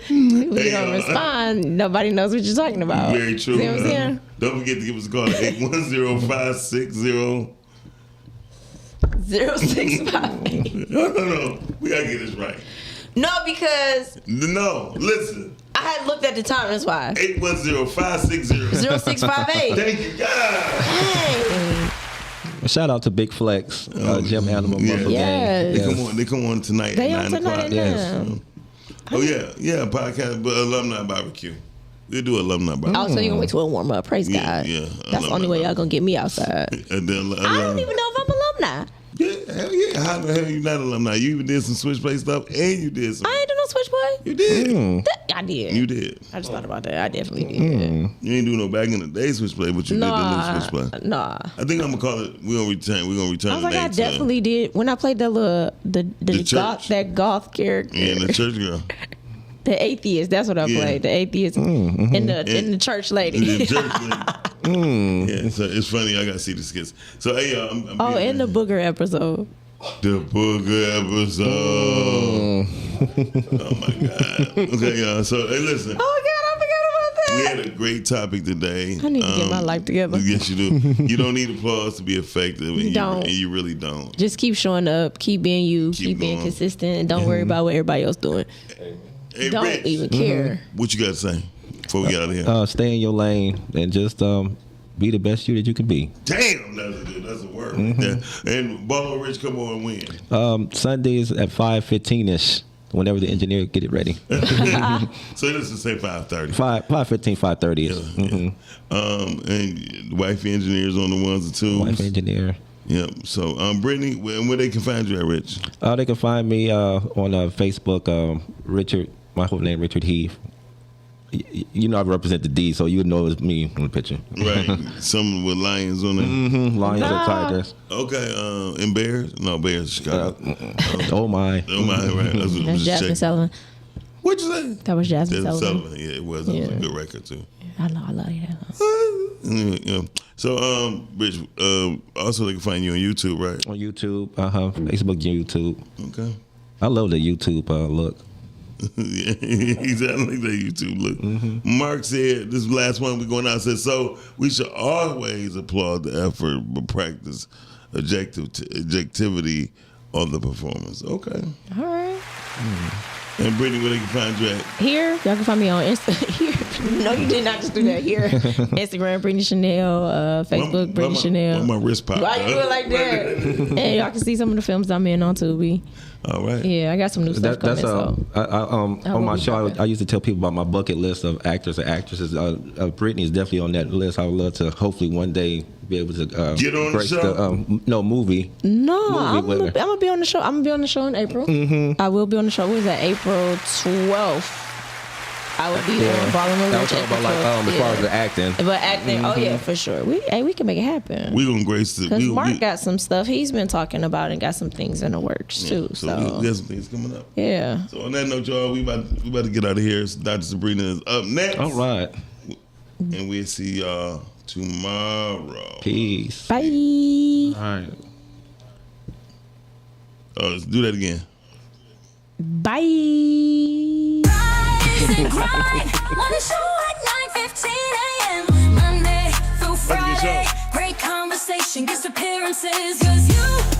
We don't respond. Nobody knows what you're talking about. Very true. See what I'm saying? Don't forget to give us a call at 810-560. 065. No. We gotta get this right. No, because listen. I had looked at the time. That's why. 810-560. 0658. Thank you, God. Hey. Shout out to Big Flex, Jim Animal Muscle Yes. Gang. They come on tonight They at on 9 o'clock. tonight now. Oh yeah, podcast, but alumni barbecue. We'll do alumni barbecue. Oh, so you're gonna wait till it warm up. Praise God. Yeah. That's the only way y'all gonna get me outside. And then, I don't even know if I'm alumni. Yeah, hell yeah. How the hell you not alumni? You even did some Switchblade stuff, and you did some. I ain't do no Switchblade. You did. I did. You did. I just thought about that. I definitely did. You ain't do no back in the day Switchblade, but you did the new Switchblade. Nah. I think I'm gonna call it. We're gonna return. I was the like, name I definitely did when I played the goth character. Yeah, and the church girl. The atheist. That's what I played. The atheist and the church lady. The church lady. Yeah, so it's funny. I gotta see the skits. So hey, y'all. I'm and the booger episode. The booger episode. Oh my God. Okay, y'all. So hey, listen. Oh God, I forgot about that. We had a great topic today. I need to get my life together. Yes, you do. You don't need applause to be effective. And You don't. And you really don't. Just keep showing up. Keep being you. Keep being consistent. And don't worry about what everybody else doing. Hey, Don't Rich, even care. What you got to say before we get out of here? Stay in your lane and just be the best you that you can be. Damn, that's a word. Yeah. And Ball Rich, come on and win. Sundays at 5:15ish. Whenever the engineer get it ready. So let's just say 5:30. 5:15, 5:30. And the wifey engineers on the ones and twos. Wife engineer. Yep. So, Brittany, where they can find you at, Rich? They can find me on Facebook, Richard. My whole name, Richard Heath. You know I represent the D, so you would know it's me on the picture. Right. Some with lions on it. Lions and tigers. Okay. And bears? No, bears. Chicago. Oh my. Oh my. Right. That's Jasmine Sullivan. What'd you say? That was Jasmine Sullivan. Yeah, it was. It was a good record too. I love you. Yeah. So, Rich, also they can find you on YouTube, right? On YouTube, Facebook, YouTube. Okay. I love the YouTube look. Yeah, exactly the YouTube look. Mark said, this last one we're going out, said, so we should always applaud the effort but practice objectivity of the performance. Okay. All right. And Brittany, where they can find you at? Here, y'all can find me on Instagram. Here. No, you did not just do that. Here, Instagram, Brittany Chanel, Facebook, Brittany Chanel. Why my wrist pop? Why you do it like that? And y'all can see some of the films I'm in on Tubi. All right. Yeah, I got some new stuff coming. On my show, I used to tell people about my bucket list of actors and actresses. Brittany is definitely on that list. I would love to hopefully one day be able to get on the show. Movie. No, I'm gonna be on the show. I'm gonna be on the show in April. I will be on the show. What is that? April 12th. I would be on Ballin' Rich. I was talking about as far as the acting. But acting, oh yeah, for sure. We can make it happen. We gonna grace it. Because Mark got some stuff he's been talking about and got some things in the works too. So we got some things coming up. Yeah. So on that note, y'all, we about to get out of here. Dr. Sabrina is up next. All right. And we'll see y'all tomorrow. Peace. Bye. All right. Let's do that again. Bye. On a show at 9:15 a.m. Monday through Friday. Great conversation, guest appearances, 'cause you